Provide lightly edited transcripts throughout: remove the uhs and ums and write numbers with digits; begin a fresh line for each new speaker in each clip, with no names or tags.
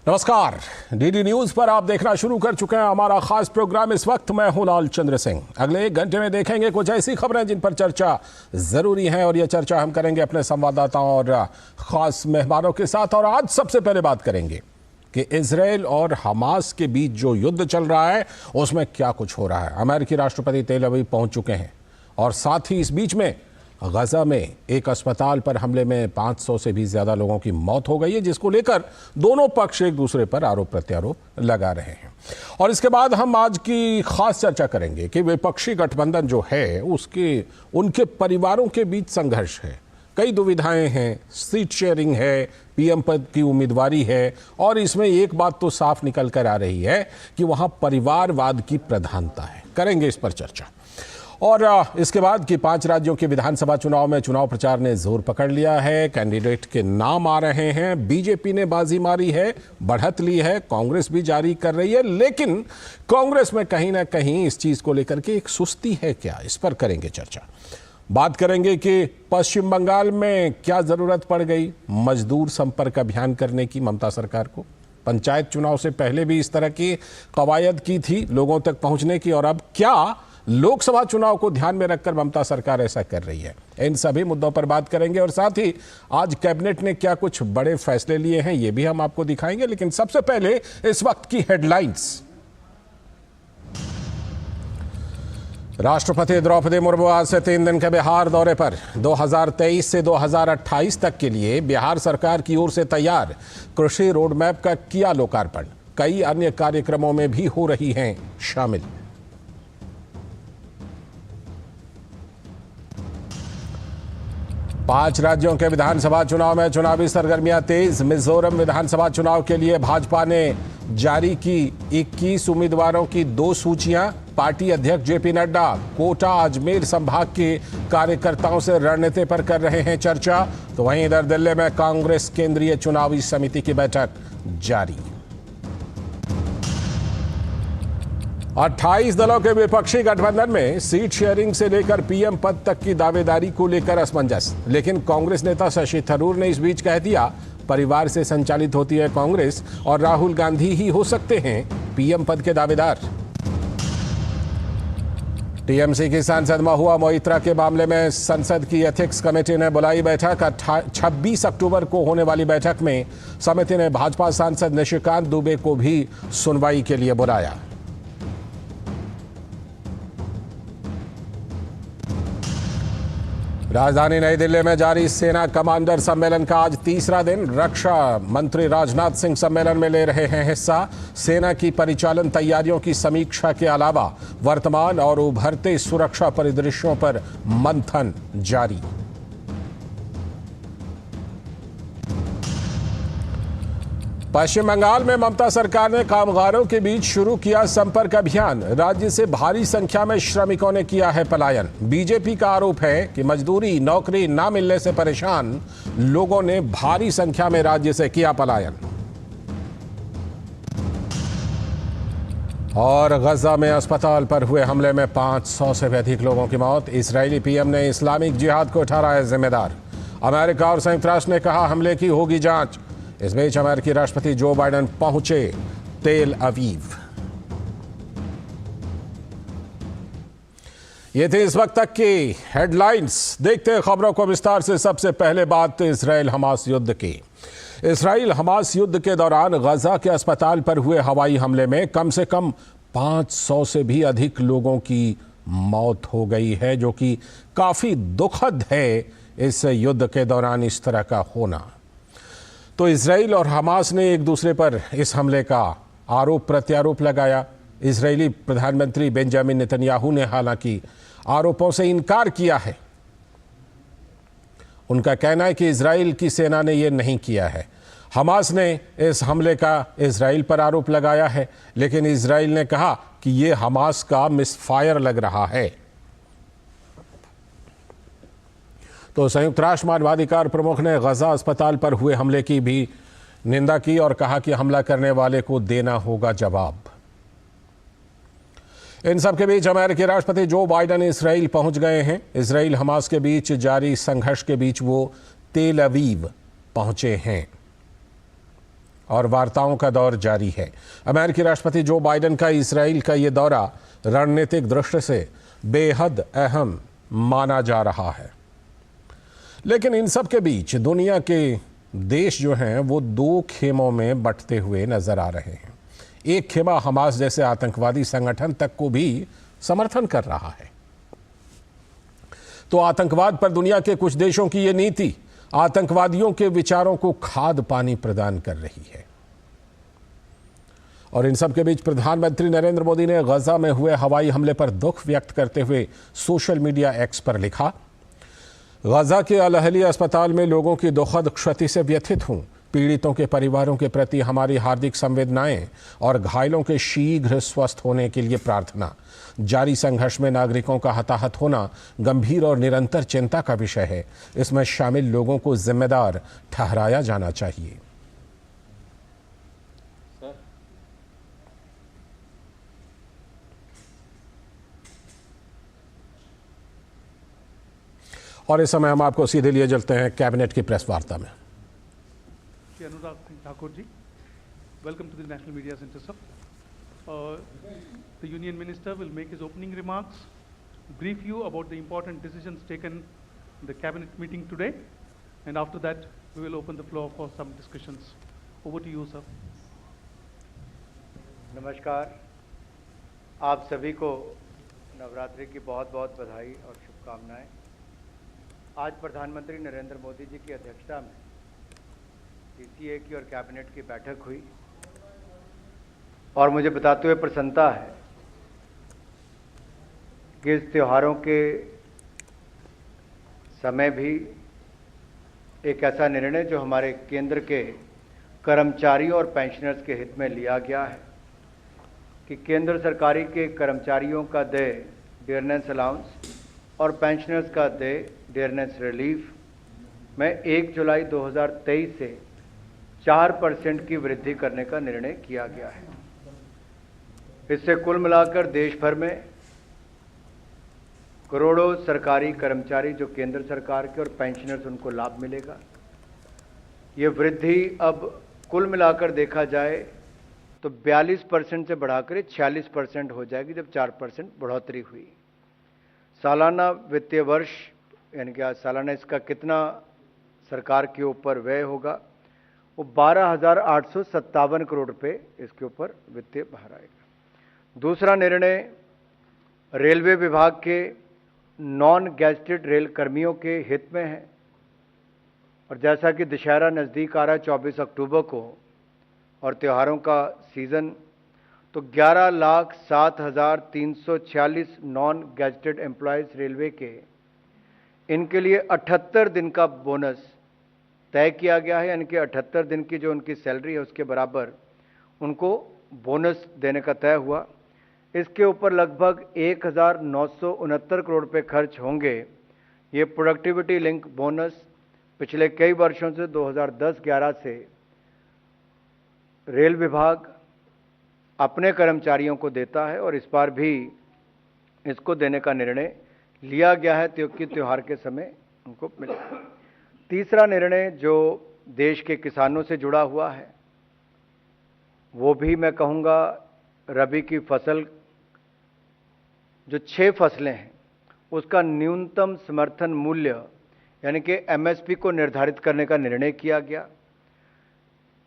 नमस्कार, DD news पर आप देखना शुरू कर चुके हैं हमारा खास प्रोग्राम। इस वक्त मैं हूं लाल चंद्र सिंह। अगले 1 घंटे में देखेंगे कुछ ऐसी खबरें जिन पर चर्चा जरूरी है, और यह चर्चा हम करेंगे अपने संवाददाताओं और खास मेहमानों के साथ। और आज सबसे पहले बात करेंगे कि इजराइल और हमास के बीच जो युद्ध चल रहा है उसमें क्या कुछ हो रहा है। अमेरिकी राष्ट्रपति तेल अवीव पहुंच चुके हैं, और साथ ही इस बीच में गजा में एक अस्पताल पर हमले में 500 से भी ज्यादा लोगों की मौत हो गई है, जिसको लेकर दोनों पक्ष एक दूसरे पर आरोप प्रत्यारोप लगा रहे हैं। और इसके बाद हम आज की खास चर्चा करेंगे कि विपक्षी गठबंधन जो है उनके परिवारों के बीच संघर्ष है, कई दुविधाएं हैं, सीट शेयरिंग है, पीएम पद की उम्मीदवारी है, और इसमें एक बात तो साफ निकल कर आ रही है कि वहां परिवारवाद की प्रधानता है। करेंगे इस पर चर्चा। और इसके बाद कि 5 राज्यों के विधानसभा चुनाव में चुनाव प्रचार ने जोर पकड़ लिया है, कैंडिडेट के नाम आ रहे हैं, बीजेपी ने बाजी मारी है, बढ़त ली है, कांग्रेस भी जारी कर रही है, लेकिन कांग्रेस में कहीं ना कहीं इस चीज को लेकर के एक सुस्ती है क्या, इस पर करेंगे चर्चा। बात करेंगे कि पश्चिम बंगाल में क्या जरूरत पड़ गई मजदूर संपर्क अभियान करने की ममता सरकार को। पंचायत चुनाव से पहले भी इस तरह की कवायद की थी लोगों तक पहुंचने की, और अब क्या लोकसभा चुनाव को ध्यान में रखकर ममता सरकार ऐसा कर रही है। इन सभी मुद्दों पर बात करेंगे, और साथ ही आज कैबिनेट ने क्या कुछ बड़े फैसले लिए हैं ये भी हम आपको दिखाएंगे। लेकिन सबसे पहले इस वक्त की हेडलाइंस। राष्ट्रपति द्रौपदी मुर्मू आज से 3 दिन के बिहार दौरे पर। 2023 से 2028 तक के लिए बिहार सरकार की ओर से तैयार कृषि रोडमैप का किया लोकार्पण। कई अन्य कार्यक्रमों में भी हो रही हैं शामिल। पांच राज्यों के विधानसभा चुनाव में चुनावी सरगर्मियां तेज। मिजोरम विधानसभा चुनाव के लिए भाजपा ने जारी की 21 उम्मीदवारों की 2 सूचियां। पार्टी अध्यक्ष जेपी नड्डा कोटा अजमेर संभाग के कार्यकर्ताओं से रणनीति पर कर रहे हैं चर्चा। तो वहीं इधर दिल्ली में कांग्रेस केंद्रीय चुनावी समिति की बैठक जारी। 28 दलों के विपक्षी गठबंधन में सीट शेयरिंग से लेकर पीएम पद तक की दावेदारी को लेकर असमंजस। लेकिन कांग्रेस नेता शशि थरूर ने इस बीच कह दिया, परिवार से संचालित होती है कांग्रेस और राहुल गांधी ही हो सकते हैं पीएम पद के दावेदार। टीएमसी की सांसद महुआ मोइत्रा के मामले में संसद की एथिक्स कमेटी ने बुलाई बैठक। 26 अक्टूबर को होने वाली बैठक में समिति ने भाजपा सांसद निशिकांत दुबे को भी सुनवाई के लिए बुलाया। राजधानी नई दिल्ली में जारी सेना कमांडर सम्मेलन का आज तीसरा दिन। रक्षा मंत्री राजनाथ सिंह सम्मेलन में ले रहे हैं हिस्सा। सेना की परिचालन तैयारियों की समीक्षा के अलावा वर्तमान और उभरते सुरक्षा परिदृश्यों पर मंथन जारी। पश्चिम बंगाल में ममता सरकार ने कामगारों के बीच शुरू किया संपर्क अभियान। राज्य से भारी संख्या में श्रमिकों ने किया है पलायन। बीजेपी का आरोप है कि मजदूरी नौकरी ना मिलने से परेशान लोगों ने भारी संख्या में राज्य से किया पलायन। और गजा में अस्पताल पर हुए हमले में 500 से भी अधिक लोगों की मौत। इजरायली पीएम ने इस्लामिक जिहाद को ठहराया जिम्मेदार। अमेरिका और संयुक्त राष्ट्र ने कहा हमले की होगी जांच। इस बीच अमेरिकी राष्ट्रपति जो बाइडेन पहुंचे तेल अवीव। ये थी इस वक्त तक की हेडलाइंस। देखते हैं खबरों को विस्तार से। सबसे पहले बात इजराइल हमास युद्ध की। इजराइल हमास युद्ध के दौरान गजा के अस्पताल पर हुए हवाई हमले में कम से कम 500 से भी अधिक लोगों की मौत हो गई है, जो कि काफी दुखद है इस युद्ध के दौरान इस तरह का होना। तो इजराइल और हमास ने एक दूसरे पर इस हमले का आरोप प्रत्यारोप लगाया। इजरायली प्रधानमंत्री बेंजामिन नेतन्याहू ने हालांकि आरोपों से इनकार किया है। उनका कहना है कि इजराइल की सेना ने यह नहीं किया है। हमास ने इस हमले का इजराइल पर आरोप लगाया है, लेकिन इजराइल ने कहा कि यह हमास का मिसफायर लग रहा है। तो संयुक्त राष्ट्र मानवाधिकार प्रमुख ने गजा अस्पताल पर हुए हमले की भी निंदा की और कहा कि हमला करने वाले को देना होगा जवाब। इन सब के बीच अमेरिकी राष्ट्रपति जो बाइडेन इजराइल पहुंच गए हैं। इजराइल हमास के बीच जारी संघर्ष के बीच वो तेल अवीव पहुंचे हैं। और वार्ताओं का दौर जारी है। अमेरिकी राष्ट्रपति जो बाइडेन का इसराइल का ये दौरा रणनीतिक दृष्टि से बेहद अहम माना जा रहा है। लेकिन इन सब के बीच दुनिया के देश जो हैं वो दो खेमों में बंटते हुए नजर आ रहे हैं। एक खेमा हमास जैसे आतंकवादी संगठन तक को भी समर्थन कर रहा है। तो आतंकवाद पर दुनिया के कुछ देशों की यह नीति आतंकवादियों के विचारों को खाद पानी प्रदान कर रही है। और इन सब के बीच प्रधानमंत्री नरेंद्र मोदी ने गजा में हुए हवाई हमले पर दुख व्यक्त करते हुए सोशल मीडिया एक्स पर लिखा, गजा के अल अहली अस्पताल में लोगों की दुखद क्षति से व्यथित हूं। पीड़ितों के परिवारों के प्रति हमारी हार्दिक संवेदनाएं और घायलों के शीघ्र स्वस्थ होने के लिए प्रार्थना। जारी संघर्ष में नागरिकों का हताहत होना गंभीर और निरंतर चिंता का विषय है। इसमें शामिल लोगों को जिम्मेदार ठहराया जाना चाहिए। और इस समय हम आपको सीधे लिए चलते हैं कैबिनेट की प्रेस वार्ता में।
Anurag Singh Thakur ji, welcome to the National Media Center, sir. The Union Minister will make his opening remarks, brief you about the important decisions taken in the cabinet meeting today, and after that we will open the floor for some discussions. Over to you, sir.
नमस्कार, आप सभी को नवरात्रि की बहुत बहुत बधाई और शुभकामनाएं। आज प्रधानमंत्री नरेंद्र मोदी जी की अध्यक्षता में सीसीए की और कैबिनेट की बैठक हुई और मुझे बताते हुए प्रसन्नता है कि इस त्योहारों के समय भी एक ऐसा निर्णय जो हमारे केंद्र के कर्मचारियों और पेंशनर्स के हित में लिया गया है कि केंद्र सरकारी के कर्मचारियों का देय डियरनेस अलाउंस और पेंशनर्स का देय डियरनेस रिलीफ में 1 जुलाई 2023 से 4% की वृद्धि करने का निर्णय किया गया है। इससे कुल मिलाकर देश भर में करोड़ों सरकारी कर्मचारी जो केंद्र सरकार के और पेंशनर्स उनको लाभ मिलेगा। ये वृद्धि अब कुल मिलाकर देखा जाए तो 42% से बढ़ाकर 46% हो जाएगी जब 4% बढ़ोतरी हुई। सालाना वित्तीय वर्ष यानी कि आज सालाना इसका कितना सरकार के ऊपर व्यय होगा वो 12,857 करोड़ रुपए इसके ऊपर वित्तीय भार आएगा। दूसरा निर्णय रेलवे विभाग के नॉन गैजेटेड रेल कर्मियों के हित में है और जैसा कि दशहरा नज़दीक आ रहा है 24 अक्टूबर को और त्योहारों का सीज़न, तो 11,07,346 नॉन गैजेटेड एम्प्लॉयज़ रेलवे के इनके लिए 78 दिन का बोनस तय किया गया है। यानी कि 78 दिन की जो उनकी सैलरी है उसके बराबर उनको बोनस देने का तय हुआ। इसके ऊपर लगभग 1,969 करोड़ रुपए खर्च होंगे। ये प्रोडक्टिविटी लिंक बोनस पिछले कई वर्षों से 2010-11 से रेल विभाग अपने कर्मचारियों को देता है और इस बार भी इसको देने का निर्णय लिया गया है क्योंकि त्यौहार के समय उनको मिलेगा। तीसरा निर्णय जो देश के किसानों से जुड़ा हुआ है वो भी मैं कहूँगा रबी की फसल जो 6 फसलें हैं उसका न्यूनतम समर्थन मूल्य यानी कि एमएसपी को निर्धारित करने का निर्णय किया गया।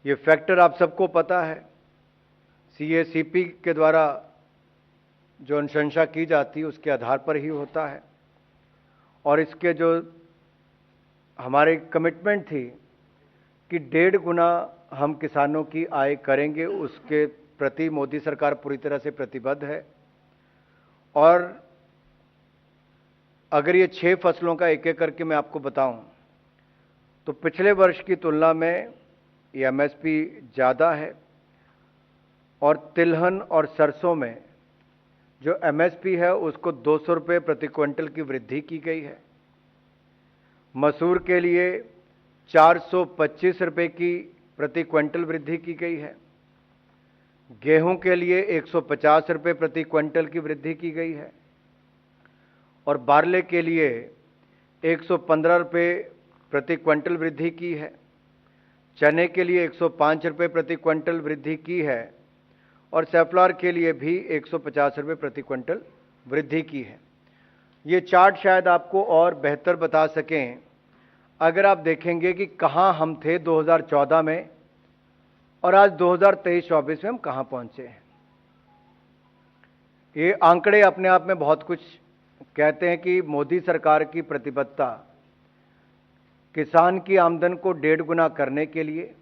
ये फैक्टर आप सबको पता है, सीएसीपी के द्वारा जो अनुशंसा की जाती है उसके आधार पर ही होता है और इसके जो हमारी कमिटमेंट थी कि 1.5 गुना हम किसानों की आय करेंगे, उसके प्रति मोदी सरकार पूरी तरह से प्रतिबद्ध है। और अगर ये 6 फसलों का एक एक करके मैं आपको बताऊं तो पिछले वर्ष की तुलना में ये एमएसपी ज़्यादा है और तिलहन और सरसों में जो एमएसपी है उसको 200 रुपये प्रति क्विंटल की वृद्धि की गई है। मसूर के लिए 425 रुपये की प्रति क्विंटल वृद्धि की गई है। गेहूं के लिए 150 रुपये प्रति क्विंटल की वृद्धि की गई है और बारले के लिए 115 रुपये प्रति क्विंटल वृद्धि की है। चने के लिए 105 रुपये प्रति क्विंटल वृद्धि की है और सेफ्लॉर के लिए भी 150 रुपये प्रति क्विंटल वृद्धि की है। ये चार्ट शायद आपको और बेहतर बता सकें अगर आप देखेंगे कि कहाँ हम थे 2014 में और आज 2023-24 में हम कहाँ पहुँचे हैं। ये आंकड़े अपने आप में बहुत कुछ कहते हैं कि मोदी सरकार की प्रतिबद्धता किसान की आमदन को 1.5 गुना करने के लिए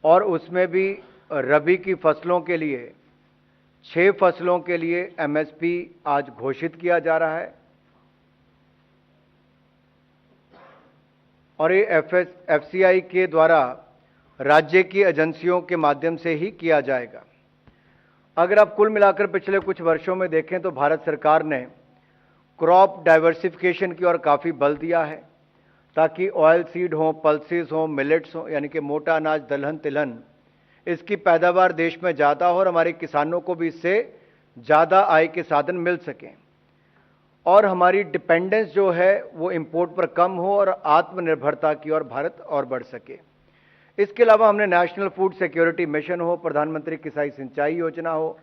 और उसमें भी रबी की फसलों के लिए 6 फसलों के लिए एमएसपी आज घोषित किया जा रहा है और ये एफसीआई के द्वारा राज्य की एजेंसियों के माध्यम से ही किया जाएगा। अगर आप कुल मिलाकर पिछले कुछ वर्षों में देखें तो भारत सरकार ने क्रॉप डाइवर्सिफिकेशन की ओर काफ़ी बल दिया है ताकि ऑयल सीड हो, पल्सेस हो, मिलेट्स हो, यानी कि मोटा अनाज, दलहन, तिलहन, इसकी पैदावार देश में ज़्यादा हो और हमारे किसानों को भी इससे ज़्यादा आय के साधन मिल सकें और हमारी डिपेंडेंस जो है वो इंपोर्ट पर कम हो और आत्मनिर्भरता की ओर भारत और बढ़ सके। इसके अलावा हमने नेशनल फूड सिक्योरिटी मिशन हो, प्रधानमंत्री किसान सिंचाई योजना हो,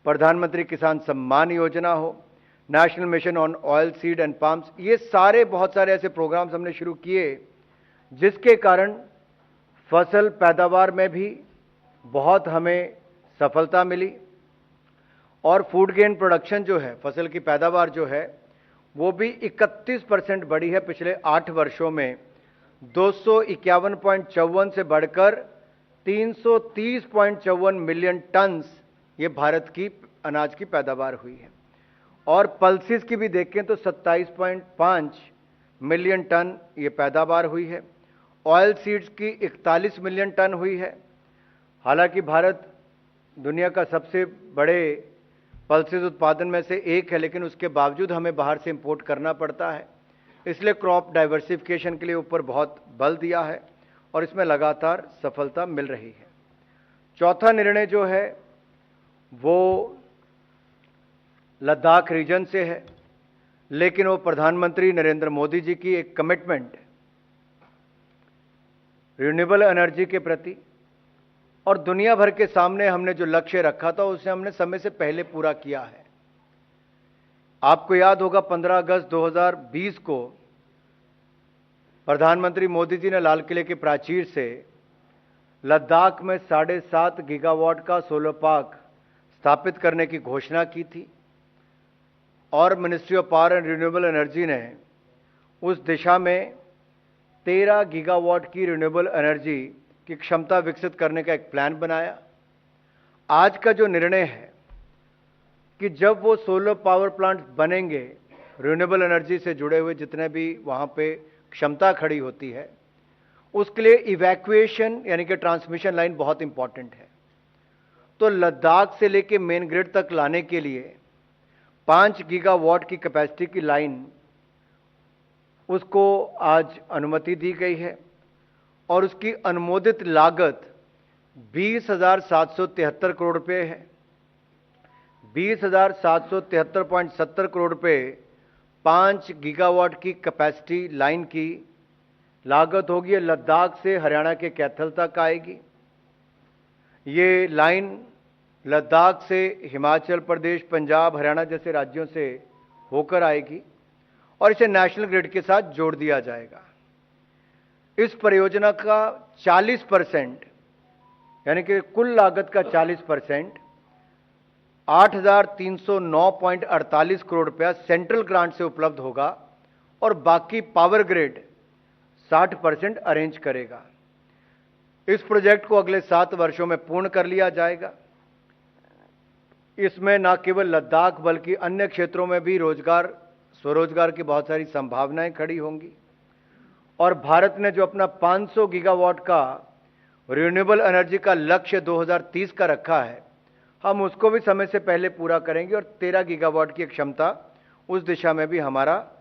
प्रधानमंत्री किसान सम्मान योजना हो, national mission on oil seed and palms, ये सारे बहुत सारे ऐसे प्रोग्राम्स हमने शुरू किए जिसके कारण फसल पैदावार में भी बहुत हमें सफलता मिली और फूड ग्रेन प्रोडक्शन जो है, फसल की पैदावार जो है वो भी 31% बढ़ी है पिछले 8 वर्षों में। 251.54 से बढ़कर 330.54 मिलियन टन्स ये भारत की अनाज की पैदावार हुई है और पल्सेस की भी देखें तो 27.5 मिलियन टन ये पैदावार हुई है। ऑयल सीड्स की 41 मिलियन टन हुई है। हालांकि भारत दुनिया का सबसे बड़े पल्सेस उत्पादन में से एक है, लेकिन उसके बावजूद हमें बाहर से इंपोर्ट करना पड़ता है, इसलिए क्रॉप डाइवर्सिफिकेशन के लिए ऊपर बहुत बल दिया है और इसमें लगातार सफलता मिल रही है। चौथा निर्णय जो है वो लद्दाख रीजन से है, लेकिन वो प्रधानमंत्री नरेंद्र मोदी जी की एक कमिटमेंट रिन्यूएबल एनर्जी के प्रति और दुनिया भर के सामने हमने जो लक्ष्य रखा था उसे हमने समय से पहले पूरा किया है। आपको याद होगा 15 अगस्त 2020 को प्रधानमंत्री मोदी जी ने लाल किले के प्राचीर से लद्दाख में 7.5 गीगावाट का सोलर पार्क स्थापित करने की घोषणा की थी और ministry of power and renewable energy ने उस दिशा में 13 गीगावाट की रिन्यूएबल एनर्जी की क्षमता विकसित करने का एक प्लान बनाया। आज का जो निर्णय है कि जब वो सोलर पावर प्लांट बनेंगे, रिन्यूएबल एनर्जी से जुड़े हुए जितने भी वहाँ पे क्षमता खड़ी होती है, उसके लिए इवैक्यूएशन यानी कि ट्रांसमिशन लाइन बहुत इंपॉर्टेंट है। तो लद्दाख से लेके मेन ग्रिड तक लाने के लिए 5 गीगावाट की कैपेसिटी की लाइन उसको आज अनुमति दी गई है और उसकी अनुमोदित लागत 20,773 करोड़ रुपये है। 20,773.70 करोड़ रुपये 5 गीगावाट की कैपेसिटी लाइन की लागत होगी। ये लद्दाख से हरियाणा के कैथल तक आएगी। ये लाइन लद्दाख से हिमाचल प्रदेश, पंजाब, हरियाणा जैसे राज्यों से होकर आएगी और इसे नेशनल ग्रिड के साथ जोड़ दिया जाएगा। इस परियोजना का 40% यानी कि कुल लागत का 40% 8,309.48 करोड़ रुपया सेंट्रल ग्रांट से उपलब्ध होगा और बाकी पावर ग्रिड 60% अरेंज करेगा। इस प्रोजेक्ट को अगले 7 वर्षों में पूर्ण कर लिया जाएगा। इसमें न केवल लद्दाख बल्कि अन्य क्षेत्रों में भी रोजगार, स्वरोजगार की बहुत सारी संभावनाएं खड़ी होंगी और भारत ने जो अपना 500 गीगावाट का रिन्यूएबल एनर्जी का लक्ष्य 2030 का रखा है, हम उसको भी समय से पहले पूरा करेंगे और 13 गीगावाट की क्षमता उस दिशा में भी हमारा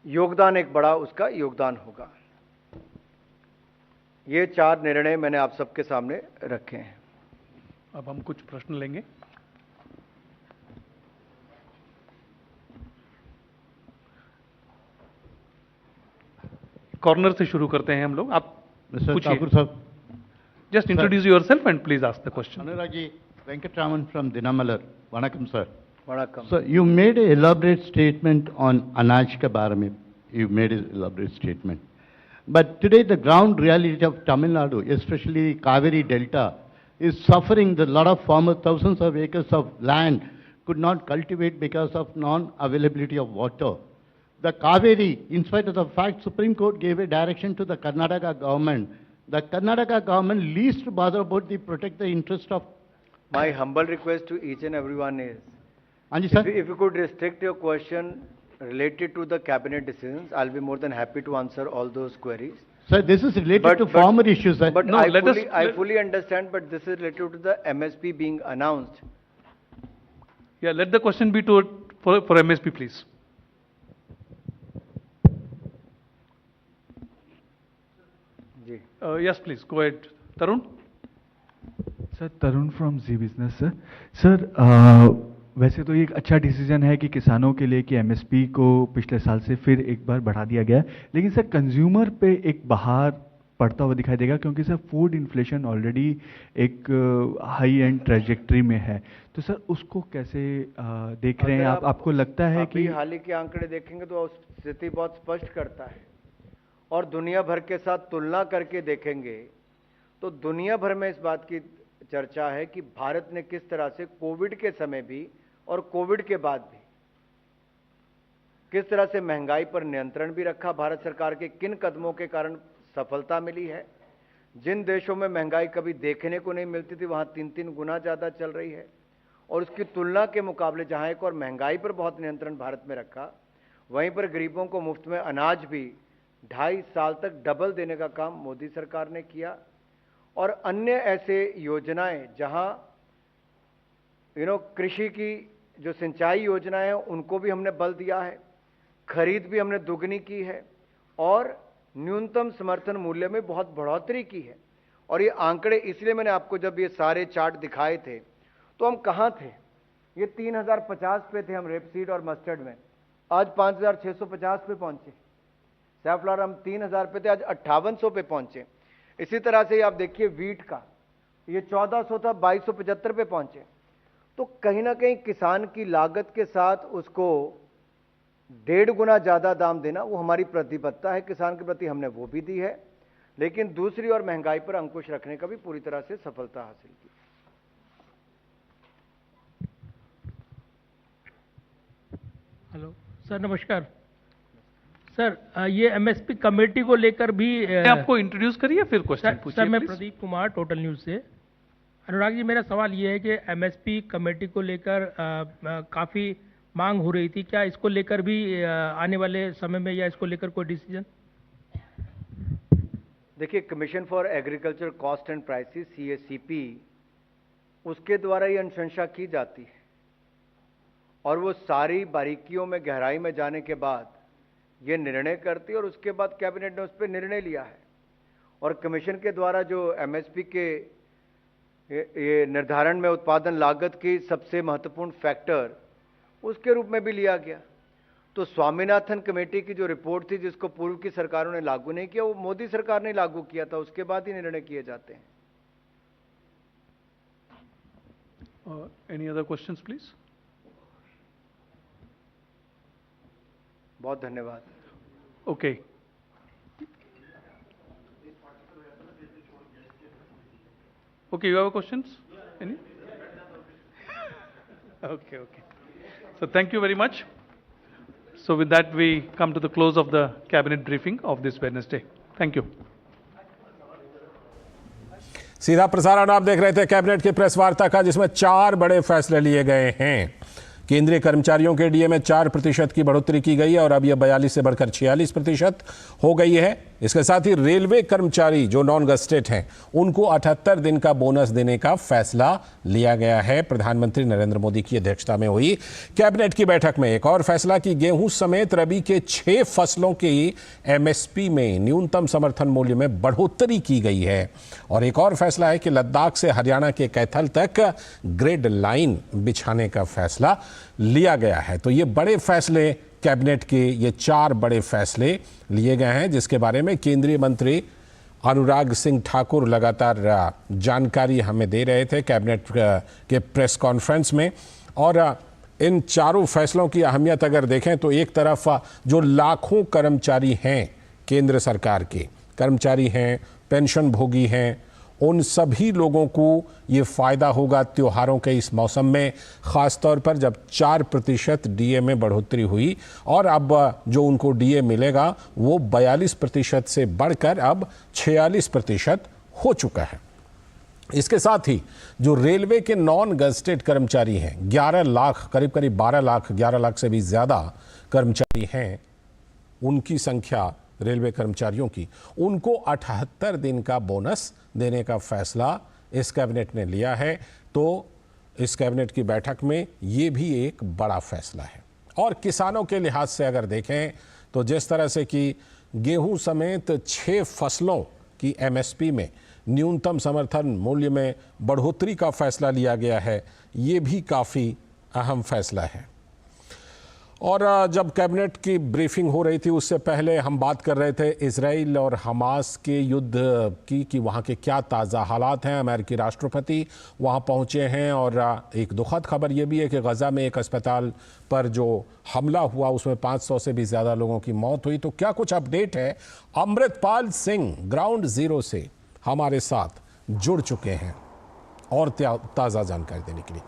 योगदान, एक बड़ा उसका योगदान होगा। ये 4 निर्णय मैंने आप सबके सामने रखे हैं।
अब हम कुछ प्रश्न लेंगे। कॉर्नर से शुरू करते हैं हम लोग। आप
Mr.
पूछिए।
Thakur sir,
just introduce yourself and please ask the question.
Anurag Venkatraman from Dinamalar. Vanakkam sir.
Vanakkam.
So you made an elaborate statement on Anaj ke baare mein. You made an elaborate statement. But today the ground reality of Tamil Nadu, especially the Kaveri Delta, is suffering. The lot of farmers, thousands of acres of land could not cultivate because of non-availability of water. The Kaveri, in spite of the fact Supreme Court gave a direction to the Karnataka government, the Karnataka government least bother about the protect the interest of.
My humble request to each and everyone is,
Anji sir,
if you could restrict your question related to the cabinet decisions, I'll be more than happy to answer all those queries.
sir, this is related to farmer issues, sir.
But
No,
I fully understand, but this is related to the MSP being announced.
Yeah, let the question be to for MSP, please.
जी।
Yes, please go ahead, Tarun.
Sir Tarun from Zee business sir. Sir वैसे तो ये एक अच्छा decision है कि किसानों के लिए कि एमएसपी को पिछले साल से फिर एक बार बढ़ा दिया गया है, लेकिन सर कंज्यूमर पे एक बहार पड़ता हुआ दिखाई देगा क्योंकि सर फूड इन्फ्लेशन ऑलरेडी एक हाई एंड ट्रेजेक्ट्री में है, तो सर उसको कैसे देख रहे हैं आप? आपको लगता है कि
हाल ही के आंकड़े देखेंगे तो स्थिति बहुत स्पष्ट करता है, और दुनिया भर के साथ तुलना करके देखेंगे तो दुनिया भर में इस बात की चर्चा है कि भारत ने किस तरह से कोविड के समय भी और कोविड के बाद भी किस तरह से महंगाई पर नियंत्रण भी रखा। भारत सरकार के किन कदमों के कारण सफलता मिली है। जिन देशों में महंगाई कभी देखने को नहीं मिलती थी वहां 3-3 गुना ज्यादा चल रही है, और उसकी तुलना के मुकाबले जहां एक और महंगाई पर बहुत नियंत्रण भारत में रखा, वहीं पर गरीबों को मुफ्त में अनाज भी 2.5 साल तक डबल देने का काम मोदी सरकार ने किया। और अन्य ऐसे योजनाएं जहां कृषि की जो सिंचाई योजनाएं हैं उनको भी हमने बल दिया है, खरीद भी हमने दुगनी की है, और न्यूनतम समर्थन मूल्य में बहुत बढ़ोतरी की है। और ये आंकड़े इसलिए मैंने आपको जब ये सारे चार्ट दिखाए थे तो हम कहां थे, ये 3050 पे थे हम रेपसीड और मस्टर्ड में, आज 5650 पे पहुंचे। सैफ्लॉवर हम 3000 पे थे, आज 5800 पे पहुंचे। इसी तरह से आप देखिए वीट का, ये 1400 था, 2275 पे पहुंचे। तो कहीं ना कहीं किसान की लागत के साथ उसको 1.5 गुना ज्यादा दाम देना वो हमारी प्रतिबद्धता है किसान के प्रति, हमने वो भी दी है, लेकिन दूसरी ओर महंगाई पर अंकुश रखने का भी पूरी तरह से सफलता हासिल की।
हेलो सर, नमस्कार सर। ये एमएसपी कमेटी को लेकर भी
आपको इंट्रोड्यूस करिए फिर क्वेश्चन पूछिए।
सर मैं
please.
Pradeep Kumar, total news से। अनुराग जी, मेरा सवाल ये है कि एमएसपी कमेटी को लेकर काफ़ी मांग हो रही थी, क्या इसको लेकर भी आने वाले समय में या इसको लेकर कोई डिसीजन?
देखिए, commission for agriculture cost and prices CACP, उसके द्वारा ये अनुशंसा की जाती है, और वो सारी बारीकियों में गहराई में जाने के बाद ये निर्णय करती है, और उसके बाद कैबिनेट ने उस पर निर्णय लिया है। और कमीशन के द्वारा जो MSP के ये निर्धारण में उत्पादन लागत की सबसे महत्वपूर्ण फैक्टर उसके रूप में भी लिया गया। तो स्वामीनाथन कमेटी की जो रिपोर्ट थी जिसको पूर्व की सरकारों ने लागू नहीं किया, वो मोदी सरकार ने लागू किया था, उसके बाद ही निर्णय किए जाते हैं।
Any other questions, please?
बहुत धन्यवाद।
Okay. Okay, you have questions? Any? Okay. So thank you very much. So with that, we come to the close of the cabinet briefing of this Wednesday. Thank you.
सीधा प्रसारण आप देख रहे थे cabinet की press वार्ता का, जिसमें 4 बड़े फैसले लिए गए हैं। केंद्रीय कर्मचारियों के डीए में 4% की बढ़ोतरी की गई है और अब यह 42 से बढ़कर 46% हो गई है। इसके साथ ही रेलवे कर्मचारी जो नॉन गस्टेड हैं उनको 78 दिन का बोनस देने का फैसला लिया गया है। प्रधानमंत्री नरेंद्र मोदी की अध्यक्षता में हुई कैबिनेट की बैठक में एक और फैसला कि गेहूं समेत रबी के 6 फसलों की MSP में न्यूनतम समर्थन मूल्य में बढ़ोतरी की गई है। और एक और फैसला है कि लद्दाख से हरियाणा के कैथल तक ग्रिड लाइन बिछाने का फैसला लिया गया है। तो ये बड़े फैसले कैबिनेट के ये 4 बड़े फैसले लिए गए हैं, जिसके बारे में केंद्रीय मंत्री अनुराग सिंह ठाकुर लगातार जानकारी हमें दे रहे थे कैबिनेट के प्रेस कॉन्फ्रेंस में। और इन चारों फैसलों की अहमियत अगर देखें तो एक तरफ जो लाखों कर्मचारी हैं, केंद्र सरकार के कर्मचारी हैं, पेंशन भोगी हैं, उन सभी लोगों को ये फ़ायदा होगा त्योहारों के इस मौसम में, ख़ास तौर पर जब 4% डीए में बढ़ोतरी हुई और अब जो उनको डीए मिलेगा वो 42% से बढ़कर अब 46% हो चुका है। इसके साथ ही जो रेलवे के नॉन गजटेड कर्मचारी हैं, 11 लाख, करीब 12 लाख, 11 लाख से भी ज़्यादा कर्मचारी हैं, उनकी संख्या रेलवे कर्मचारियों की, उनको 78 दिन का बोनस देने का फैसला इस कैबिनेट ने लिया है। तो इस कैबिनेट की बैठक में ये भी एक बड़ा फैसला है। और किसानों के लिहाज से अगर देखें तो जिस तरह से कि गेहूं समेत 6 फसलों की एमएसपी में न्यूनतम समर्थन मूल्य में बढ़ोतरी का फैसला लिया गया है, ये भी काफ़ी अहम फैसला है। और जब कैबिनेट की ब्रीफिंग हो रही थी उससे पहले हम बात कर रहे थे इजराइल और हमास के युद्ध की कि वहाँ के क्या ताज़ा हालात हैं। अमेरिकी राष्ट्रपति वहाँ पहुँचे हैं और एक दुखद खबर ये भी है कि गज़ा में एक अस्पताल पर जो हमला हुआ उसमें 500 से भी ज़्यादा लोगों की मौत हुई। तो क्या कुछ अपडेट है, अमृतपाल सिंह ग्राउंड ज़ीरो से हमारे साथ जुड़ चुके हैं और ताज़ा जानकारी देने के लिए।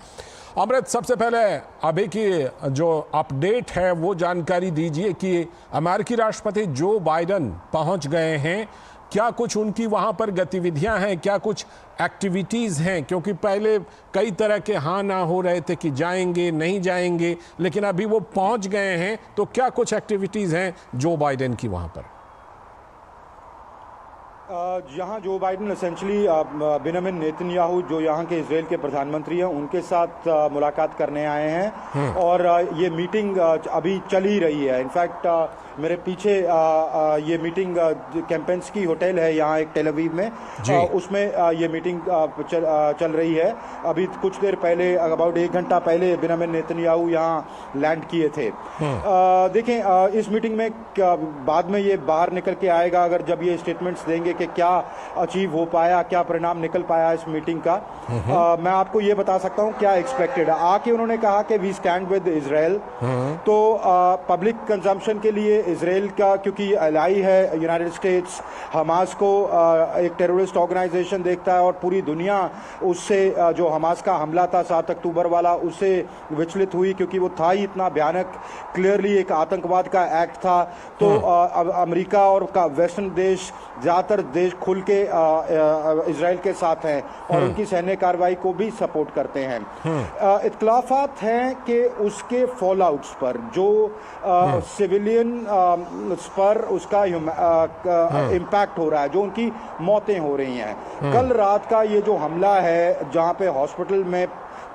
अमृत, सबसे पहले अभी की जो अपडेट है वो जानकारी दीजिए कि अमेरिकी राष्ट्रपति जो बाइडेन पहुंच गए हैं, क्या कुछ उनकी वहां पर गतिविधियां हैं, क्या कुछ एक्टिविटीज़ हैं? क्योंकि पहले कई तरह के हाँ ना हो रहे थे कि जाएंगे नहीं जाएंगे, लेकिन अभी वो पहुंच गए हैं, तो क्या कुछ एक्टिविटीज़ हैं जो बाइडेन की वहां पर?
यहाँ Joe Biden essentially Benjamin Netanyahu जो यहाँ के इजराइल के प्रधानमंत्री हैं उनके साथ मुलाकात करने आए हैं और ये मीटिंग अभी चल ही रही है। इनफैक्ट मेरे पीछे ये मीटिंग कैंपेंस्की होटल है यहाँ एक टेल अवीव में, उसमें ये मीटिंग चल रही है। अभी कुछ देर पहले, अबाउट 1 घंटा पहले बेंजामिन नेतन्याहू यहाँ लैंड किए थे। देखें, इस मीटिंग में बाद में ये बाहर निकल के आएगा अगर जब ये स्टेटमेंट्स देंगे कि क्या अचीव हो पाया, क्या परिणाम निकल पाया इस मीटिंग का। मैं आपको ये बता सकता हूँ क्या एक्सपेक्टेड है। आके उन्होंने कहा कि वी स्टैंड विद इजराइल। तो पब्लिक कंजम्पशन के लिए इजराइल का, क्योंकि एलाई है यूनाइटेड स्टेट्स, हमास को एक टेररिस्ट ऑर्गेनाइजेशन देखता है और पूरी दुनिया उससे जो हमास का हमला था 7 अक्टूबर वाला, उससे विचलित हुई क्योंकि वो था ही इतना भयानक, क्लियरली एक आतंकवाद का एक्ट था। तो अमेरिका और वेस्टर्न देश, ज़्यादातर देश खुल के इजराइल के साथ हैं और उनकी सैन्य कार्रवाई को भी सपोर्ट करते हैं। इख्तिलाफात हैं कि उसके फॉल आउट्स पर, जो सिविलियन पर उसका इम्पैक्ट हो रहा है, जो उनकी मौतें हो रही हैं। कल रात का ये जो हमला है जहाँ पे हॉस्पिटल में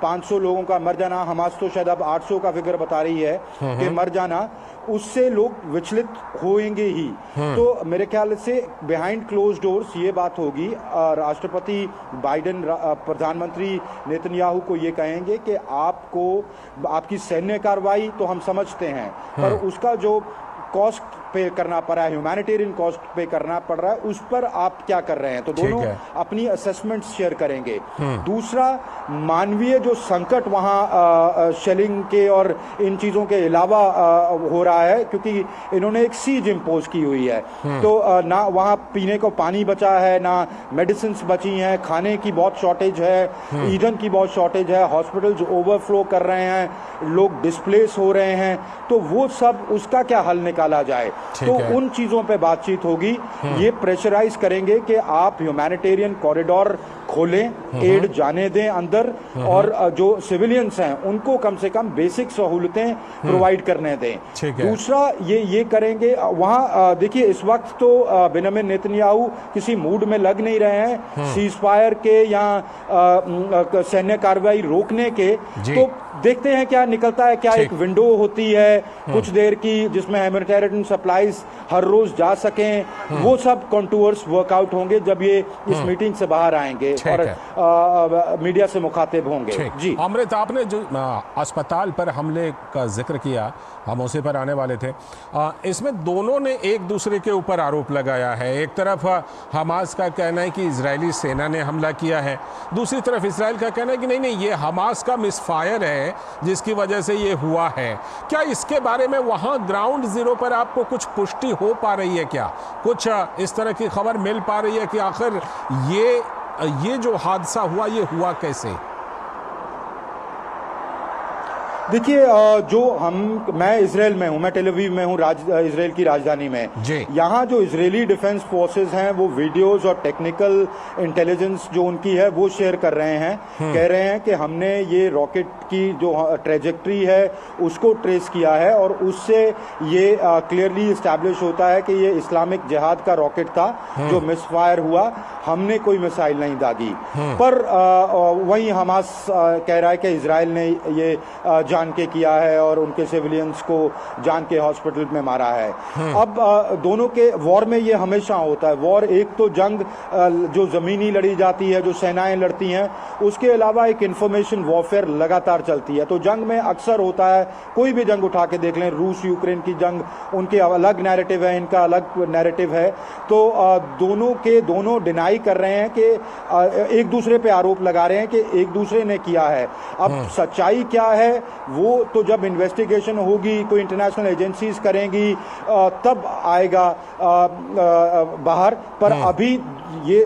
500 लोगों का मर जाना, हमास तो शायद अब 800 का फिगर बता रही है कि मर जाना, उससे लोग विचलित होंगे ही। तो मेरे ख्याल से बिहाइंड क्लोज डोर्स ये बात होगी। राष्ट्रपति बाइडेन प्रधानमंत्री नेतन्याहू को ये कहेंगे कि आपको, आपकी सैन्य कार्रवाई तो हम समझते हैं, पर उसका जो कॉस्ट पे करना पड़ रहा है, ह्यूमैनिटेरियन कॉस्ट पे करना पड़ रहा है, उस पर आप क्या कर रहे हैं। तो दोनों अपनी असेसमेंट शेयर करेंगे। दूसरा, मानवीय जो संकट वहाँ शेलिंग के और इन चीज़ों के अलावा हो रहा है, क्योंकि इन्होंने एक सीज इम्पोज की हुई है। तो ना वहाँ पीने को पानी बचा है, ना मेडिसिन बची हैं, खाने की बहुत शॉर्टेज है, ईंधन की बहुत शॉर्टेज है, हॉस्पिटल्स ओवरफ्लो कर रहे हैं, लोग डिस्प्लेस हो रहे हैं। तो वो सब, उसका क्या हल निकाला जाए, तो उन चीजों पे बातचीत होगी। ये प्रेशराइज करेंगे कि आप ह्यूमैनिटेरियन कॉरिडोर खोलें, एड जाने दें अंदर, और जो सिविलियंस हैं उनको कम से कम बेसिक सहूलतें प्रोवाइड करने दें। दूसरा ये करेंगे वहाँ, देखिए इस वक्त तो बेंजामिन नेतन्याहू किसी मूड में लग नहीं रहे हैं सीज फायर के या सैन्य कार्रवाई रोकने के। तो देखते हैं क्या निकलता है। क्या एक विंडो होती है कुछ देर की जिसमें ह्यूमैनिटेरियन सप्लाईज हर रोज जा सकें, वो सब कॉन्टूर्स वर्कआउट होंगे जब ये इस मीटिंग से बाहर आएंगे।
और मीडिया से मुखातिब होंगे। जी
अमृत, आपने जो अस्पताल पर हमले का जिक्र किया, हम उसी पर आने वाले थे। इसमें दोनों ने एक दूसरे के ऊपर आरोप लगाया है। एक तरफ हमास का कहना है कि इजरायली सेना ने हमला किया है, दूसरी तरफ इसराइल का कहना है कि नहीं ये हमास का मिसफायर है जिसकी वजह से ये हुआ है। क्या इसके बारे में वहाँ ग्राउंड जीरो पर आपको कुछ पुष्टि हो पा रही है? क्या कुछ इस तरह की खबर मिल पा रही है कि आखिर ये जो हादसा हुआ ये हुआ कैसे?
देखिए, मैं इजराइल में हूं, मैं टेल अवीव में हूं, इजराइल की राजधानी में। यहाँ जो इजरायली डिफेंस फोर्सेस हैं वो वीडियोस और टेक्निकल इंटेलिजेंस जो उनकी है वो शेयर कर रहे हैं। कह रहे हैं कि हमने ये रॉकेट की जो ट्रेजेक्ट्री है उसको ट्रेस किया है और उससे ये क्लियरली इस्टेब्लिश होता है कि ये इस्लामिक जिहाद का रॉकेट था जो मिसफायर हुआ, हमने कोई मिसाइल नहीं दागी। पर वहीं हमास कह रहा है कि इजराइल ने ये जान के किया है और उनके सिविलियंस को जान के हॉस्पिटल में मारा है। अब दोनों के वॉर में ये हमेशा होता है। वॉर एक तो जंग जो जमीनी लड़ी जाती है, जो सेनाएं लड़ती हैं, उसके अलावा एक इंफॉर्मेशन वॉरफेयर लगातार चलती है। तो जंग में अक्सर होता है, कोई भी जंग उठा के देख लें, रूस यूक्रेन की जंग, उनके अलग नैरेटिव है, इनका अलग नैरेटिव है। तो दोनों डिनाई कर रहे हैं कि एक दूसरे पे आरोप लगा रहे हैं कि एक दूसरे ने किया है। अब सच्चाई क्या है वो तो जब इन्वेस्टिगेशन होगी, कोई इंटरनेशनल एजेंसीज करेंगी, तब आएगा बाहर। पर अभी ये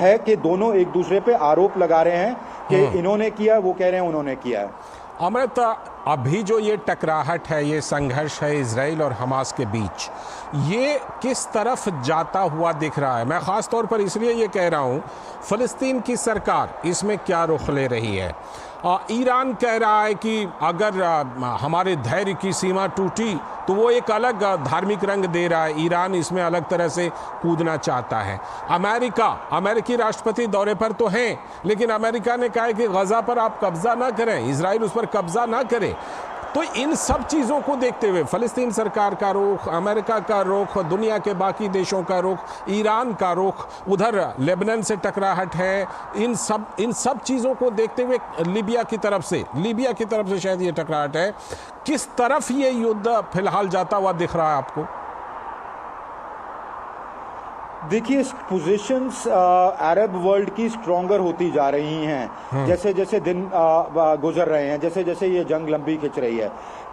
है कि दोनों एक दूसरे पे आरोप लगा रहे हैं कि इन्होंने किया, वो कह रहे हैं उन्होंने किया है।
अमृत, अभी जो ये टकराहट है, ये संघर्ष है इजराइल और हमास के बीच, ये किस तरफ जाता हुआ दिख रहा है? मैं ख़ास तौर पर इसलिए ये कह रहा हूँ, फ़लस्तीन की सरकार इसमें क्या रुख ले रही है? ईरान कह रहा है कि अगर हमारे धैर्य की सीमा टूटी तो वो एक अलग धार्मिक रंग दे रहा है, ईरान इसमें अलग तरह से कूदना चाहता है। अमेरिकी राष्ट्रपति दौरे पर तो हैं, लेकिन अमेरिका ने कहा है कि गजा पर आप कब्जा ना करें, इजराइल उस पर कब्जा ना करे। तो इन सब चीज़ों को देखते हुए फ़लस्तीन सरकार का रुख, अमेरिका का रुख, दुनिया के बाकी देशों का रुख, ईरान का रुख, उधर लेबनान से टकराहट है, इन सब चीज़ों को देखते हुए लीबिया की तरफ से शायद ये टकराहट है, किस तरफ ये युद्ध फिलहाल जाता हुआ दिख रहा है आपको?
देखिए, पोजीशंस अरब वर्ल्ड की स्ट्रॉन्गर होती जा रही हैं जैसे जैसे दिन गुजर रहे हैं, जैसे जैसे ये जंग लंबी खिंच रही है।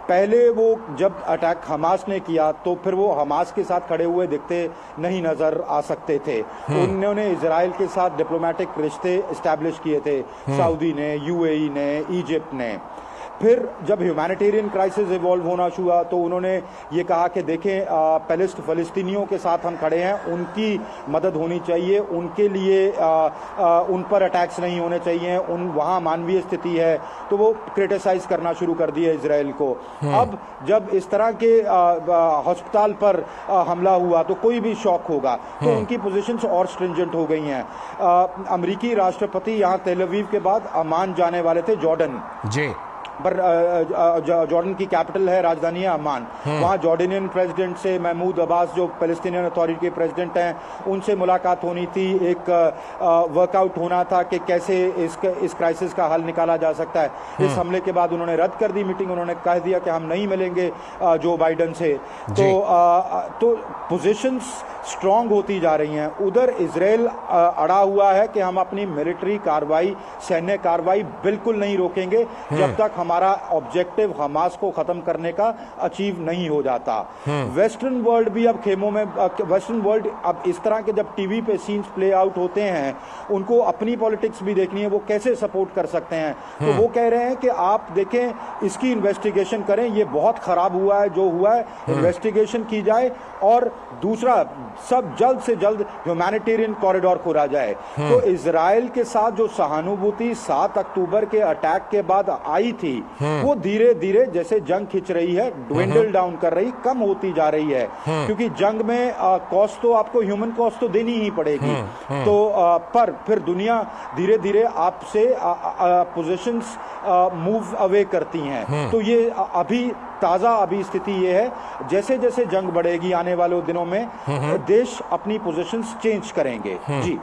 पहले वो जब अटैक हमास ने किया तो फिर वो हमास के साथ खड़े हुए दिखते नहीं नजर आ सकते थे। उन्होंने इजराइल के साथ डिप्लोमेटिक रिश्ते इस्टेब्लिश किए थे, सऊदी ने, यूएई ने, इजिप्ट ने। फिर जब ह्यूमैनिटेरियन क्राइसिस इवॉल्व होना शुआ तो उन्होंने ये कहा कि देखें, फ़लस्तीनियों के साथ हम खड़े हैं, उनकी मदद होनी चाहिए, उनके लिए उन पर अटैक्स नहीं होने चाहिए, वहाँ मानवीय स्थिति है। तो वो क्रिटिसाइज करना शुरू कर दिया इजराइल को। अब जब इस तरह के अस्पताल पर हमला हुआ तो कोई भी शॉक होगा, तो उनकी पोजीशंस और स्ट्रिंजेंट हो गई हैं। अमेरिकी राष्ट्रपति यहाँ तेल अवीव के बाद अमान जाने वाले थे, जॉर्डन जी, पर जॉर्डन की कैपिटल है, राजधानी है अम्मान। वहाँ जॉर्डनियन प्रेसिडेंट से, महमूद अब्बास जो पैलेस्टीनियन अथॉरिटी के प्रेसिडेंट हैं, उनसे मुलाकात होनी थी। एक वर्कआउट होना था कि कैसे इस क्राइसिस का हल निकाला जा सकता है। इस हमले के बाद उन्होंने रद्द कर दी मीटिंग, उन्होंने कह दिया कि हम नहीं मिलेंगे जो बाइडन से। तो पोजीशंस स्ट्रांग होती जा रही हैं। उधर इजराइल अड़ा हुआ है कि हम अपनी मिलिट्री कार्रवाई, सैन्य कार्रवाई बिल्कुल नहीं रोकेंगे जब तक हमारा ऑब्जेक्टिव हमास को खत्म करने का अचीव नहीं हो जाता। वेस्टर्न वर्ल्ड भी अब खेमों में, वेस्टर्न वर्ल्ड अब इस तरह के जब टीवी पे सीन्स प्ले आउट होते हैं, उनको अपनी पॉलिटिक्स भी देखनी है, वो कैसे सपोर्ट कर सकते हैं। तो वो कह रहे हैं कि आप देखें, इसकी इन्वेस्टिगेशन करें, ये बहुत खराब हुआ है जो हुआ है, इन्वेस्टिगेशन की जाए, और दूसरा सब जल्द से जल्द ह्यूमैनिटेरियन कॉरिडोर खोला जाए। तो इजराइल के साथ जो सहानुभूति 7 अक्टूबर के अटैक के बाद आई थी, वो धीरे धीरे जैसे जंग खिंच रही है, ड्विंडल डाउन कर रही, कम होती जा रही है। क्योंकि जंग में कॉस्ट तो आपको, ह्यूमन कॉस्ट तो देनी ही पड़ेगी। तो पर फिर दुनिया धीरे धीरे आपसे पोजीशंस मूव अवे करती हैं। तो ये अभी ताज़ा अभी स्थिति ये है, जैसे जैसे जंग बढ़ेगी आने वाले दिनों में देश अपनी पोजीशंस चेंज करेंगे। जी,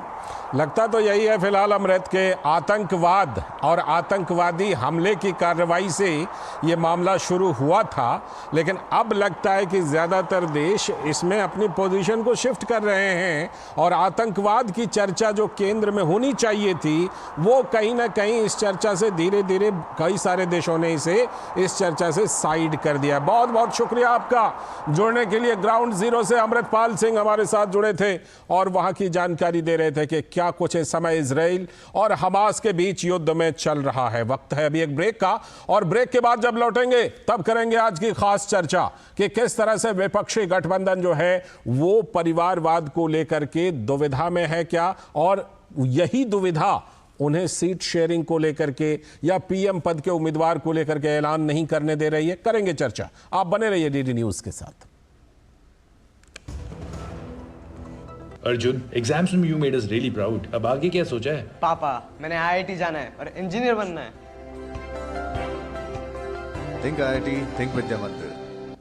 लगता तो यही है फिलहाल अमृत के आतंकवाद और आतंकवादी हमले की कार्रवाई से ये मामला शुरू हुआ था, लेकिन अब लगता है कि ज़्यादातर देश इसमें अपनी पोजीशन को शिफ्ट कर रहे हैं और आतंकवाद की चर्चा जो केंद्र में होनी चाहिए थी वो कहीं ना कहीं इस चर्चा से धीरे धीरे कई सारे देशों ने इसे इस चर्चा से साइड कर दिया। बहुत बहुत शुक्रिया आपका जुड़ने के लिए। ग्राउंड जीरो से अमृतपाल सिंह हमारे साथ जुड़े थे और वहाँ की जानकारी दे रहे थे कि क्या कुछ इस समय इजराइल और हमास के बीच युद्ध में चल रहा है। वक्त है अभी एक ब्रेक का, और ब्रेक के बाद जब लौटेंगे तब करेंगे आज की खास चर्चा कि किस तरह से विपक्षी गठबंधन जो है वो परिवारवाद को लेकर के दुविधा में है क्या, और यही दुविधा उन्हें सीट शेयरिंग को लेकर के या पीएम पद के उम्मीदवार को लेकर के ऐलान नहीं करने दे रही है। करेंगे चर्चा, आप बने रहिए डीडी न्यूज के साथ।
अर्जुन, एग्जाम्स में you made us really proud. अब आगे क्या सोचा है?
पापा, मैंने आईआईटी जाना है और इंजीनियर बनना है।
थिंक आईआईटी, थिंक विद्या मंदिर।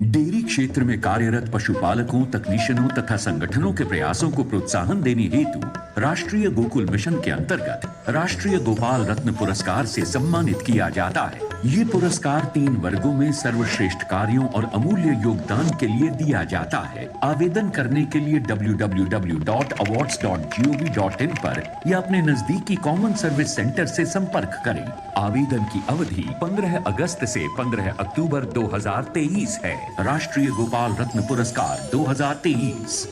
डेयरी क्षेत्र में कार्यरत पशुपालकों, तकनीशियनों तथा संगठनों के प्रयासों को प्रोत्साहन देने हेतु राष्ट्रीय गोकुल मिशन के अंतर्गत राष्ट्रीय गोपाल रत्न पुरस्कार से सम्मानित किया जाता है। ये पुरस्कार 3 वर्गों में सर्वश्रेष्ठ कार्यों और अमूल्य योगदान के लिए दिया जाता है। आवेदन करने के लिए www.awards.gov.in पर या अपने नजदीकी कॉमन सर्विस सेंटर से संपर्क करें। आवेदन की अवधि 15 अगस्त से 15 अक्टूबर 2023 है। राष्ट्रीय गोपाल रत्न पुरस्कार 2023।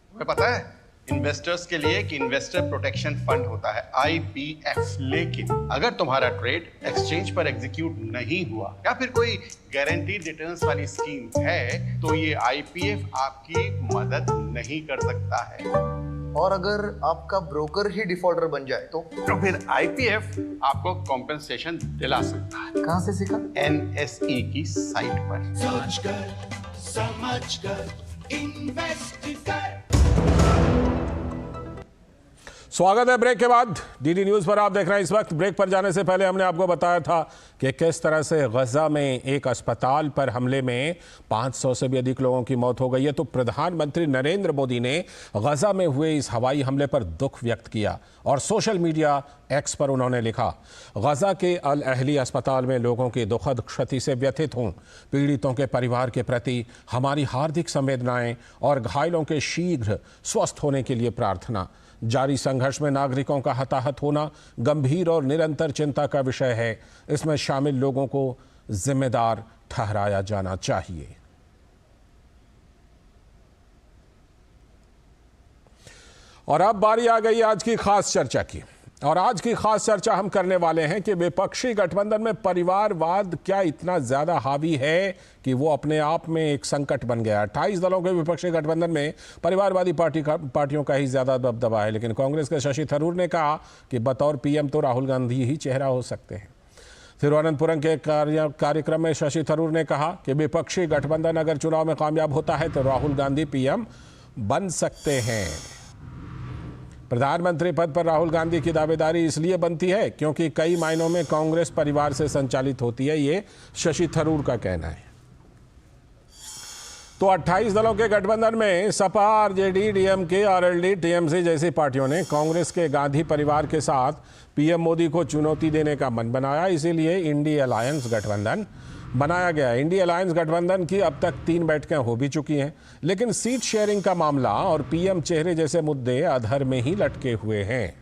तुम्हें पता है इन्वेस्टर्स के लिए एक इन्वेस्टर प्रोटेक्शन फंड होता है, IPF। लेकिन अगर तुम्हारा ट्रेड एक्सचेंज पर एग्जीक्यूट नहीं हुआ या फिर कोई गारंटीड रिटर्न्स वाली स्कीम है तो ये IPF आपकी मदद नहीं कर सकता है।
और अगर आपका ब्रोकर ही डिफॉल्टर बन जाए तो
फिर IPF आपको कॉम्पेंसेशन दिला सकता है।
कहां से सीखा?
NSE की साइट पर।
सोच कर, समझ कर, इन्वेस्ट कर।
स्वागत है ब्रेक के बाद। डीडी न्यूज पर आप देख रहे हैं। इस वक्त ब्रेक पर जाने से पहले हमने आपको बताया था कि किस तरह से गजा में एक अस्पताल पर हमले में 500 से भी अधिक लोगों की मौत हो गई है। तो प्रधानमंत्री नरेंद्र मोदी ने गजा में हुए इस हवाई हमले पर दुख व्यक्त किया और सोशल मीडिया एक्स पर उन्होंने लिखा, गजा के अल अहली अस्पताल में लोगों की दुखद क्षति से व्यथित हूं। पीड़ितों के परिवार के प्रति हमारी हार्दिक संवेदनाएं और घायलों के शीघ्र स्वस्थ होने के लिए प्रार्थना। जारी संघर्ष में नागरिकों का हताहत होना गंभीर और निरंतर चिंता का विषय है। इसमें शामिल लोगों को जिम्मेदार ठहराया जाना चाहिए। और अब बारी आ गई आज की खास चर्चा की, और आज की खास चर्चा हम करने वाले हैं कि विपक्षी गठबंधन में परिवारवाद क्या इतना ज्यादा हावी है कि वो अपने आप में एक संकट बन गया। 28 दलों के विपक्षी गठबंधन में परिवारवादी पार्टियों का ही ज्यादा दबदबा है, लेकिन कांग्रेस के शशि थरूर ने कहा कि बतौर पीएम तो राहुल गांधी ही चेहरा हो सकते हैं। तिरुवनंतपुरम के कार्यक्रम में शशि थरूर ने कहा कि विपक्षी गठबंधन अगर चुनाव में कामयाब होता है तो राहुल गांधी पीएम बन सकते हैं। प्रधानमंत्री पद पर राहुल गांधी की दावेदारी इसलिए बनती है क्योंकि कई मायनों में कांग्रेस परिवार से संचालित होती है, ये शशि थरूर का कहना है। तो 28 दलों के गठबंधन में Sapa, RJD, DMK, RLD, TMC जैसी पार्टियों ने कांग्रेस के गांधी परिवार के साथ पीएम मोदी को चुनौती देने का मन बनाया। इसीलिए इंडी अलायंस गठबंधन बनाया गया। इंडी अलायंस गठबंधन की अब तक 3 बैठकें हो भी चुकी हैं, लेकिन सीट शेयरिंग का मामला और पीएम चेहरे जैसे मुद्दे अधर में ही लटके हुए हैं।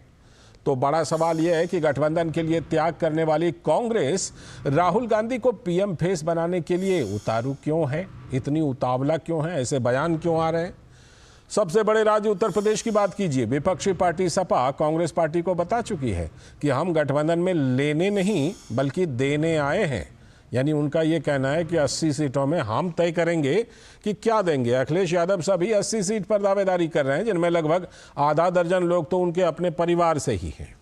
तो बड़ा सवाल यह है कि गठबंधन के लिए त्याग करने वाली कांग्रेस राहुल गांधी को पीएम फेस बनाने के लिए उतारू क्यों है, इतनी उतावला क्यों है, ऐसे बयान क्यों आ रहे हैं। सबसे बड़े राज्य उत्तर प्रदेश की बात कीजिए। विपक्षी पार्टी सपा कांग्रेस पार्टी को बता चुकी है कि हम गठबंधन में लेने नहीं बल्कि देने आए हैं। यानी उनका यह कहना है कि 80 सीटों में हम तय करेंगे कि क्या देंगे। अखिलेश यादव सभी 80 सीट पर दावेदारी कर रहे हैं, जिनमें लगभग आधा दर्जन लोग तो उनके अपने परिवार से ही हैं।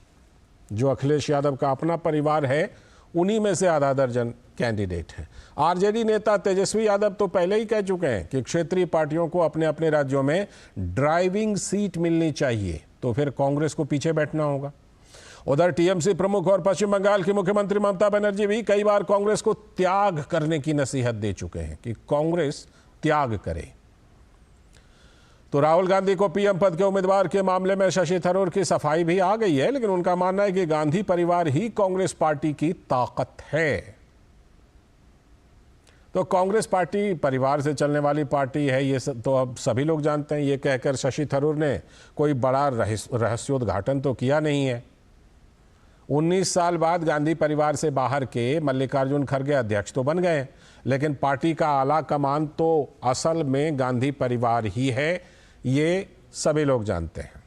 जो अखिलेश यादव का अपना परिवार है उन्हीं में से आधा दर्जन कैंडिडेट हैं। आरजेडी नेता तेजस्वी यादव तो पहले ही कह चुके हैं कि क्षेत्रीय पार्टियों को अपने अपने राज्यों में ड्राइविंग सीट मिलनी चाहिए, तो फिर कांग्रेस को पीछे बैठना होगा। उधर टीएमसी प्रमुख और पश्चिम बंगाल की मुख्यमंत्री ममता बनर्जी भी कई बार कांग्रेस को त्याग करने की नसीहत दे चुके हैं कि कांग्रेस त्याग करे। तो राहुल गांधी को पीएम पद के उम्मीदवार के मामले में शशि थरूर की सफाई भी आ गई है, लेकिन उनका मानना है कि गांधी परिवार ही कांग्रेस पार्टी की ताकत है। तो कांग्रेस पार्टी परिवार से चलने वाली पार्टी है, ये तो अब सभी लोग जानते हैं। ये कहकर शशि थरूर ने कोई बड़ा रहस्योद्घाटन तो किया नहीं है। 19 साल बाद गांधी परिवार से बाहर के मल्लिकार्जुन खड़गे अध्यक्ष तो बन गए, लेकिन पार्टी का आला कमान तो असल में गांधी परिवार ही है, ये सभी लोग जानते हैं।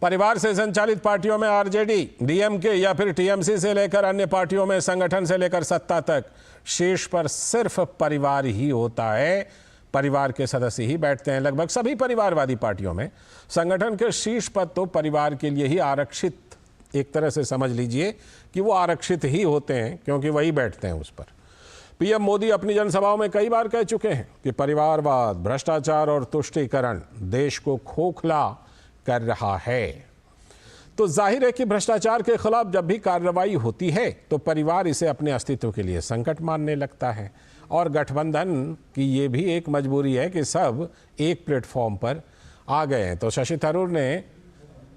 परिवार से संचालित पार्टियों में आरजेडी, डीएमके या फिर टीएमसी से लेकर अन्य पार्टियों में संगठन से लेकर सत्ता तक शीर्ष पर सिर्फ परिवार ही होता है। परिवार के सदस्य ही बैठते हैं। लगभग सभी परिवारवादी पार्टियों में संगठन के शीर्ष पद तो परिवार के लिए ही आरक्षित, एक तरह से समझ लीजिए कि वो आरक्षित ही होते हैं, क्योंकि वही बैठते हैं उस पर। पीएम मोदी अपनी जनसभाओं में कई बार कह चुके हैं कि परिवारवाद, भ्रष्टाचार और तुष्टीकरण देश को खोखला कर रहा है। तो जाहिर है कि भ्रष्टाचार के खिलाफ जब भी कार्रवाई होती है तो परिवार इसे अपने अस्तित्व के लिए संकट मानने लगता है। और गठबंधन की ये भी एक मजबूरी है कि सब एक प्लेटफॉर्म पर आ गए हैं। तो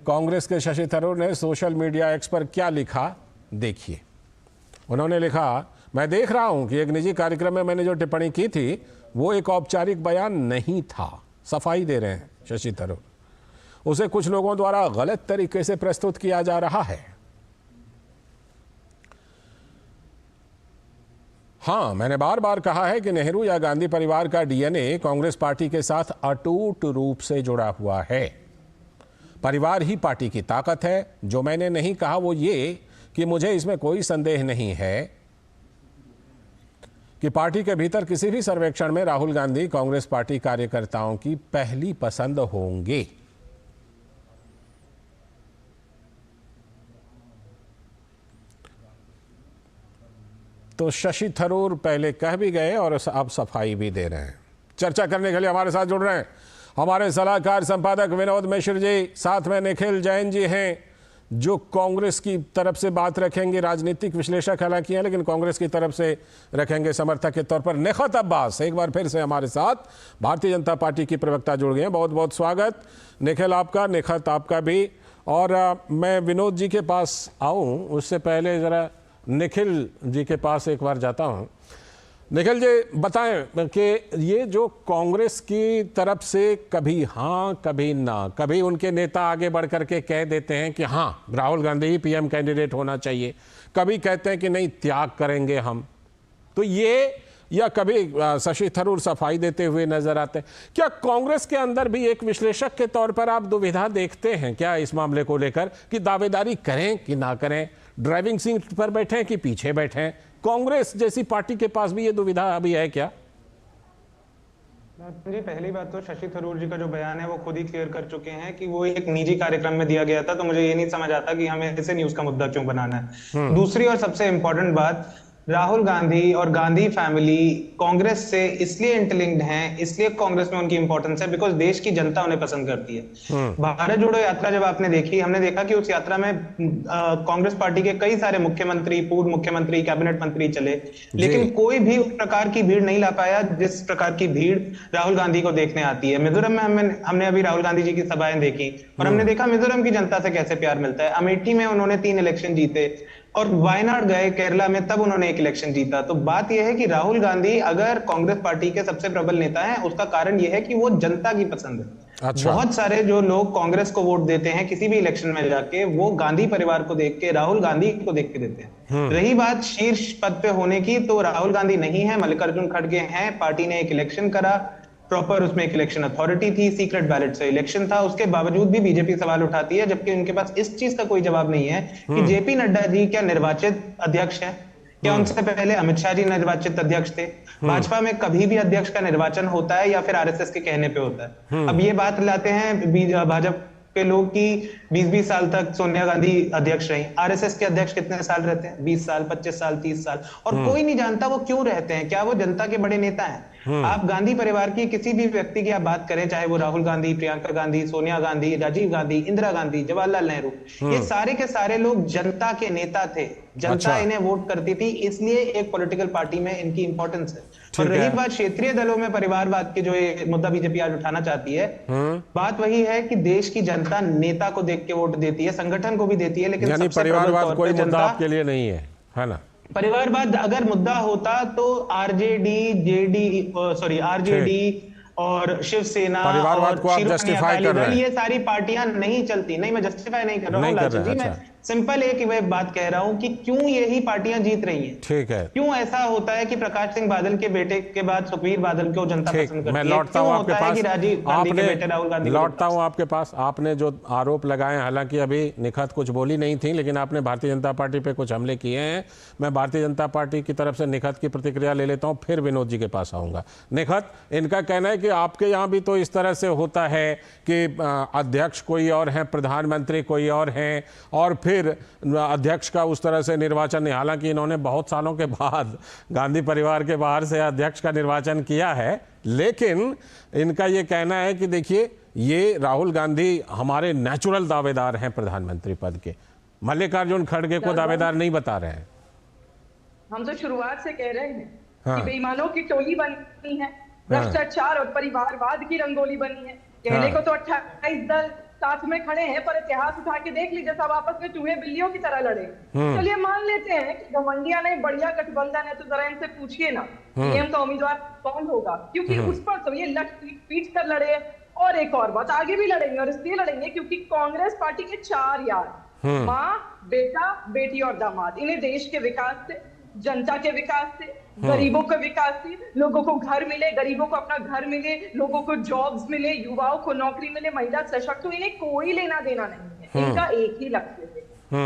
कांग्रेस के शशि थरूर ने सोशल मीडिया एक्स पर क्या लिखा, देखिए। उन्होंने लिखा, मैं देख रहा हूं कि एक निजी कार्यक्रम में मैंने जो टिप्पणी की थी वो एक औपचारिक बयान नहीं था। सफाई दे रहे हैं शशि थरूर। उसे कुछ लोगों द्वारा गलत तरीके से प्रस्तुत किया जा रहा है। हाँ, मैंने बार बार कहा है कि नेहरू या गांधी परिवार का डीएनए कांग्रेस पार्टी के साथ अटूट रूप से जुड़ा हुआ है। परिवार ही पार्टी की ताकत है। जो मैंने नहीं कहा वो ये कि मुझे इसमें कोई संदेह नहीं है कि पार्टी के भीतर किसी भी सर्वेक्षण में राहुल गांधी कांग्रेस पार्टी कार्यकर्ताओं की पहली पसंद होंगे। तो शशि थरूर पहले कह भी गए और अब सफाई भी दे रहे हैं। चर्चा करने के लिए हमारे साथ जुड़ रहे हैं हमारे सलाहकार संपादक विनोद मिश्र जी, साथ में निखिल जैन जी हैं जो कांग्रेस की तरफ से बात रखेंगे। राजनीतिक विश्लेषक हालांकि हैं, लेकिन कांग्रेस की तरफ से रखेंगे समर्थक के तौर पर। निखत अब्बास एक बार फिर से हमारे साथ, भारतीय जनता पार्टी की प्रवक्ता जुड़ गए हैं। बहुत बहुत स्वागत निखिल आपका, निखत आपका भी। और मैं विनोद जी के पास आऊँ उससे पहले ज़रा निखिल जी के पास एक बार जाता हूँ। निखिल जी बताएं कि ये जो कांग्रेस की तरफ से कभी हाँ कभी ना, कभी उनके नेता आगे बढ़ करके कह देते हैं कि हाँ राहुल गांधी ही पीएम कैंडिडेट होना चाहिए, कभी कहते हैं कि नहीं त्याग करेंगे हम, तो ये, या कभी शशि थरूर सफाई देते हुए नजर आते हैं। क्या कांग्रेस के अंदर भी एक विश्लेषक के तौर पर आप दुविधा देखते हैं क्या इस मामले को लेकर कि दावेदारी करें कि ना करें, ड्राइविंग सीट पर बैठें कि पीछे बैठें? कांग्रेस जैसी पार्टी के पास भी ये दुविधा अभी है क्या?
जी, पहली बात तो शशि थरूर जी का जो बयान है वो खुद ही क्लियर कर चुके हैं कि वो एक निजी कार्यक्रम में दिया गया था, तो मुझे ये नहीं समझ आता कि हमें इसे न्यूज का मुद्दा क्यों बनाना है। दूसरी और सबसे इंपॉर्टेंट बात, राहुल गांधी और गांधी फैमिली कांग्रेस से इसलिए इंटरलिंक्ड हैं, इसलिए कांग्रेस में उनकी इंपॉर्टेंस है बिकॉज देश की जनता उन्हें पसंद करती है। भारत जोड़ो यात्रा जब आपने देखी, हमने देखा कि उस यात्रा में कांग्रेस पार्टी के कई सारे मुख्यमंत्री, पूर्व मुख्यमंत्री, कैबिनेट मंत्री चले, लेकिन कोई भी उस प्रकार की भीड़ नहीं ला पाया जिस प्रकार की भीड़ राहुल गांधी को देखने आती है। मिजोरम में हमने अभी राहुल गांधी जी की सभाएं देखी और हमने देखा मिजोरम की जनता से कैसे प्यार मिलता है। अमेठी में उन्होंने 3 इलेक्शन जीते और वायनाड गए केरला में, तब उन्होंने 1 इलेक्शन जीता। तो बात यह है कि राहुल गांधी अगर कांग्रेस पार्टी के सबसे प्रबल नेता हैं, उसका कारण यह है कि वो जनता की पसंद है। अच्छा। बहुत सारे जो लोग कांग्रेस को वोट देते हैं किसी भी इलेक्शन में जाके, वो गांधी परिवार को देख के, राहुल गांधी को देख के देते हैं। रही बात शीर्ष पद पे होने की, तो राहुल गांधी नहीं है, मल्लिकार्जुन खड़गे हैं। पार्टी ने एक इलेक्शन करा, प्रॉपर उसमें एक इलेक्शन अथॉरिटी थी, सीक्रेट बैलेट से इलेक्शन था, उसके बावजूद भी बीजेपी सवाल उठाती है, जबकि उनके पास इस चीज का कोई जवाब नहीं है कि जेपी नड्डा जी क्या निर्वाचित अध्यक्ष हैं? क्या उनसे पहले अमित शाह जी निर्वाचित अध्यक्ष थे? भाजपा में कभी भी अध्यक्ष का निर्वाचन होता है या फिर आरएसएस के कहने पे होता है? अब ये बात लाते हैं भाजपा पे लोग कि 20-20 साल तक सोनिया गांधी अध्यक्ष रही। आरएसएस के अध्यक्ष कितने साल रहते हैं? 20 साल, 25 साल, 30 साल, और कोई नहीं जानता वो क्यों रहते हैं। क्या वो जनता के बड़े नेता हैं? आप गांधी परिवार की किसी भी व्यक्ति की आप बात करें, चाहे वो राहुल गांधी, प्रियंका गांधी, सोनिया गांधी, राजीव गांधी, इंदिरा गांधी, जवाहरलाल नेहरू, ये सारे के सारे लोग जनता के नेता थे। जनता इन्हें वोट करती थी, इसलिए एक पॉलिटिकल पार्टी में इनकी इंपॉर्टेंस है। और रही बात क्षेत्रीय दलों में परिवारवाद के, जो ये मुद्दा बीजेपी आज उठाना चाहती है, बात वही है कि देश की जनता नेता को देख के वोट देती है, संगठन को भी देती है, लेकिन
यानी परिवारवाद कोई मुद्दा आपके लिए नहीं है ना?
परिवारवाद अगर मुद्दा होता तो आरजेडी और शिवसेना
परिवारवाद को आप जस्टिफाई कर रहे हैं,
ये सारी पार्टियां नहीं चलती। नहीं, मैं जस्टिफाई नहीं कर रहा हूँ लालचंद जी, मैं सिंपल एक ही बात कह रहा हूं कि क्यों यही पार्टियां जीत रही हैं।
ठीक है।
क्यों ऐसा होता है कि प्रकाश सिंह बादल के बेटे के बाद सुखबीर बादल को जनता पसंद करती है?
मैं लौटता हूं आपके पास,
राजीव गांधी के बेटे राहुल गांधी
लौटता हूं आपके पास। आपने जो आरोप लगाए, हालांकि अभी निखत कुछ बोली नहीं थी, लेकिन आपने भारतीय जनता पार्टी पे कुछ हमले किए हैं। मैं भारतीय जनता पार्टी की तरफ से निखत की प्रतिक्रिया ले लेता हूं, फिर विनोद जी के पास आऊंगा। निखत, इनका कहना है कि आपके यहाँ भी तो इस तरह से होता है कि अध्यक्ष कोई और हैं, प्रधानमंत्री कोई और हैं, और फिर अध्यक्ष का उस तरह से निर्वाचन नहीं। हालांकि इन्होंने बहुत सालों के बाद गांधी परिवार के बाहर से अध्यक्ष का निर्वाचन किया है, लेकिन इनका ये कहना है कि देखिए, ये राहुल गांधी हमारे नेचुरल दावेदार हैं प्रधानमंत्री पद के, मल्लिकार्जुन खड़गे को दावेदार नहीं बता रहे हैं।
हम तो शुरुआत से कह रहे हैं कि बेईमानों की टोली बनी है, भ्रष्टाचार और परिवारवाद की रंगोली बनी है। कहने को तो 28 दल साथ में खड़े हैं, पर इतिहास उठा के देख लीजिए, सब आपस में चूहे बिल्लियों की तरह लड़े। चलिए मान लेते हैं कि घमंडिया नहीं, बढ़िया गठबंधन है, तो जरा इनसे पूछिए ना सीएम का उम्मीदवार कौन होगा, क्योंकि उस पर तो ये लट पीट कर लड़े। और एक और बात, आगे भी लड़ेंगे, और इसलिए लड़ेंगे क्योंकि कांग्रेस पार्टी के 4 यार, माँ, बेटा, बेटी और दामाद, इन्हें देश के विकास से, जनता के विकास से, गरीबों के विकास से, लोगों को घर मिले, गरीबों को अपना घर मिले, लोगों को जॉब्स मिले, युवाओं को नौकरी मिले, महिला सशक्त हो, इन्हें कोई लेना देना नहीं है। इनका एक ही लक्ष्य है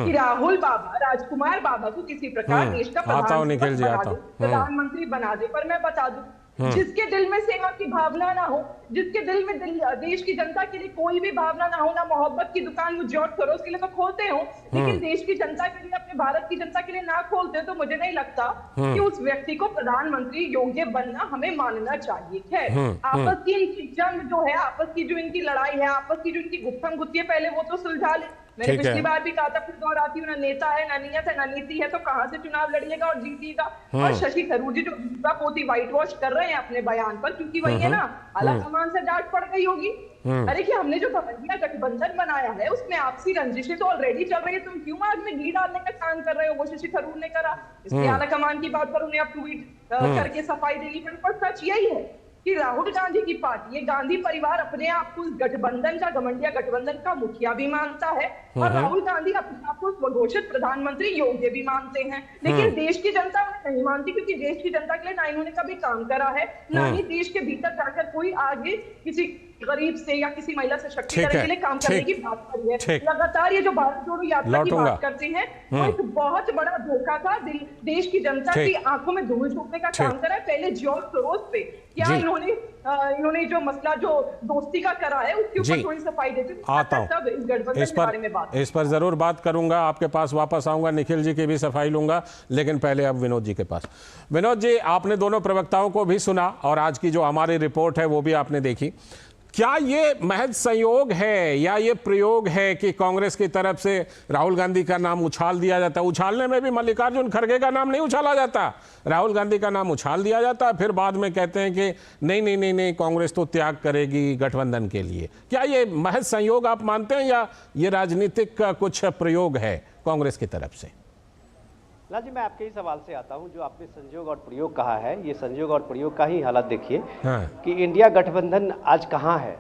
कि राहुल बाबा, राजकुमार बाबा को किसी प्रकार देश का प्रधानमंत्री बना दे। पर मैं बता दूं, जिसके दिल में सेवा की भावना ना हो, जिसके दिल में देश की जनता के लिए कोई भी भावना ना हो, ना मोहब्बत की दुकान वो जॉर्ज सोरोस के लिए तो खोलते हो, लेकिन देश की जनता के लिए, अपने भारत की जनता के लिए ना खोलते हो, तो मुझे नहीं लगता कि उस व्यक्ति को प्रधानमंत्री योग्य बनना हमें मानना चाहिए। खैर, आपस की इनकी जंग जो है, आपस की जो इनकी लड़ाई है, आपस की जो इनकी गुफ्तम गुत्ती है, पहले वो तो सुलझा ले। मैंने पिछली बार भी कहा था, फिर दोहराती हूं, ना नेता है, ना नियत है, ना नीति है, तो कहां से चुनाव लड़िएगा और जीतिएगा। और शशि थरूर जी जो पोती व्हाइट वॉश कर रहे हैं अपने बयान पर, क्योंकि वही है ना, आलाकमान से डांट पड़ गई होगी। अरे कि हमने जो घमंडिया गठबंधन बनाया है, उसमें आपसी रंजिशें तो ऑलरेडी चल रही है, तुम क्यों आग में घी डालने का काम कर रहे हो? वो शशि थरूर ने करा, इसलिए आलाकमान की बात पर उन्हें अब ट्वीट करके सफाई देनी पड़ी। पर सच यही है कि राहुल गांधी की पार्टी, ये गांधी परिवार अपने आप को उस गठबंधन का, घमंडिया गठबंधन का मुखिया भी मानता है, और राहुल गांधी अपने आप को स्वघोषित प्रधानमंत्री योग्य भी मानते हैं। लेकिन देश की जनता उन्हें नहीं मानती, क्योंकि देश की जनता के लिए ना इन्होंने कभी काम करा है, ना ही देश के भीतर जाकर कोई आगे किसी गरीब से या किसी महिला सशक्तिकरण के लिए काम करने की बात करी है। लगातार ये जो भारत जोड़ो यात्रा की बात करते हैं, वो एक बहुत बड़ा धोखा था, देश की जनता की आंखों में धूल झोंकने का काम करा है। पहले जॉर्ज सोरोस पे क्या इन्होंने जो मसला जो दोस्ती का करा है, उसके ऊपर थोड़ी सफाई देते थे।
इस पर जरूर बात करूंगा, आपके पास वापस आऊंगा, निखिल जी की भी सफाई लूंगा, लेकिन पहले अब विनोद जी के पास। विनोद जी, आपने दोनों प्रवक्ताओं को भी सुना और आज की जो हमारी रिपोर्ट है वो भी आपने देखी। क्या ये महज संयोग है या ये प्रयोग है कि कांग्रेस की तरफ से राहुल गांधी का नाम उछाल दिया जाता है? उछालने में भी मल्लिकार्जुन खड़गे का नाम नहीं उछाला जाता, राहुल गांधी का नाम उछाल दिया जाता है, फिर बाद में कहते हैं कि नहीं नहीं नहीं नहीं, कांग्रेस तो त्याग करेगी गठबंधन के लिए। क्या ये महज संयोग आप मानते हैं या ये राजनीतिक कुछ प्रयोग है कांग्रेस की तरफ से?
लाल जी, मैं आपके ही सवाल से आता हूं, जो आपने संयोग और प्रयोग कहा है, ये संयोग और प्रयोग का ही हालत देखिए कि इंडिया गठबंधन आज कहां है।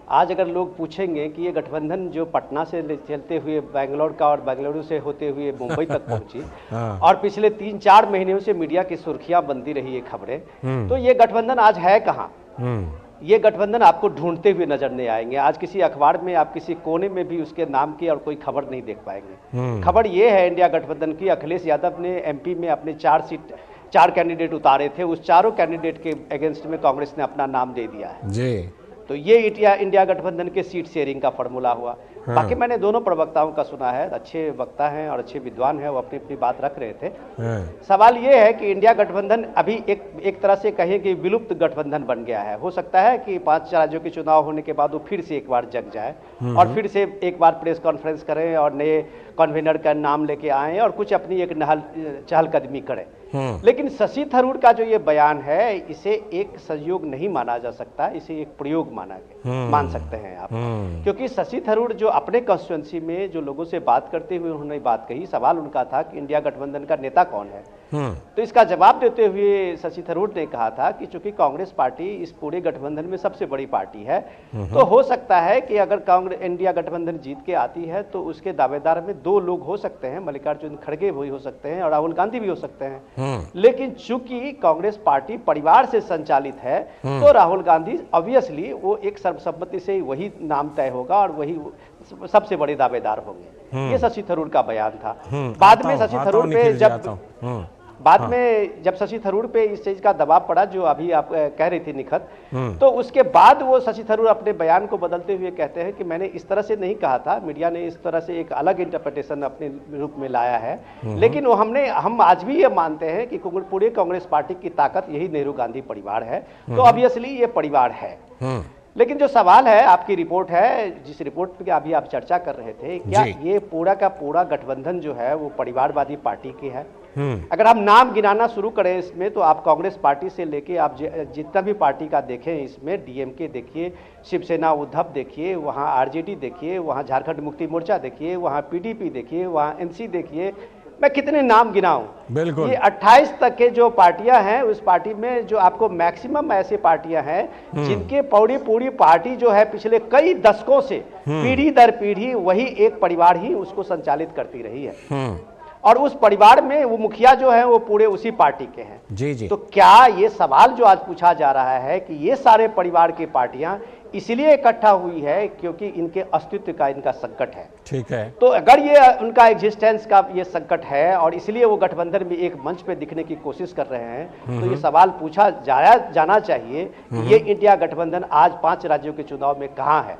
आज अगर लोग पूछेंगे कि ये गठबंधन जो पटना से चलते हुए बेंगलोर का और बेंगलुरु से होते हुए मुंबई तक पहुंची और पिछले 3-4 महीनों से मीडिया की सुर्खियां बनती रही ये खबरें, तो ये गठबंधन आज है कहां? ये गठबंधन आपको ढूंढते हुए नजर नहीं आएंगे। आज किसी अखबार में, आप किसी कोने में भी उसके नाम की और कोई खबर नहीं देख पाएंगे। खबर ये है इंडिया गठबंधन की, अखिलेश यादव ने एमपी में अपने 4 कैंडिडेट उतारे थे, उस चारों कैंडिडेट के अगेंस्ट में कांग्रेस ने अपना नाम दे दिया है जी। तो ये इंडिया गठबंधन के सीट शेयरिंग का फॉर्मूला हुआ। बाकी मैंने दोनों प्रवक्ताओं का सुना है, अच्छे वक्ता हैं और अच्छे विद्वान हैं, वो अपनी अपनी बात रख रहे थे। सवाल ये है कि इंडिया गठबंधन अभी एक तरह से कहें कि विलुप्त गठबंधन बन गया है। हो सकता है कि 5 राज्यों के चुनाव होने के बाद वो फिर से एक बार जग जाए और फिर से एक बार प्रेस कॉन्फ्रेंस करें और नए कन्वीनर का नाम लेके आएं और कुछ अपनी एक चहलकदमी करें। लेकिन शशि थरूर का जो ये बयान है, इसे एक संयोग नहीं माना जा सकता, इसे एक प्रयोग मान सकते हैं आप। क्योंकि शशि थरूर जो अपने कॉन्स्टिट्यूएंसी में जो लोगों से बात करते हुए उन्होंने बात कही, सवाल उनका था कि इंडिया गठबंधन का नेता कौन है। तो इसका जवाब देते हुए शशि थरूर ने कहा था कि चूंकि कांग्रेस पार्टी इस पूरे गठबंधन में सबसे बड़ी पार्टी है, तो हो सकता है कि अगर कांग्रेस इंडिया गठबंधन जीत के आती है तो उसके दावेदार में 2 लोग हो सकते हैं, मल्लिकार्जुन खड़गे भी हो सकते हैं और राहुल गांधी भी हो सकते हैं। लेकिन चूंकि कांग्रेस पार्टी परिवार से संचालित है, तो राहुल गांधी ऑब्वियसली वो एक सर्वसम्मति से वही नाम तय होगा और वही सबसे बड़े दावेदार होंगे। ये शशि थरूर का बयान था। बाद में शशि थरूर पे जब शशि थरूर पे इस चीज का दबाव पड़ा, जो अभी आप कह रही थी निखत, तो उसके बाद वो शशि थरूर अपने बयान को बदलते हुए कहते हैं कि मैंने इस तरह से नहीं कहा था, मीडिया ने इस तरह से एक अलग इंटरप्रिटेशन अपने रूप में लाया है। लेकिन हम आज भी ये मानते हैं कि पूरे कांग्रेस पार्टी की ताकत यही नेहरू गांधी परिवार है, तो ऑब्वियसली ये परिवार है। लेकिन जो सवाल है, आपकी रिपोर्ट है, जिस रिपोर्ट की अभी आप चर्चा कर रहे थे, क्या ये पूरा का पूरा गठबंधन जो है वो परिवारवादी पार्टी की है? अगर हम नाम गिनाना शुरू करें इसमें, तो आप कांग्रेस पार्टी से लेके आप जितना भी पार्टी का देखें, इसमें डीएमके देखिए, शिवसेना उद्धव देखिए, वहाँ आरजेडी देखिए, वहाँ झारखंड मुक्ति मोर्चा देखिए, वहाँ पीडीपी देखिए, वहाँ एनसी देखिए, मैं कितने नाम गिनाऊं। बिल्कुल, ये 28 तक के जो पार्टियां हैं, उस पार्टी में जो आपको मैक्सिमम ऐसे पार्टियां हैं जिनके पूरी पार्टी जो है पिछले कई दशकों से पीढ़ी दर पीढ़ी वही एक परिवार ही उसको संचालित करती रही है, और उस परिवार में वो मुखिया जो है वो पूरे उसी पार्टी के हैं। जी। तो क्या ये सवाल जो आज पूछा जा रहा है कि ये सारे परिवार की पार्टियां इसलिए इकट्ठा हुई है क्योंकि इनके अस्तित्व का इनका संकट है? ठीक है, तो अगर ये उनका एग्जिस्टेंस का ये संकट है और इसलिए वो गठबंधन में एक मंच पे दिखने की कोशिश कर रहे हैं, तो ये सवाल पूछा जाना चाहिए कि ये इंडिया गठबंधन आज 5 राज्यों के चुनाव में कहाँ है?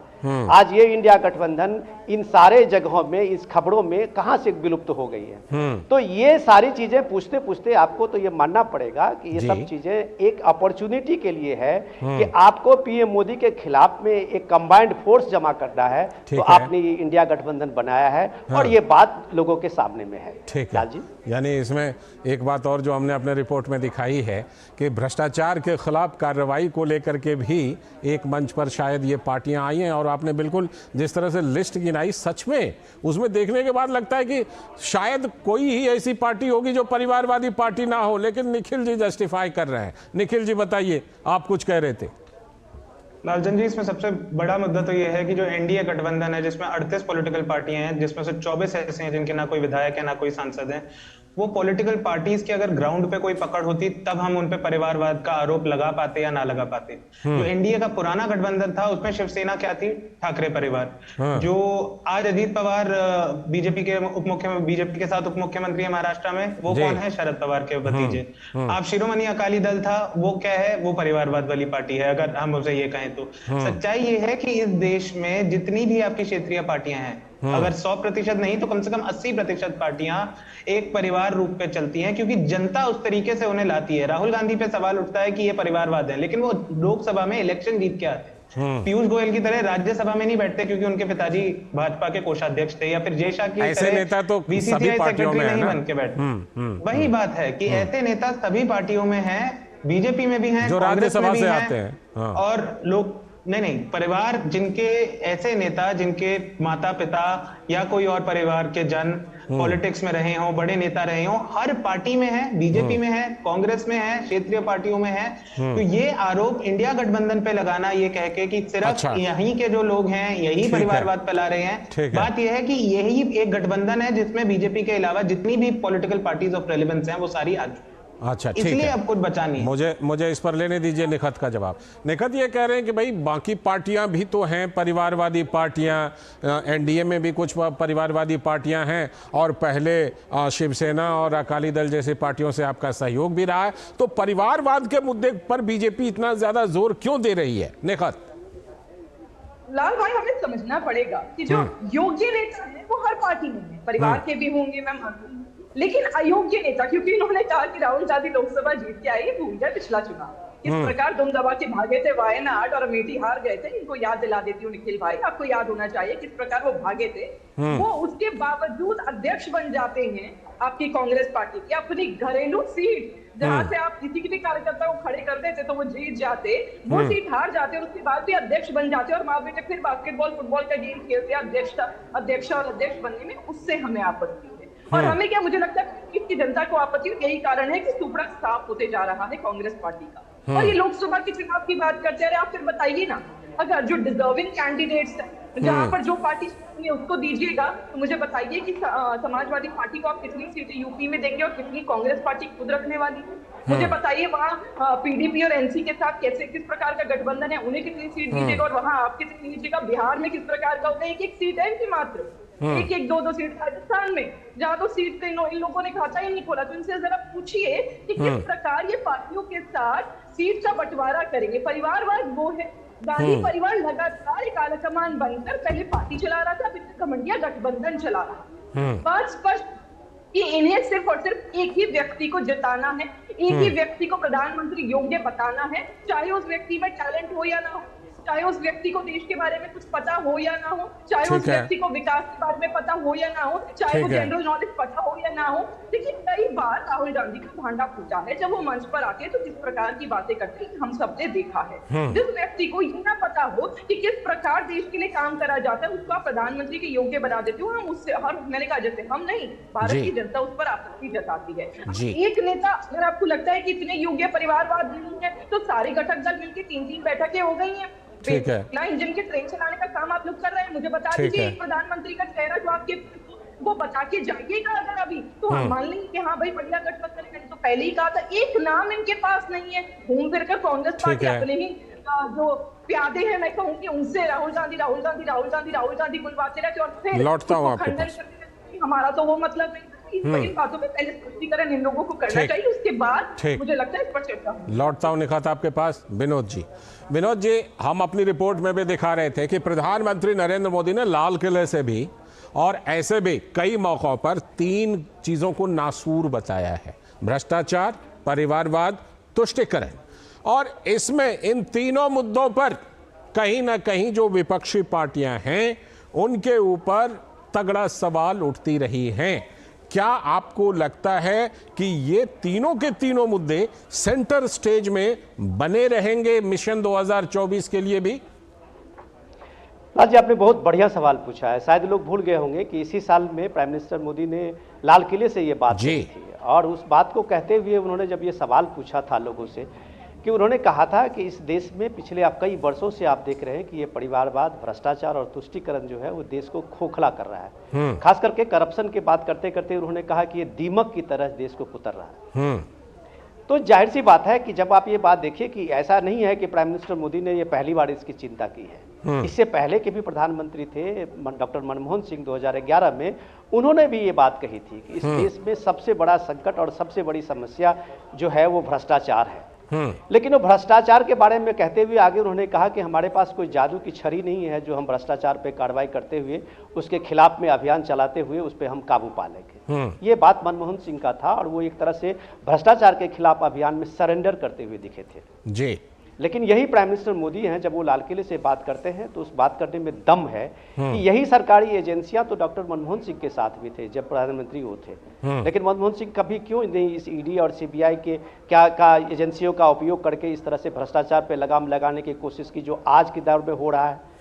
आज ये इंडिया गठबंधन इन सारे जगहों में, इस खबरों में कहां से विलुप्त हो गई है? तो ये सारी चीजें पूछते पूछते आपको तो ये मानना पड़ेगा कि ये सब चीजें एक अपॉर्चुनिटी के लिए है कि आपको पीएम मोदी के खिलाफ में एक कंबाइंड फोर्स जमा करना है, तो आपने ये इंडिया गठबंधन बनाया है और ये बात लोगों के सामने में है। ठीक है जी।
यानी इसमें एक बात और जो हमने अपने रिपोर्ट में दिखाई है कि भ्रष्टाचार के खिलाफ कार्रवाई को लेकर के भी एक मंच पर शायद ये पार्टियां आई हैं, और आपने बिल्कुल जिस तरह से लिस्ट गिनाई, सच में उसमें देखने के बाद लगता है कि शायद कोई ही ऐसी पार्टी होगी जो परिवारवादी पार्टी ना हो, लेकिन निखिल जी जस्टिफाई कर रहे हैं। निखिल जी बताइए, आप कुछ कह रहे थे।
लालचंद जी, इसमें सबसे बड़ा मुद्दा तो ये है कि जो एनडीए गठबंधन है, जिसमें 38 पॉलिटिकल पार्टियां हैं, जिसमें से 24 ऐसे हैं जिनके ना कोई विधायक है ना कोई सांसद है, वो पॉलिटिकल पार्टीज की अगर ग्राउंड पे कोई पकड़ होती तब हम उन पे परिवारवाद का आरोप लगा पाते या ना लगा पाते। जो एनडीए का पुराना गठबंधन था, उसमें शिवसेना क्या थी? ठाकरे परिवार। जो आज अजीत पवार बीजेपी के साथ उप मुख्यमंत्री है महाराष्ट्र में, वो कौन है? शरद पवार के भतीजे। आप शिरोमणि अकाली दल था, वो क्या है? वो परिवारवाद वाली पार्टी है, अगर हम उसे ये कहें तो। सच्चाई ये है कि इस देश में जितनी भी आपकी क्षेत्रीय पार्टियां हैं, अगर 100% नहीं तो कम से कम 80% पार्टियां एक परिवार रूप पे चलती हैं, क्योंकि जनता उस तरीके से उन्हें लाती है। राहुल गांधी पे सवाल उठता है कि ये परिवारवाद है, लेकिन वो लोकसभा में इलेक्शन जीत के आते हैं। पीयूष गोयल की तरह राज्यसभा में नहीं बैठते क्योंकि उनके पिताजी भाजपा के कोषाध्यक्ष थे, या फिर जय शाह की
ऐसे नेता तो
बीसीसीआई सेक्रेटरी नहीं बन के बैठते। वही बात है कि ऐसे नेता सभी पार्टियों में हैं, बीजेपी में भी हैं,
जो राज्यसभा से आते हैं,
और लोग नहीं परिवार, जिनके ऐसे नेता जिनके माता पिता या कोई और परिवार के जन पॉलिटिक्स में रहे हों, बड़े नेता रहे हों, हर पार्टी में है, बीजेपी में है, कांग्रेस में है, क्षेत्रीय पार्टियों में है। तो ये आरोप इंडिया गठबंधन पे लगाना, ये कह के कि सिर्फ यहीं के जो लोग हैं यही परिवारवाद फैला रहे हैं, बात यह है कि यही एक गठबंधन है जिसमें बीजेपी के अलावा जितनी भी पॉलिटिकल पार्टीज ऑफ रेलेवेंस हैं वो सारी आ चुकी।
अच्छा, ठीक है,
इसलिए अब कुछ बचा नहीं।
मुझे इस पर लेने दीजिए निखत का जवाब। निखत ये कह रहे हैं कि भाई बाकी पार्टियां भी तो हैं परिवारवादी पार्टियां, एनडीए में भी कुछ परिवारवादी पार्टियां हैं, और पहले शिवसेना और अकाली दल जैसे पार्टियों से आपका सहयोग भी रहा है, तो परिवारवाद के मुद्दे पर बीजेपी इतना ज्यादा जोर क्यों दे रही है? निखत।
लाल भाई हमें समझना पड़ेगा कि जो योग्य नेता है वो हर पार्टी में है, परिवार के भी होंगे मैं मानती हूँ, लेकिन अयोग्य नेता, क्योंकि इन्होंने कहा कि राहुल गांधी लोकसभा जीत के आए, भूल गए पिछला चुनाव किस प्रकार दुम दबा के भागे थे, वायनाड और अमेठी हार गए थे। इनको याद दिला देती हूँ निखिल भाई, आपको याद होना चाहिए किस प्रकार वो भागे थे। वो उसके बावजूद अध्यक्ष बन जाते हैं आपकी कांग्रेस पार्टी की, अपनी घरेलू सीट जहां से आप किसी की भी कार्यकर्ता को खड़े कर देते तो वो जीत जाते, वो सीट हार जाते और उसके बाद भी अध्यक्ष बन जाते और माँ बेटे फिर बास्केटबॉल फुटबॉल का गेम खेलते अध्यक्ष और अध्यक्ष बनने में। उससे हमें आपत्ति है। और हमें क्या, मुझे लगता है इसकी जनता को आपत्ति, यही कारण है कि सुपड़ा साफ होते जा रहा है कांग्रेस पार्टी का। और ये लोकसभा के चुनाव की बात करते रहे, आप फिर बताइए ना, अगर जो डिजर्विंग कैंडिडेट्स हैं, जहां पर जो पार्टी उसको दीजिएगा, तो मुझे बताइए कि समाजवादी पार्टी को आप कितनी सीटें यूपी में देंगे और कितनी कांग्रेस पार्टी खुद रखने वाली है। मुझे बताइए वहाँ पीडीपी और एनसी के साथ कैसे किस प्रकार का गठबंधन है, उन्हें कितनी सीट दीजिएगा और वहाँ आप कितनी दीजिएगा। बिहार में किस प्रकार का होगा, एक सीट है इनकी मात्र, एक दो सीट। राजस्थान में जहाँ तो सीट इन लोगों ने खाता ही नहीं खोला, तो इनसे जरा पूछिए कि किस प्रकार ये पार्टियों के साथ सीट का बंटवारा करेंगे। परिवारवाद वो है, गांधी परिवार लगातार एक आलाकमान बनकर पहले पार्टी चला रहा था, फिर घमंडिया गठबंधन चला रहा। बात स्पष्ट कि इन्हें सिर्फ और सिर्फ एक ही व्यक्ति को जिताना है, एक ही व्यक्ति को प्रधानमंत्री योग्य बताना है, चाहे उस व्यक्ति में टैलेंट हो या ना हो, चाहे उस व्यक्ति को देश के बारे में कुछ पता हो या ना हो, चाहे उस व्यक्ति को विकास के बारे में पता हो या ना हो, चाहे वो जनरल नॉलेज पता हो या ना हो। लेकिन कई बार राहुल गांधी का भांडा फूटा है, जब वो मंच पर आते हैं तो किस प्रकार की बातें करते हैं हम सबने देखा है। जिस व्यक्ति को ये ना पता हो कि किस प्रकार देश के लिए काम करा जाता है, उसको आप प्रधानमंत्री के योग्य बना देते हो। हम उससे, और मैंने कहा जैसे हम नहीं, भारत की जनता उस पर आपत्ति जताती है। एक नेता, अगर आपको लगता है कि इतने योग्य परिवारवाद नहीं है, तो सारे घटक दल मिलकर 3-3 बैठकें हो गई हैं।
ठीक है,
ना इंजन के ट्रेन चलाने का काम आप लोग कर रहे हैं। मुझे बता दीजिए एक प्रधानमंत्री का चेहरा जो आपके वो बता के जाइएगा अगर अभी, तो हम मान लेंगे कि हाँ भाई बढ़िया गठबंधन। मैंने तो पहले ही कहा था, एक नाम इनके पास नहीं है। घूम फिर कर कांग्रेस पार्टी अपने ही जो प्यादे हैं, मैं कहूँ कि उनसे राहुल गांधी बुलवाते रहते और फिर
लौटता हूँ आपके पास।
हमारा तो वो मतलब नहीं। इन बातों पे पहले स्पष्टीकरण इन लोगों को करना चाहिए, उसके बाद मुझे लगता है इस पर चर्चा।
लौटता हूँ निखात आपके पास। विनोद जी, हम अपनी रिपोर्ट में भी दिखा रहे थे कि प्रधानमंत्री नरेंद्र मोदी ने लाल किले से भी और ऐसे भी कई मौकों पर 3 चीजों को नासूर बताया है: भ्रष्टाचार, परिवारवाद, तुष्टीकरण। और इसमें इन तीनों मुद्दों पर कहीं ना कहीं जो विपक्षी पार्टियां हैं उनके ऊपर तगड़ा सवाल उठती रही हैं। क्या आपको लगता है कि ये तीनों के तीनों मुद्दे सेंटर स्टेज में बने रहेंगे मिशन 2024 के लिए भी?
लाल जी, आपने बहुत बढ़िया सवाल पूछा है। शायद लोग भूल गए होंगे कि इसी साल में प्राइम मिनिस्टर मोदी ने लाल किले से ये बात कही थी, और उस बात को कहते हुए उन्होंने जब ये सवाल पूछा था लोगों से, कि उन्होंने कहा था कि इस देश में पिछले कई वर्षों से आप देख रहे हैं कि ये परिवारवाद, भ्रष्टाचार और तुष्टीकरण जो है वो देश को खोखला कर रहा है। खास करके करप्शन की बात करते करते उन्होंने कहा कि ये दीमक की तरह देश को कुतर रहा है। तो जाहिर सी बात है कि जब आप ये बात देखिए कि ऐसा नहीं है कि प्राइम मिनिस्टर मोदी ने ये पहली बार इसकी चिंता की है। इससे पहले के भी प्रधानमंत्री थे डॉक्टर मनमोहन सिंह, 2011 में उन्होंने भी ये बात कही थी कि इस देश में सबसे बड़ा संकट और सबसे बड़ी समस्या जो है वो भ्रष्टाचार है। लेकिन वो भ्रष्टाचार के बारे में कहते हुए आगे उन्होंने कहा कि हमारे पास कोई जादू की छड़ी नहीं है जो हम भ्रष्टाचार पे कार्रवाई करते हुए उसके खिलाफ में अभियान चलाते हुए उस पर हम काबू पा लेंगे। ये बात मनमोहन सिंह का था और वो एक तरह से भ्रष्टाचार के खिलाफ अभियान में सरेंडर करते हुए दिखे थे
जी।
लेकिन यही प्राइम मिनिस्टर मोदी हैं, जब वो लाल किले से बात करते हैं तो उस बात करने में दम है कि यही सरकारी एजेंसियां तो डॉक्टर मनमोहन सिंह के साथ भी थे जब प्रधानमंत्री वो थे। लेकिन मनमोहन सिंह कभी क्यों नहीं इस ईडी और सीबीआई के क्या एजेंसियों का उपयोग करके इस तरह से भ्रष्टाचार पे लगाम लगाने की कोशिश की जो आज के दौर में हो रहा है।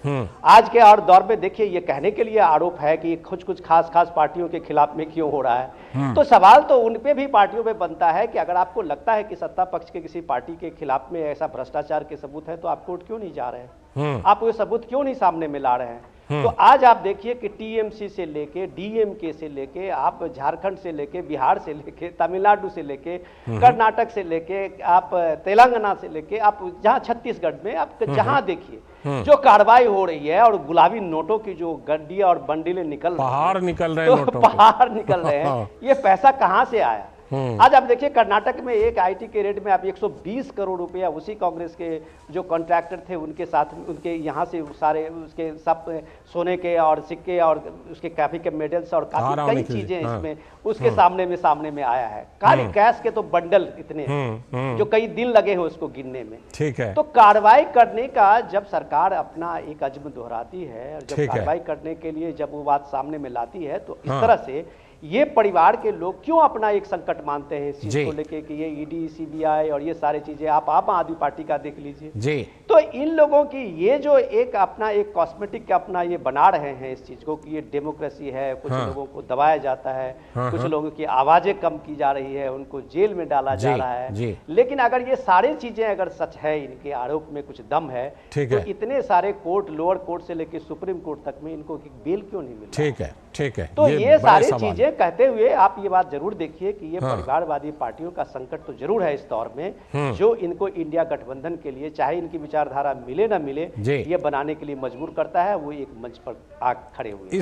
आज के और दौर में देखिए, ये कहने के लिए आरोप है कि कुछ खास पार्टियों के खिलाफ में क्यों हो रहा है, तो सवाल तो उन पे भी पार्टियों में बनता है कि अगर आपको लगता है कि सत्ता पक्ष के किसी पार्टी के खिलाफ में ऐसा भ्रष्टाचार के सबूत है तो आप कोर्ट क्यों नहीं जा रहे हैं, आप वो सबूत क्यों नहीं सामने में ला रहे हैं। तो आज आप देखिए कि टीएमसी से लेके डीएमके से लेके आप झारखंड से लेके बिहार से लेके तमिलनाडु से लेके कर्नाटक से लेके आप तेलंगाना से लेके आप जहां छत्तीसगढ़ में आप जहां देखिए जो कार्रवाई हो रही है और गुलाबी नोटों की जो गड्डियां और बंडलें निकल
पहाड़ निकल रहे हैं,
पहाड़ निकल रहे हैं। ये पैसा कहां से आया? आज आप देखिए कर्नाटक में एक आईटी के रेट में आप 120 करोड़ रुपया उसी कांग्रेस के जो कॉन्ट्रैक्टर थे उनके साथ, उनके यहाँ से सारे उसके सब सोने के और सिक्के और उसके काफी के मेडल्स और काफी कई चीजें इसमें उसके सामने में आया है। खाली कैश के तो बंडल इतने जो कई दिन लगे हैं उसको गिनने में।
ठीक है।
तो कार्रवाई करने का जब सरकार अपना एक अज़्म दोहराती है और जब कार्रवाई करने के लिए जब वो बात सामने में लाती है तो इस तरह से ये परिवार के लोग क्यों अपना एक संकट मानते हैं इस चीज को लेके कि ये ईडी सीबीआई और ये सारे चीजें आप आम आदमी पार्टी का देख लीजिए
जी।
तो इन लोगों की ये जो एक अपना एक कॉस्मेटिक अपना ये बना रहे हैं इस चीज को कि ये डेमोक्रेसी है, कुछ लोगों को दबाया जाता है, कुछ लोगों की आवाजें कम की जा रही है, उनको जेल में डाला जा रहा है। लेकिन अगर ये सारी चीजें अगर सच है, इनके आरोप में कुछ दम है तो इतने सारे कोर्ट, लोअर कोर्ट से लेकर सुप्रीम कोर्ट तक में इनको बेल क्यों नहीं मिल रहा?
ठीक है।
तो ये सारी चीजें कहते हुए आप ये बात जरूर देखिए कि ये परिवारवादी पार्टियों का संकट तो जरूर है इस दौर में, जो इनको इंडिया गठबंधन के लिए चाहे इनकी विचारधारा मिले ना मिले ये बनाने के लिए मजबूर करता है। वो एक मंच पर आग खड़े हुए।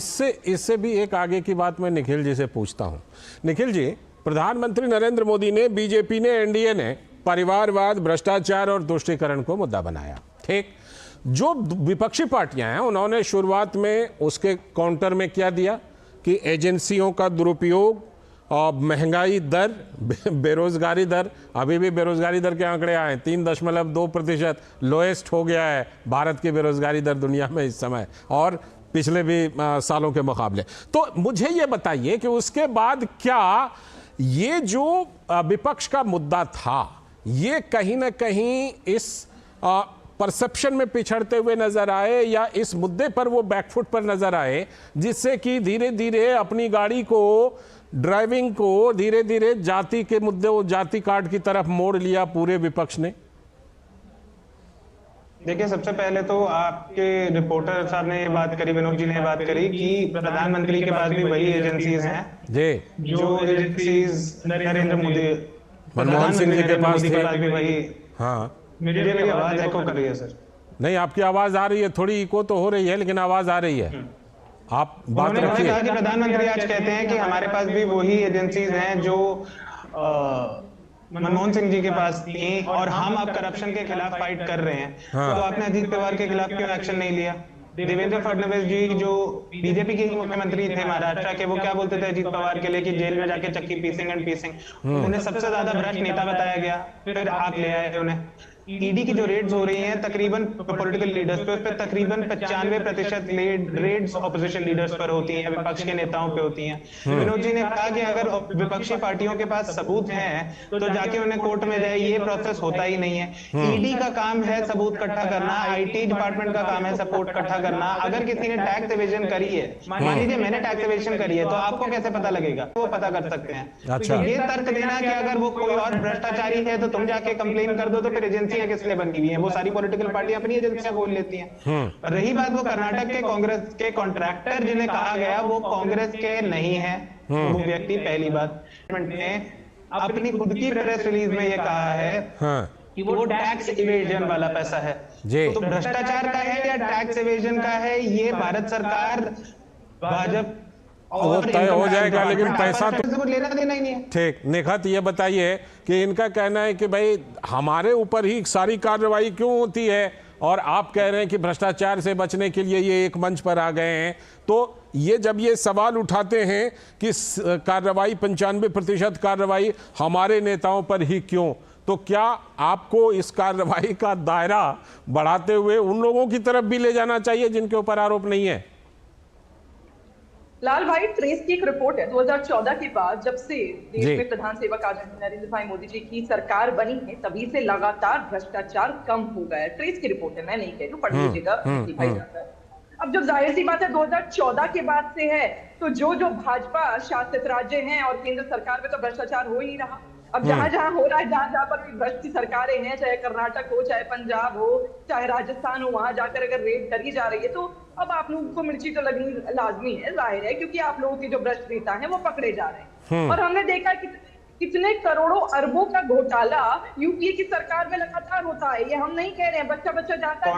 इससे भी एक आगे की बात मैं निखिल जी से पूछता हूं। निखिल जी, प्रधानमंत्री नरेंद्र मोदी ने, बीजेपी ने, एनडीए ने परिवारवाद, भ्रष्टाचार और तुष्टीकरण को मुद्दा बनाया। ठीक, जो विपक्षी पार्टियां हैं उन्होंने शुरुआत में उसके काउंटर में क्या दिया कि एजेंसियों का दुरुपयोग और महंगाई दर, बेरोजगारी दर, अभी भी बेरोजगारी दर के आंकड़े आए 3.2%, लोएस्ट हो गया है भारत की बेरोजगारी दर दुनिया में इस समय और पिछले भी सालों के मुकाबले। तो मुझे ये बताइए कि उसके बाद क्या ये जो विपक्ष का मुद्दा था ये कहीं ना कहीं इस परसेप्शन में पिछड़ते हुए नजर आए या इस मुद्दे पर वो बैकफुट पर नजर आए, जिससे कि धीरे धीरे अपनी गाड़ी को, ड्राइविंग को धीरे धीरे जाति के मुद्दे, जाति कार्ड की तरफ मोड़ लिया पूरे विपक्ष ने?
देखिए, सबसे पहले तो आपके रिपोर्टर साहब ने ये बात करी, विनोद जी ने बात करी कि प्रधानमंत्री के पास भी वही एजेंसीज हैं जो एजेंसीज नरेंद्र मोदी,
मनमोहन सिंह जी के पास
भी वही।
हाँ,
मेरी आवाज एको कर रही है सर?
नहीं, आपकी आवाज आ रही है, थोड़ी इको तो हो रही है लेकिन आवाज आ रही है, आप बात रखिए।
कहा कि प्रधानमंत्री आज कहते हैं कि हमारे पास भी वही एजेंसीज हैं जो मनमोहन सिंह जी के पास थी और हम अब करप्शन के खिलाफ फाइट कर रहे हैं। तो आपने अजीत पवार के खिलाफ क्यों एक्शन नहीं लिया? देवेंद्र फडणवीस जी जो बीजेपी के मुख्यमंत्री थे महाराष्ट्र के, वो क्या बोलते थे अजीत पवार के लिए कि जेल में जाके चक्की पीसिंग। उन्हें सबसे ज्यादा भ्रष्ट नेता बताया गया, फिर आप ले आए उन्हें। ईडी की जो रेड्स हो रही हैं तकरीबन पॉलिटिकल लीडर्स पे, उस पर तकरीबन 95% रेड्स ऑपोजिशन लीडर्स पर होती हैं, विपक्ष के नेताओं पे होती हैं। विनोद जी ने कहा कि अगर विपक्षी पार्टियों के पास सबूत हैं तो जाके उन्हें कोर्ट में जाए, ये प्रोसेस होता ही नहीं है। ईडी का काम है सबूत इकट्ठा करना, आईटी डिपार्टमेंट का काम है सबूत इकट्ठा करना। अगर किसी ने टैक्स एवेजन करी है, मान लीजिए मैंने टैक्स एवेजन करी है, तो आपको कैसे पता लगेगा? वो पता कर सकते हैं। तो ये तर्क देना कि अगर वो कोई और भ्रष्टाचारी है तो तुम जाके कंप्लेन कर दो, तो फिर एजेंसियां किसलिए बनी हुई हैं? वो सारी पॉलिटिकल पार्टियां अपनी एजेंसियां खोल लेती हैं। रही बात वो कर्नाटक के कांग्रेस के कॉन्ट्रैक्टर जिन्हें कहा गया वो कांग्रेस के नहीं है, वो व्यक्ति, पहली बात ने अपनी खुद की प्रेस रिलीज में ये कहा है कि वो टैक्स इवेजन वाला पैसा है। तो भ्रष्टाचार का है या टैक्स इवेजन का है, ये भारत सरकार, भाजपा
वो तय हो जाएगा, लेकिन पैसा तो
लेना देना ही नहीं है।
ठीक, निखत ये बताइए कि इनका कहना है कि भाई हमारे ऊपर ही सारी कार्रवाई क्यों होती है और आप कह रहे हैं कि भ्रष्टाचार से बचने के लिए ये एक मंच पर आ गए हैं। तो ये जब ये सवाल उठाते हैं कि कार्रवाई 95% कार्रवाई हमारे नेताओं पर ही क्यों, तो क्या आपको इस कार्रवाई का दायरा बढ़ाते हुए उन लोगों की तरफ भी ले जाना चाहिए जिनके ऊपर आरोप नहीं है?
लाल भाई, ट्रेस की एक रिपोर्ट है 2014 के बाद, जब से देश में प्रधान सेवक आदरणीय नरेंद्र भाई मोदी जी की सरकार बनी है तभी से लगातार भ्रष्टाचार कम हो गया है। ट्रेस की रिपोर्ट है, मैं नहीं कह रही हूँ, पढ़ लीजिएगा। अब जब जाहिर सी बात है 2014 के बाद से है तो जो भाजपा शासित राज्य हैं और केंद्र सरकार में तो भ्रष्टाचार हो ही नहीं रहा। अब जहां जहां हो रहा है, जहां पर भी भ्रष्ट सरकारें हैं, चाहे कर्नाटक हो, चाहे पंजाब हो, चाहे राजस्थान हो, वहां जाकर अगर रेड करी जा रही है तो अब आप लोगों को मिर्ची तो लगनी लाजमी है, जाहिर है, क्योंकि आप लोगों के जो भ्रष्ट नेता हैं वो पकड़े जा रहे हैं। और हमने देखा कि कितने करोड़ों अरबों का घोटाला यूपीए की सरकार में लगातार होता है। ये हम नहीं कह रहे हैं, बच्चा जाता है,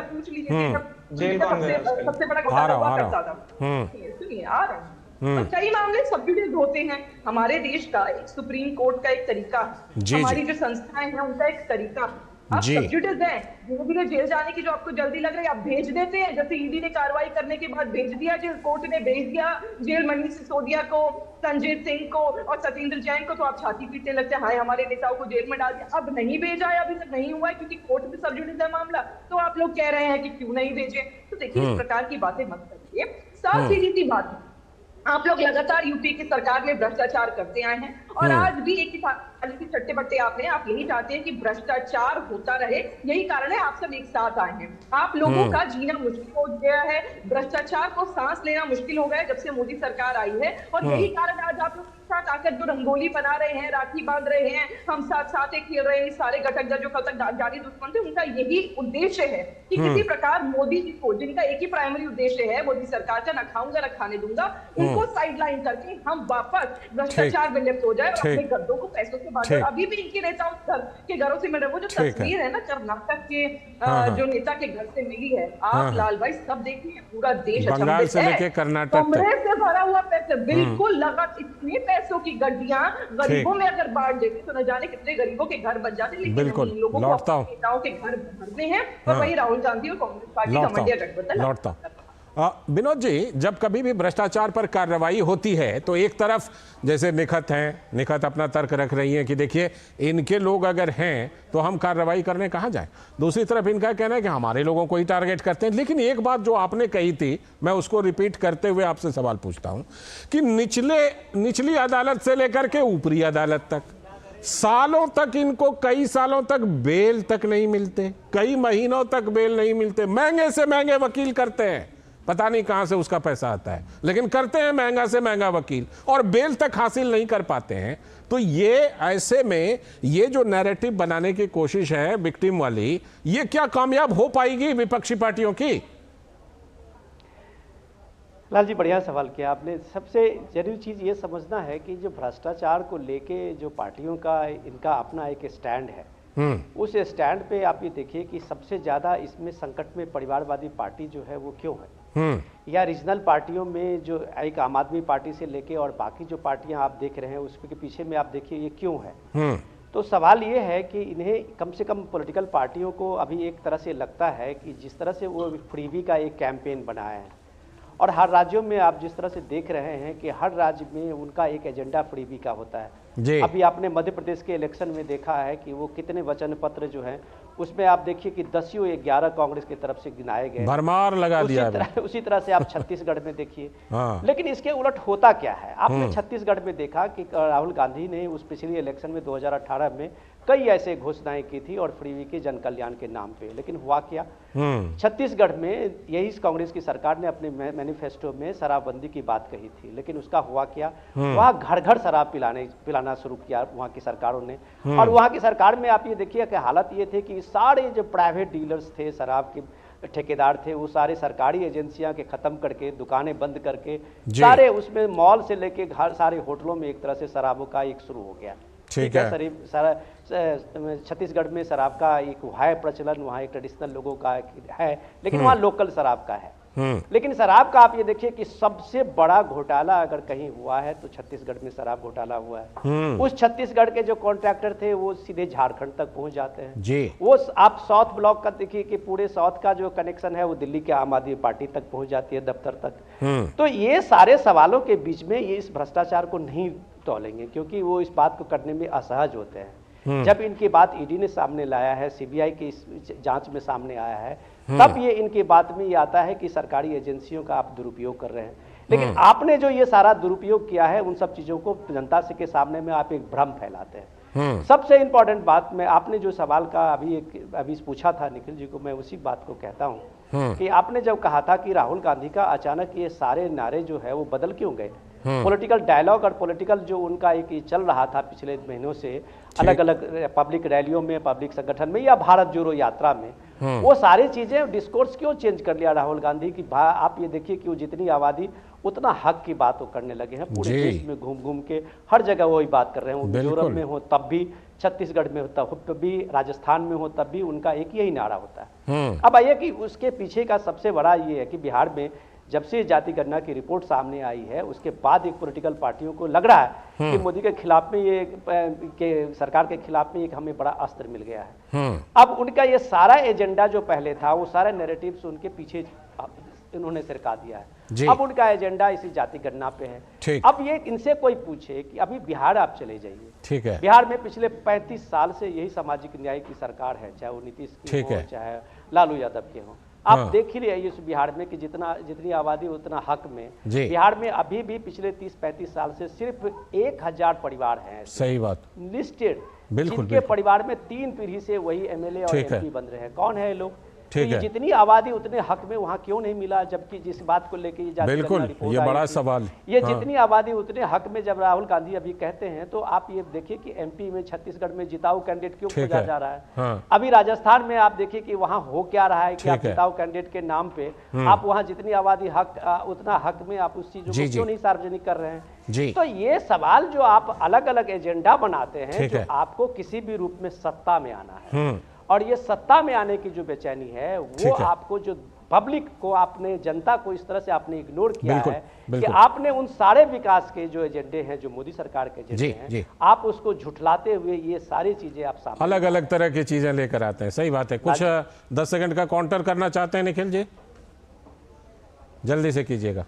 पूछ लीजिए सबसे बड़ा घोटाला हुआ करता था। सुनिए, आ रहा हूँ। और कई मामले सब जुडिस होते हैं। हमारे देश का एक सुप्रीम कोर्ट का एक तरीका, हमारी जो संस्थाएं हैं उनका एक तरीका। आप सब जुडिस हैं, धीरे धीरे जेल जाने की जो आपको जल्दी लग रही है आप भेज देते हैं। जैसे ईडी ने कार्रवाई करने के बाद भेज दिया जेल, कोर्ट ने भेज दिया जेल मनीष सिसोदिया को, संजय सिंह को और सत्येंद्र जैन को, तो आप छाती पीटने लगते हैं हाय हमारे नेताओं को जेल में डाल दिया। अब नहीं भेजा है, अभी तक नहीं हुआ है क्योंकि कोर्ट में सब जुडिस है मामला, तो आप लोग कह रहे हैं कि क्यों नहीं भेजे। तो देखिए इस प्रकार की बातें मत करिए। साफ सीधी सी बात है, आप लोग लगातार यूपी की सरकार में भ्रष्टाचार करते आए हैं और आज भी एक ही थाली के चट्टे बट्टे आप यही चाहते हैं कि भ्रष्टाचार होता रहे। यही कारण है आप सब एक साथ आए हैं। आप लोगों का जीना मुश्किल हो गया है, भ्रष्टाचार को सांस लेना मुश्किल हो गया है जब से मोदी सरकार आई है। और यही कारण आज आप लोग साथ आकर जो रंगोली बना रहे हैं, राखी बांध रहे हैं, हम साथ साथ एक खेल रहे हैं, सारे घटक जो कल तक जारी दुश्मन थे उनका यही उद्देश्य है कि किसी प्रकार मोदी जी को, जिनका एक ही प्राइमरी उद्देश्य है मोदी सरकार का, न खाऊंगा न खाने दूंगा, उनको साइडलाइन करके हम वापस भ्रष्टाचार में लिप्त हो जाए और अपने गद्दों को पैसों से बांटे। अभी भी इनके नेताओं के घरों से मिल रहे, वो जो तस्वीर है ना कर्नाटक के जो नेता के घर से मिली है, आप लाल भाई सब देखिए, पूरा देश
बंगाल से लेके कर्नाटक तक
कांग्रेस से भरा हुआ पैसे, बिल्कुल लगा इतने पैसों की गड्डियां गरीबों में अगर बांट देते तो न जाने कितने गरीबों के घर बन जाते। लेकिन इन लोगों को अपने नेताओं के घर भरने हैं और वही राहुल गांधी और कांग्रेस पार्टी का मंडिया गठबंधन लौटता।
विनोद जी, जब कभी भी भ्रष्टाचार पर कार्रवाई होती है तो एक तरफ जैसे निखत अपना तर्क रख रही हैं कि देखिए इनके लोग अगर हैं तो हम कार्रवाई करने कहाँ जाएं, दूसरी तरफ इनका कहना है कि हमारे लोगों को ही टारगेट करते हैं। लेकिन एक बात जो आपने कही थी, मैं उसको रिपीट करते हुए आपसे सवाल पूछता हूं कि निचली अदालत से लेकर के ऊपरी अदालत तक सालों तक इनको, कई सालों तक बेल तक नहीं मिलते, कई महीनों तक बेल नहीं मिलते, महंगे से महंगे वकील करते हैं, पता नहीं कहां से उसका पैसा आता है, लेकिन करते हैं महंगा से महंगा वकील और बेल तक हासिल नहीं कर पाते हैं। तो ये ऐसे में ये जो नैरेटिव बनाने की कोशिश है विक्टिम वाली, ये क्या कामयाब हो पाएगी विपक्षी पार्टियों की?
लाल जी बढ़िया सवाल किया आपने। सबसे जरूरी चीज़ ये समझना है कि जो भ्रष्टाचार को लेके जो पार्टियों का इनका अपना एक स्टैंड है, उस स्टैंड पे आप ये देखिए कि सबसे ज़्यादा इसमें संकट में परिवारवादी पार्टी जो है वो क्यों है, या रीजनल पार्टियों में जो एक आम आदमी पार्टी से लेके और बाकी जो पार्टियां आप देख रहे हैं उसके पीछे में आप देखिए ये क्यों है। तो सवाल ये है कि इन्हें कम से कम पॉलिटिकल पार्टियों को अभी एक तरह से लगता है कि जिस तरह से वो फ्रीबी का एक कैंपेन बनाया है और हर राज्यों में आप जिस तरह से देख रहे हैं कि हर राज्य में उनका एक एजेंडा फ्रीबी का होता है। अभी आपने मध्य प्रदेश के इलेक्शन में देखा है कि वो कितने वचन पत्र जो हैं उसमें आप देखिए कि 10 या 11 कांग्रेस की तरफ से गिनाए गए,
भरमार लगा दिया।
उसी तरह से आप छत्तीसगढ़ में देखिए। लेकिन इसके उलट होता क्या है, आपने छत्तीसगढ़ में देखा कि राहुल गांधी ने उस पिछले इलेक्शन में 2018 में कई ऐसे घोषणाएं की थी और फ्रीबी के जन कल्याण के नाम पे, लेकिन हुआ क्या, छत्तीसगढ़ में यही कांग्रेस की सरकार ने अपने मैनिफेस्टो में शराबबंदी की बात कही थी, लेकिन उसका हुआ क्या, वहां घर घर शराब पिलाना शुरू किया वहां की सरकारों ने। और वहां की सरकार में आप ये देखिए कि हालत ये थे कि सारे जो प्राइवेट डीलर्स थे, शराब के ठेकेदार थे, वो सारे सरकारी एजेंसियां के खत्म करके, दुकानें बंद करके, सारे उसमें मॉल से लेके घर सारे होटलों में एक तरह से शराबों का एक शुरू हो गया। ठीक है, सारा छत्तीसगढ़ में शराब का एक है प्रचलन, वहाँ एक ट्रेडिशनल लोगों का है, लेकिन वहाँ लोकल शराब का है। लेकिन शराब का आप ये देखिए कि सबसे बड़ा घोटाला अगर कहीं हुआ है तो छत्तीसगढ़ में शराब घोटाला हुआ है। उस छत्तीसगढ़ के जो कॉन्ट्रैक्टर थे वो सीधे झारखंड तक पहुंच जाते हैं जी। वो आप साउथ ब्लॉक का देखिए कि पूरे साउथ का जो कनेक्शन है वो दिल्ली के आम आदमी पार्टी तक पहुंच जाती है, दफ्तर तक। तो ये सारे सवालों के बीच में ये इस भ्रष्टाचार को नहीं तोलेंगे क्योंकि वो इस बात को करने में असहज होते हैं। जब इनकी बात ईडी ने सामने लाया है, सीबीआई की जांच में सामने आया है, तब ये इनकी बात में ये आता है कि सरकारी एजेंसियों का आप दुरुपयोग कर रहे हैं। लेकिन आपने जो ये सारा दुरुपयोग किया है उन सब चीजों को जनता के सामने में आप एक भ्रम फैलाते हैं। सबसे इंपॉर्टेंट बात में आपने जो सवाल का अभी पूछा था निखिल जी को, मैं उसी बात को कहता हूँ कि आपने जब कहा था कि राहुल गांधी का अचानक ये सारे नारे जो है वो बदल क्यों गए, पॉलिटिकल डायलॉग और पॉलिटिकल जो उनका एक चल रहा था पिछले महीनों से अलग अलग पब्लिक रैलियों में, पब्लिक संगठन में या भारत जोड़ो यात्रा में, वो सारी चीजें डिस्कोर्स क्यों चेंज कर लिया राहुल गांधी की। आप ये देखिए कि वो जितनी आबादी उतना हक की बात वो करने लगे हैं, पूरे देश में घूम घूम के हर जगह वही बात कर रहे हैं। वो मिजोरम में हो तब भी, छत्तीसगढ़ में हो तब भी, राजस्थान में हो तब भी उनका एक यही नारा होता है। अब आइए कि उसके पीछे का सबसे बड़ा ये है कि बिहार में जब से जाति गणना की रिपोर्ट सामने आई है उसके बाद एक पॉलिटिकल पार्टियों को लग रहा है कि मोदी के खिलाफ में ये के सरकार के खिलाफ में एक हमें बड़ा अस्त्र मिल गया है। अब उनका ये सारा एजेंडा जो पहले था वो सारा नैरेटिव्स उनके पीछे इन्होंने सरका दिया है। अब उनका एजेंडा इसी जाति गणना पे है। अब ये इनसे कोई पूछे कि अभी बिहार आप चले जाइए, ठीक है, बिहार में पिछले 35 साल से यही सामाजिक न्याय की सरकार है, चाहे वो नीतीश की हो चाहे लालू यादव के हो। आप देख ही रहे इस बिहार में कि जितनी आबादी उतना हक में बिहार में अभी भी पिछले 30-35 साल से सिर्फ 1000 परिवार हैं, सही बात, लिस्टेड, जिनके परिवार में 3 पीढ़ी से वही एमएलए और एमपी बन रहे हैं। कौन है ये लोग? तो ये जितनी आबादी उतने हक में वहाँ क्यों नहीं मिला? जबकि जिस बात को लेके ये
बिल्कुल ये बड़ा सवाल,
ये जितनी आबादी उतने हक में जब राहुल गांधी अभी कहते हैं तो आप ये देखिए कि एमपी में छत्तीसगढ़ में जिताऊ कैंडिडेट क्यों खोजा जा रहा है। अभी राजस्थान में आप देखिए कि वहाँ हो क्या रहा है कि आप जिताऊ कैंडिडेट के नाम पे आप वहाँ जितनी आबादी हक उतना हक में आप उस चीजों को क्यों नहीं सार्वजनिक कर रहे हैं। तो ये सवाल जो आप अलग अलग एजेंडा बनाते हैं जो आपको किसी भी रूप में सत्ता में आना है, और ये सत्ता में आने की जो बेचैनी है वो आपको जो पब्लिक को आपने जनता को इस तरह से आपने इग्नोर किया है कि आपने उन सारे विकास के जो एजेंडे हैं जो मोदी सरकार के एजेंडे हैं आप उसको झुठलाते हुए ये सारी चीजें आप सामने
अलग अलग तरह की चीजें लेकर आते हैं। सही बात है। कुछ 10 सेकंड का काउंटर करना चाहते हैं निखिल जी, जल्दी से कीजिएगा।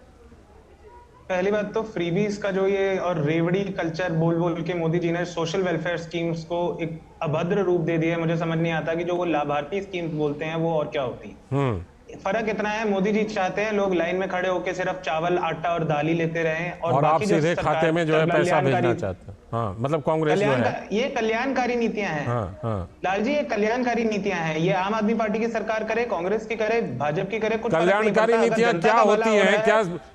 पहली बात तो फ्रीबीज का जो ये और रेवड़ी कल्चर बोल बोल के मोदी जी ने सोशल वेलफेयर स्कीम्स को एक अभद्र रूप दे दिया है। मुझे समझ नहीं आता कि जो वो लाभार्थी स्कीम्स बोलते हैं वो और क्या होती है। फर्क इतना है, मोदी जी चाहते हैं लोग लाइन में खड़े होकर सिर्फ चावल, आटा और दाल ही लेते रहें और
आप सीधे खाते में जो है पैसा भेजना चाहते हैं। हाँ, मतलब कांग्रेस जो है
ये कल्याणकारी नीतियां हैं। लाल जी ये कल्याणकारी नीतियां हैं, ये आम आदमी पार्टी की सरकार करे, कांग्रेस की करे, भाजपा की करे, कुछ
कल्याणकारी नीतियां क्या होती है?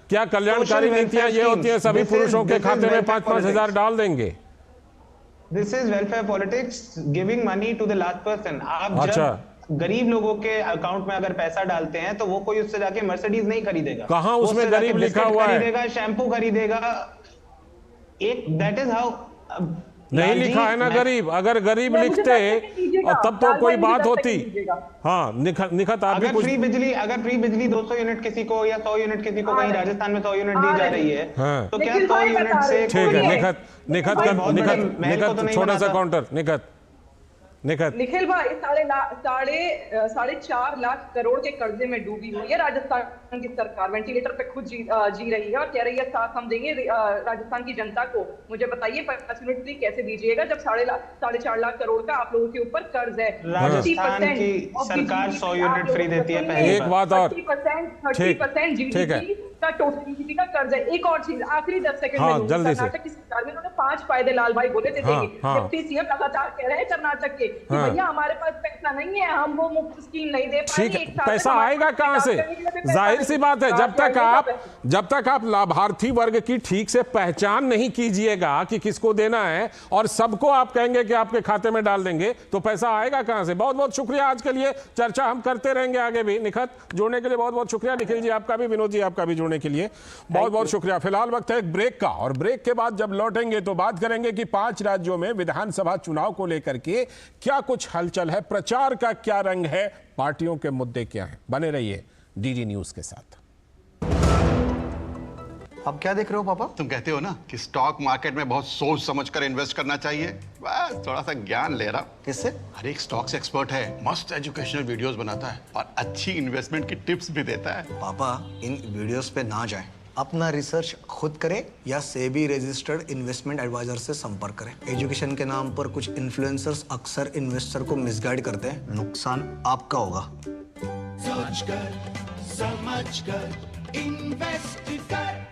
क्या कल्याणकारी नीतियां ये होती है सभी पुरुषों के खाते में 5-5 हजार डाल देंगे?
This is welfare politics, giving money to the last person. आप जब गरीब लोगों के अकाउंट में अगर पैसा डालते हैं तो वो कोई उससे जाके मर्सिडीज नहीं खरीदेगा।
कहां उसमें गरीब लिखा हुआ है?
खरीदेगा, शैम्पू खरीदेगा। एक दैट इज हाउ
नहीं लिखा है ना गरीब। अगर गरीब लिखते और तब तो कोई बात होती। हाँ, निखत आप भी
कुछ फ्री बिजली 200 यूनिट किसी को या 100 यूनिट किसी को, कहीं राजस्थान में 100 यूनिट दी जा रही है तो क्या 100 यूनिट से?
ठीक है निखत छोटा सा काउंटर।
निखिल भाई 4.5 लाख करोड़ के कर्जे में डूबी हुई है राजस्थान की सरकार, वेंटिलेटर पे खुद जी रही है और कह रही है साथ हम देंगे राजस्थान की जनता को। मुझे बताइए 5 यूनिट फ्री कैसे दीजिएगा जब 4.5 लाख करोड़ का आप लोगों के ऊपर कर्ज है।
राजस्थान की सरकार 100 यूनिट फ्री देती है। पहली
एक बात और
30% जीडीपी का टोटल जीडीपी का कर्ज है। एक और चीज आखिरी 10 सेकंड में, कर्नाटक की सरकार में उन्होंने 5 फायदे लाल भाई बोले थे देंगे। डिप्टी सीएम लगातार कह रहे हैं कर्नाटक के भैया हमारे पास पैसा नहीं है, हम वो मुफ्त स्कीम नहीं दे पाएंगे।
पैसा आएगा कहां से? जाहिर सी बात है, जब तक आप लाभार्थी वर्ग की ठीक से पहचान नहीं कीजिएगा कि किसको देना है और सबको आप कहेंगे कि आपके खाते में डाल देंगे तो पैसा आएगा कहां से? बहुत बहुत शुक्रिया। आज के लिए चर्चा हम करते रहेंगे आगे भी। निखत जुड़ने के लिए बहुत बहुत शुक्रिया। निखिल जी आपका भी, विनोद जी आपका भी जुड़ने के लिए बहुत बहुत शुक्रिया। फिलहाल वक्त है एक ब्रेक का, और ब्रेक के बाद जब लौटेंगे तो बात करेंगे कि 5 राज्यों में विधानसभा चुनाव को लेकर के क्या कुछ हलचल है, प्रचार का क्या रंग है, पार्टियों के मुद्दे क्या हैं। बने रहिए डीडी न्यूज के साथ।
आप क्या देख रहे हो पापा?
तुम कहते हो ना कि स्टॉक मार्केट में बहुत सोच समझ कर इन्वेस्ट करना चाहिए, बस थोड़ा सा ज्ञान ले रहा।
किससे?
हर एक स्टॉक्स एक्सपर्ट है, मस्त एजुकेशनल वीडियोस बनाता है और अच्छी इन्वेस्टमेंट की टिप्स भी देता है।
पापा इन वीडियोस पे ना जाएं, अपना रिसर्च खुद करें या सेबी रजिस्टर्ड इन्वेस्टमेंट एडवाइजर से संपर्क करें। एजुकेशन के नाम पर कुछ इन्फ्लुएंसर्स अक्सर इन्वेस्टर को मिसगाइड करते हैं, नुकसान आपका होगा।
सोच कर समझ कर इन्वेस्ट कर।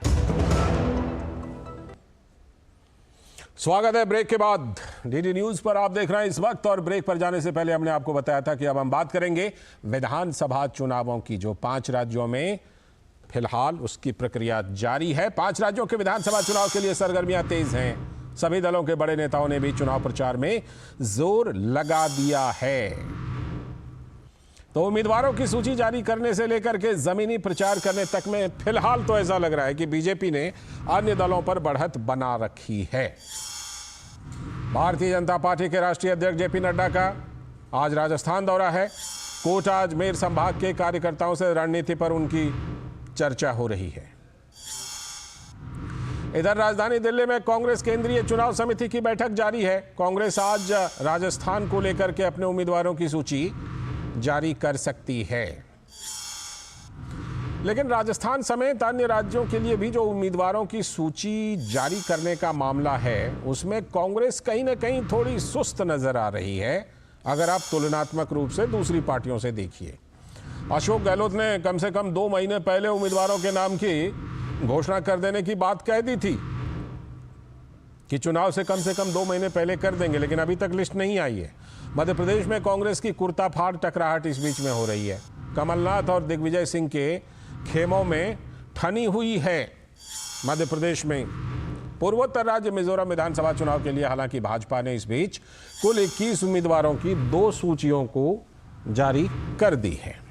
स्वागत है ब्रेक के बाद डीडी न्यूज पर। आप देख रहे हैं इस वक्त, और ब्रेक पर जाने से पहले हमने आपको बताया था कि अब हम बात करेंगे विधानसभा चुनावों की, जो 5 राज्यों में फिलहाल उसकी प्रक्रिया जारी है। 5 राज्यों के विधानसभा चुनाव के लिए सरगर्मियां तेज हैं। सभी दलों के बड़े नेताओं ने भी चुनाव प्रचार में जोर लगा दिया है। तो उम्मीदवारों की सूची जारी करने से लेकर के जमीनी प्रचार करने तक में फिलहाल तो ऐसा लग रहा है कि बीजेपी ने अन्य दलों पर बढ़त बना रखी है। भारतीय जनता पार्टी के राष्ट्रीय अध्यक्ष जेपी नड्डा का आज राजस्थान दौरा है। कोटा अजमेर संभाग के कार्यकर्ताओं से रणनीति पर उनकी चर्चा हो रही है। इधर राजधानी दिल्ली में कांग्रेस केंद्रीय चुनाव समिति की बैठक जारी है। कांग्रेस आज राजस्थान को लेकर के अपने उम्मीदवारों की सूची जारी कर सकती है, लेकिन राजस्थान समेत अन्य राज्यों के लिए भी जो उम्मीदवारों की सूची जारी करने का मामला है, उसमें कांग्रेस कहीं ना कहीं थोड़ी सुस्त नजर आ रही है, अगर आप तुलनात्मक रूप से दूसरी पार्टियों से देखिए। अशोक गहलोत ने कम से कम 2 महीने पहले उम्मीदवारों के नाम की घोषणा कर देने की बात कह दी थी कि चुनाव से कम 2 महीने पहले कर देंगे, लेकिन अभी तक लिस्ट नहीं आई है। मध्य प्रदेश में कांग्रेस की कुर्ताफाड़ टकराहट इस बीच में हो रही है। कमलनाथ और दिग्विजय सिंह के खेमों में ठनी हुई है। मध्य प्रदेश में पूर्वोत्तर राज्य मिजोरम विधानसभा चुनाव के लिए हालांकि भाजपा ने इस बीच कुल 21 उम्मीदवारों की 2 सूचियों को जारी कर दी है।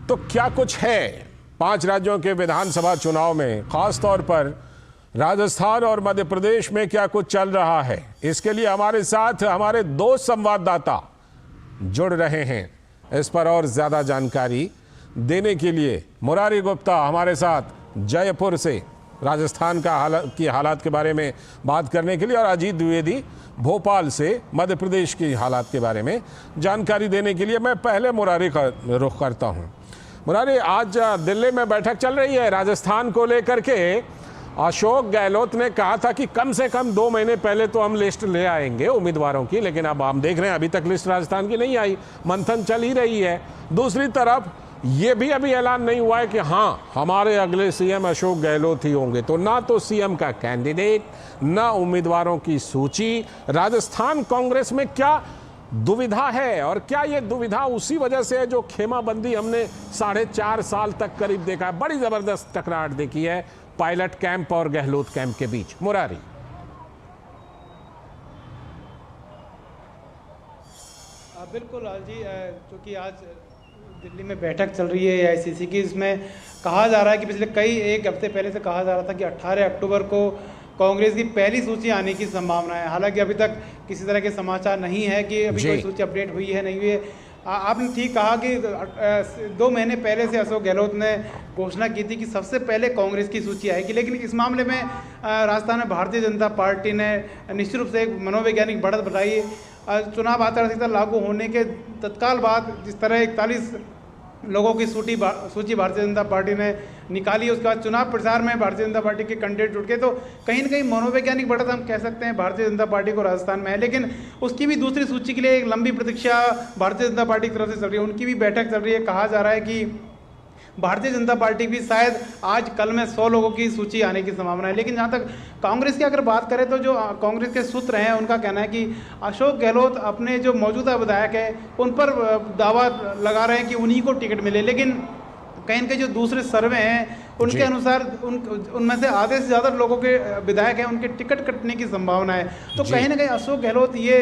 तो क्या कुछ है 5 राज्यों के विधानसभा चुनाव में, खासतौर पर राजस्थान और मध्य प्रदेश में क्या कुछ चल रहा है, इसके लिए हमारे साथ हमारे 2 संवाददाता जुड़ रहे हैं। इस पर और ज्यादा जानकारी देने के लिए मुरारी गुप्ता हमारे साथ जयपुर से राजस्थान का हालात के बारे में बात करने के लिए, और अजीत द्विवेदी भोपाल से मध्य प्रदेश की हालात के बारे में जानकारी देने के लिए। मैं पहले मुरारी का रुख करता हूं। मुरारी, आज दिल्ली में बैठक चल रही है राजस्थान को लेकर के। अशोक गहलोत ने कहा था कि कम से कम 2 महीने पहले तो हम लिस्ट ले आएंगे उम्मीदवारों की, लेकिन अब हम देख रहे हैं अभी तक लिस्ट राजस्थान की नहीं आई, मंथन चल ही रही है। दूसरी तरफ ये भी अभी ऐलान नहीं हुआ है कि हाँ हमारे अगले सीएम अशोक गहलोत ही होंगे। तो ना तो सीएम का कैंडिडेट, ना उम्मीदवारों की सूची। राजस्थान कांग्रेस में क्या दुविधा है, और क्या ये दुविधा उसी वजह से है जो खेमाबंदी हमने 4.5 साल तक करीब देखा है? बड़ी जबरदस्त टकराहट देखी है पायलट कैंप और गहलोत कैंप के बीच। मुरारी,
बिल्कुल लाल जी, क्योंकि आज दिल्ली में बैठक चल रही है एआईसीसी की, इसमें कहा जा रहा है कि पिछले एक हफ्ते पहले से कहा जा रहा था कि 18 अक्टूबर को कांग्रेस की पहली सूची आने की संभावना है। हालांकि अभी तक किसी तरह के समाचार नहीं है कि अभी कोई सूची अपडेट हुई है नहीं हुई है। आपने ठीक कहा कि 2 महीने पहले से अशोक गहलोत ने घोषणा की थी कि सबसे पहले कांग्रेस की सूची आएगी, लेकिन इस मामले में राजस्थान में भारतीय जनता पार्टी ने निश्चित रूप से एक मनोवैज्ञानिक बढ़त बताई। चुनाव आचार संहिता लागू होने के तत्काल बाद जिस तरह 41 लोगों की सूची भारतीय जनता पार्टी ने निकाली, उसके बाद चुनाव प्रचार में भारतीय जनता पार्टी के कैंडिडेट जुट गए, तो कहीं ना कहीं मनोवैज्ञानिक बढ़त हम कह सकते हैं भारतीय जनता पार्टी को राजस्थान में है। लेकिन उसकी भी दूसरी सूची के लिए एक लंबी प्रतीक्षा भारतीय जनता पार्टी की तरफ से चल रही है, उनकी भी बैठक चल रही है। कहा जा रहा है कि भारतीय जनता पार्टी भी शायद आज कल में 100 लोगों की सूची आने की संभावना है। लेकिन जहाँ तक कांग्रेस की अगर बात करें तो जो कांग्रेस के सूत्र हैं उनका कहना है कि अशोक गहलोत अपने जो मौजूदा विधायक है उन पर दावा लगा रहे हैं कि उन्हीं को टिकट मिले, लेकिन कहीं के जो दूसरे सर्वे हैं उनके अनुसार उनमें से आधे से ज़्यादा लोगों के विधायक हैं उनके टिकट कटने की संभावना है। तो कहीं ना कहीं अशोक गहलोत ये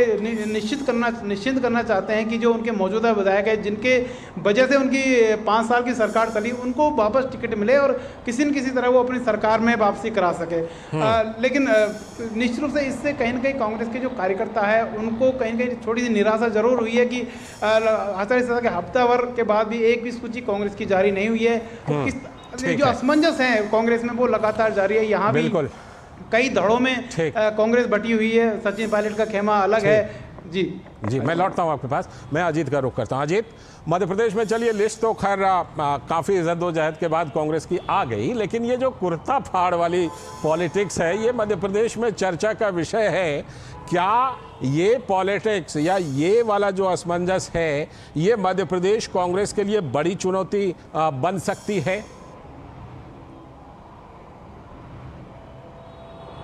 निश्चित करना चाहते हैं कि जो उनके मौजूदा विधायक हैं जिनके वजह से उनकी 5 साल की सरकार चली, उनको वापस टिकट मिले और किसी न किसी तरह वो अपनी सरकार में वापसी करा सके। लेकिन निश्चित रूप से इससे कहीं ना कहीं कांग्रेस के जो कार्यकर्ता है उनको कहीं ना कहीं थोड़ी सी निराशा जरूर हुई है कि आचार्य संहिता के हफ्ता भर के बाद भी एक भी सूची कांग्रेस की जारी नहीं हुई है। तो किस जो असमंजस है कांग्रेस में वो लगातार जारी है। यहाँ भी कई धड़ों में कांग्रेस बटी हुई है, सचिन पायलट का खेमा अलग है। जी
मैं लौटता हूँ आपके पास, मैं अजीत का रुख करता हूँ। अजीत, मध्य प्रदेश में चलिए लिस्ट तो खैर काफ़ी जद्दोजहद के बाद कांग्रेस की आ गई, लेकिन ये जो कुर्ता फाड़ वाली पॉलिटिक्स है ये मध्य प्रदेश में चर्चा का विषय है। क्या ये पॉलिटिक्स या ये वाला जो असमंजस है ये मध्य प्रदेश कांग्रेस के लिए बड़ी चुनौती बन सकती है?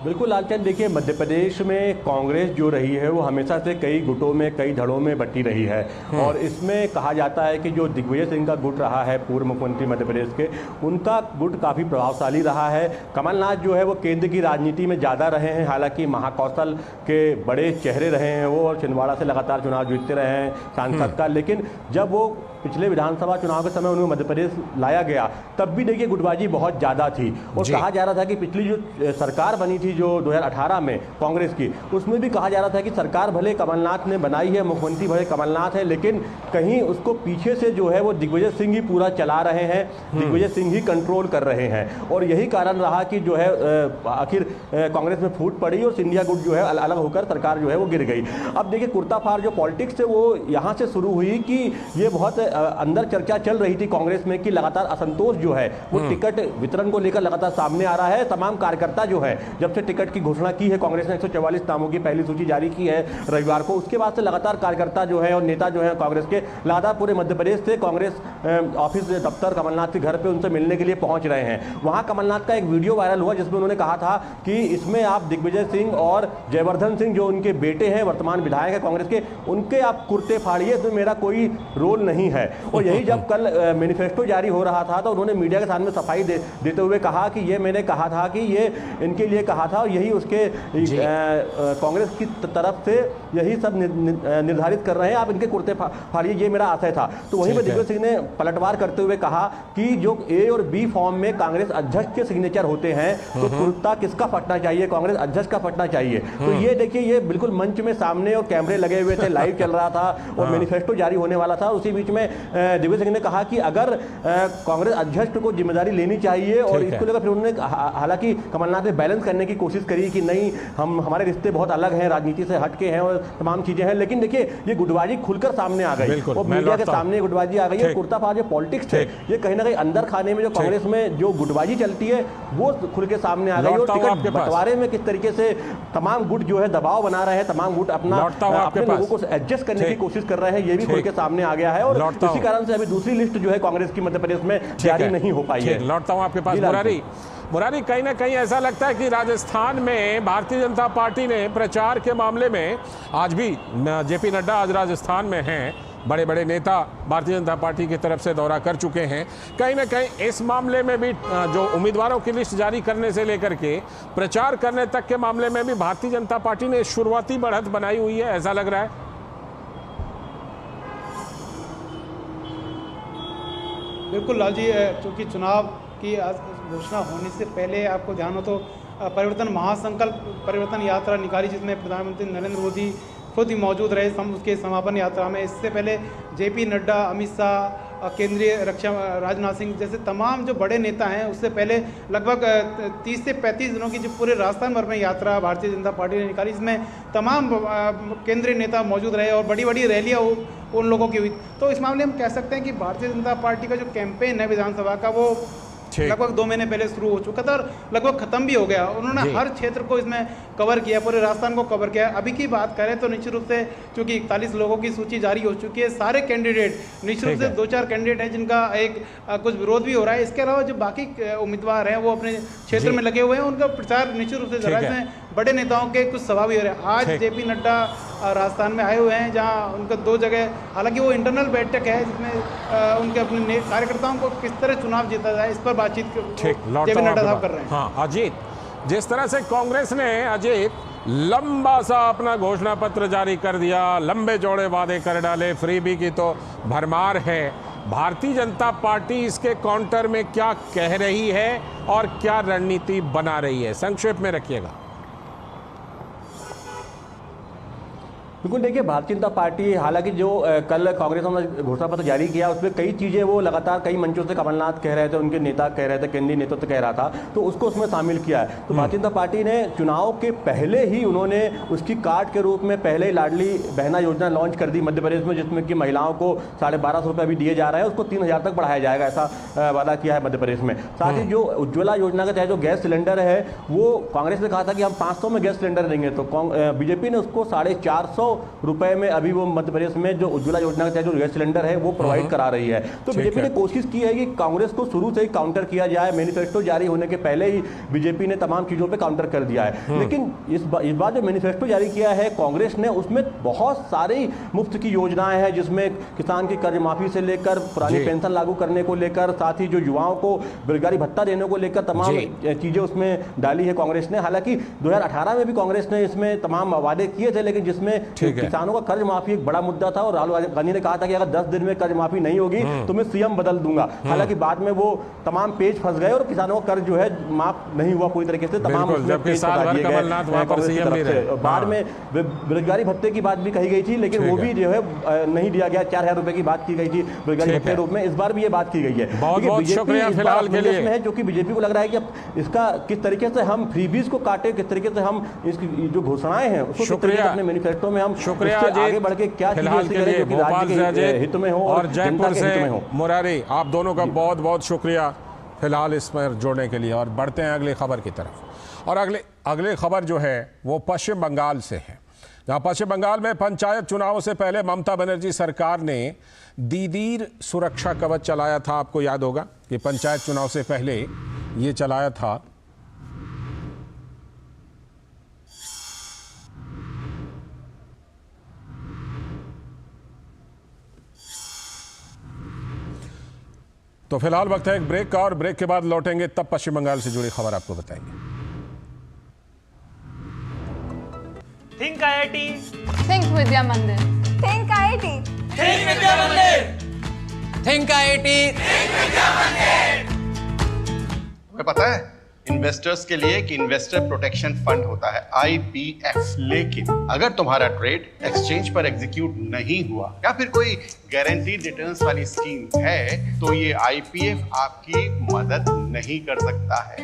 बिल्कुल लालचंद, देखिए मध्य प्रदेश में कांग्रेस जो रही है वो हमेशा से कई गुटों में कई धड़ों में बटी रही है, और इसमें कहा जाता है कि जो दिग्विजय सिंह का गुट रहा है पूर्व मुख्यमंत्री मध्य प्रदेश के, उनका गुट काफ़ी प्रभावशाली रहा है। कमलनाथ जो है वो केंद्र की राजनीति में ज़्यादा रहे हैं, हालांकि महाकौशल के बड़े चेहरे रहे हैं वो, और छिंदवाड़ा से लगातार चुनाव जीतते रहे हैं सांसद का, लेकिन जब वो पिछले विधानसभा चुनाव के समय उन्हें मध्य प्रदेश लाया गया, तब भी देखिए गुटबाजी बहुत ज़्यादा थी। और कहा जा रहा था कि पिछली जो सरकार बनी थी जो 2018 में कांग्रेस की, उसमें भी कहा जा रहा था कि सरकार भले कमलनाथ ने बनाई है, मुख्यमंत्री भले कमलनाथ है, लेकिन कहीं उसको पीछे से जो है वो दिग्विजय सिंह ही पूरा चला रहे हैं, दिग्विजय सिंह ही कंट्रोल कर रहे हैं। और यही कारण रहा कि जो है आखिर कांग्रेस में फूट पड़ी और सिंधिया गुट जो है अलग होकर सरकार जो है वो गिर गई। अब देखिए कुर्ताफार जो पॉलिटिक्स है वो यहाँ से शुरू हुई कि ये बहुत अंदर चर्चा चल रही थी कांग्रेस में कि लगातार असंतोष जो है वो टिकट वितरण को लेकर लगातार सामने आ रहा है। तमाम कार्यकर्ता जो है जब से टिकट की घोषणा की है कांग्रेस ने 144 नामों की पहली सूची जारी की है रविवार को, उसके बाद से लगातार कार्यकर्ता जो है और नेता जो है कांग्रेस के लगातार पूरे मध्य प्रदेश से कांग्रेस ऑफिस दफ्तर कमलनाथ के घर पे उनसे मिलने के लिए पहुंच रहे हैं। वहां कमलनाथ का एक वीडियो वायरल हुआ जिसमें उन्होंने कहा था कि इसमें आप दिग्विजय सिंह और जयवर्धन सिंह जो उनके बेटे हैं, वर्तमान विधायक है कांग्रेस के, उनके आप कुर्ते फाड़िए, इसमें मेरा कोई रोल नहीं है। और यही जब कल मैनिफेस्टो जारी हो रहा था तो उन्होंने मीडिया के सामने सफाई देते हुए कहा कि ये मैंने कहा था कि ये इनके लिए कहा था और यही उसके कांग्रेस की तरफ से यही सब निर्धारित कर रहे हैं, आप इनके कुर्ते फाड़िए, ये मेरा आशय था। तो वहीं पर दिग्विजय सिंह ने पलटवार करते हुए कहा कि जो ए और बी फॉर्म में कांग्रेस अध्यक्ष के सिग्नेचर होते हैं तो कुर्ता किसका फटना चाहिए, कांग्रेस अध्यक्ष का फटना चाहिए। तो ये देखिए ये बिल्कुल मंच में सामने और कैमरे लगे हुए थे, लाइव चल रहा था और मैनिफेस्टो जारी होने वाला था। उसी बीच में दिग्विजय सिंह ने कहा कि अगर कांग्रेस अध्यक्ष को जिम्मेदारी लेनी चाहिए और इसको लेकर फिर उन्होंने हालांकि कमलनाथ ने बैलेंस करने की कोशिश करी कि नहीं हम हमारे रिश्ते बहुत अलग हैं, राजनीति से हटके हैं और तमाम चीजें हैं, लेकिन देखिए ये गुटबाजी खुलकर सामने आ गई और मीडिया के सामने गुटबाजी आ गई है। कुर्ताफार जो पॉलिटिक्स है ये कहीं ना कहीं अंदर खाने में जो कांग्रेस में जो गुटबाजी चलती है वो खुल के सामने आ गई और टिकट बंटवारे में किस तरीके से तमाम गुट जो है दबाव बना रहे हैं, तमाम गुट अपने लोगों को एडजस्ट करने की कोशिश कर रहे हैं, ये भी खुल के सामने आ गया है। और इसी कारण से अभी दूसरी लिस्ट जो है कांग्रेस की मध्य प्रदेश में जारी नहीं हो पाई है।
लौटता हूं आपके पास मुरारी, कहीं ना कहीं ऐसा लगता है कि राजस्थान में भारतीय जनता पार्टी ने प्रचार के मामले में, आज भी जेपी नड्डा आज राजस्थान में हैं, बड़े बड़े नेता भारतीय जनता पार्टी की तरफ से दौरा कर चुके हैं, कहीं ना कहीं इस मामले में भी जो उम्मीदवारों की लिस्ट जारी करने से लेकर के प्रचार करने तक के मामले में भी भारतीय जनता पार्टी ने शुरुआती बढ़त बनाई हुई है, ऐसा लग रहा है।
बिल्कुल लाल जी, चूँकि चुनाव की घोषणा होने से पहले आपको ध्यान हो तो परिवर्तन महासंकल्प परिवर्तन यात्रा निकाली जिसमें प्रधानमंत्री नरेंद्र मोदी खुद ही मौजूद रहे उसके समापन यात्रा में। इससे पहले जेपी नड्डा, अमित शाह, केंद्रीय रक्षा राजनाथ सिंह जैसे तमाम जो बड़े नेता हैं उससे पहले लगभग 30 से 35 दिनों की जो पूरे राजस्थान भर में यात्रा भारतीय जनता पार्टी ने निकाली, इसमें तमाम केंद्रीय नेता मौजूद रहे और बड़ी बड़ी रैलियाँ उन लोगों की हुई। तो इस मामले में हम कह सकते हैं कि भारतीय जनता पार्टी का जो कैंपेन है विधानसभा का वो लगभग 2 महीने पहले शुरू हो चुका था और लगभग खत्म भी हो गया। उन्होंने हर क्षेत्र को इसमें कवर किया, पूरे राजस्थान को कवर किया। अभी की बात करें तो निश्चित रूप से क्योंकि 41 लोगों की सूची जारी हो चुकी है, सारे कैंडिडेट निश्चित रूप से 2-4 कैंडिडेट हैं जिनका एक कुछ विरोध भी हो रहा है। इसके अलावा जो बाकी उम्मीदवार हैं वो अपने क्षेत्र में लगे हुए हैं, उनका प्रचार निश्चित रूप से जरा इसमें बड़े नेताओं के कुछ सभा भी हो रहे हैं। आज जेपी नड्डा राजस्थान में आए हुए हैं जहाँ उनका 2 जगह, हालांकि वो इंटरनल बैठक है जिसमें उनके अपने कार्यकर्ताओं को किस तरह चुनाव जीता जाए इस पर बातचीत जेपी नड्डा साहब कर रहे हैं।
हाँ अजीत, जिस तरह से कांग्रेस ने अजीत लंबा सा अपना घोषणा पत्र जारी कर दिया, लंबे चौड़े वादे कर डाले, फ्रीबी की तो भरमार है, भारतीय जनता पार्टी इसके काउंटर में क्या कह रही है और क्या रणनीति बना रही है, संक्षेप में रखिएगा।
बिल्कुल देखिए भारतीय जनता पार्टी हालांकि जो कल कांग्रेस ने घोषणा पत्र जारी किया उसमें कई चीज़ें वो लगातार कई मंचों से कमलनाथ कह रहे थे, उनके नेता कह रहे थे, केंद्रीय नेतृत्व कह रहा था, तो उसको उसमें शामिल किया है। तो भारतीय जनता पार्टी ने चुनाव के पहले ही उन्होंने उसकी कार्ड के रूप में पहले ही लाडली बहना योजना लॉन्च कर दी मध्य प्रदेश में, जिसमें कि महिलाओं को 1250 रुपये अभी दिए जा रहे हैं, उसको 3000 तक बढ़ाया जाएगा, ऐसा वादा किया है मध्य प्रदेश में। साथ ही जो उज्ज्वला योजना के तहत जो गैस सिलेंडर है वो कांग्रेस ने कहा था कि हम 500 में गैस सिलेंडर देंगे, तो बीजेपी ने उसको 450 रुपये में अभी वो मध्य प्रदेश में जो उज्ज्वला योजना के तहत जो गैस सिलेंडर है वो प्रोवाइड करा रही है। तो बीजेपी ने कोशिश की है कि कांग्रेस को शुरू से ही काउंटर किया जाए, मैनिफेस्टो जारी होने के पहले ही बीजेपी ने तमाम चीजों पे काउंटर कर दिया है। लेकिन इस बार जो मैनिफेस्टो जारी किया है कांग्रेस ने उसमें बहुत सारी मुफ्त की योजनाएं हैं, जिसमें किसान की कर्ज माफी से लेकर पुरानी पेंशन लागू करने को लेकर, साथ ही जो युवाओं को बेरोजगारी भत्ता देने को लेकर तमाम चीजें उसमें डाली है कांग्रेस ने। हालांकि 2018 में भी कांग्रेस ने इसमें तमाम वादे किए थे, लेकिन जिसमें
ठीक है।
किसानों का कर्ज माफी एक बड़ा मुद्दा था और राहुल गांधी ने कहा था कि अगर 10 दिन में कर्ज माफी नहीं होगी तो मैं सीएम बदल दूंगा। हालांकि बाद में वो तमाम पेज फंस गए और किसानों का कर्ज जो है माफ नहीं हुआ पूरी तरीके से, तमाम बाद में बेरोजगारी भत्ते की बात भी कही गई थी, लेकिन वो भी जो है नहीं दिया गया। 4000 रुपए की बात की गई थी बेरोजगारी भत्ते के रूप में, इस बार भी ये बात की गई है।
बहुत बहुत शुक्रिया फिलहाल के लिए
है, जो कि बीजेपी को लग रहा है कि अब इसका किस तरीके से हम फ्रीबीज को काटे, किस तरीके से हम इसकी जो घोषणाएं हैं उसको किस तरीके से अपने मैनिफेस्टो में हम
शुक्रिया
आगे बढ़ के क्या चीजें ऐसी करें जो कि राज्य के हित में हो
और जयपुर से मुरारी, आप दोनों का बहुत बहुत शुक्रिया फिलहाल इस पर जोड़ने के लिए। और बढ़ते हैं अगली खबर की तरफ। और अगली खबर जो है वो पश्चिम बंगाल से है, जहां पश्चिम बंगाल में पंचायत चुनाव से पहले ममता बनर्जी सरकार ने दीदीर सुरक्षा कवच चलाया था। आपको याद होगा कि पंचायत चुनाव से पहले ये चलाया था। तो फिलहाल वक्त है एक ब्रेक का, और ब्रेक के बाद लौटेंगे तब पश्चिम बंगाल से जुड़ी खबर आपको बताएंगे।
थिंक आईआईटी,
थिंक विद्या मंदिर,
थिंक आईआईटी, थिंक विद्या मंदिर, थिंक आईआईटी, थिंक विद्या मंदिर।
तुम्हें पता है इन्वेस्टर्स के लिए कि इन्वेस्टर प्रोटेक्शन फंड होता है IPF, लेकिन अगर तुम्हारा ट्रेड एक्सचेंज पर एग्जीक्यूट नहीं हुआ या फिर कोई गारंटीड रिटर्न्स वाली स्कीम है तो ये IPF आपकी मदद नहीं कर सकता है।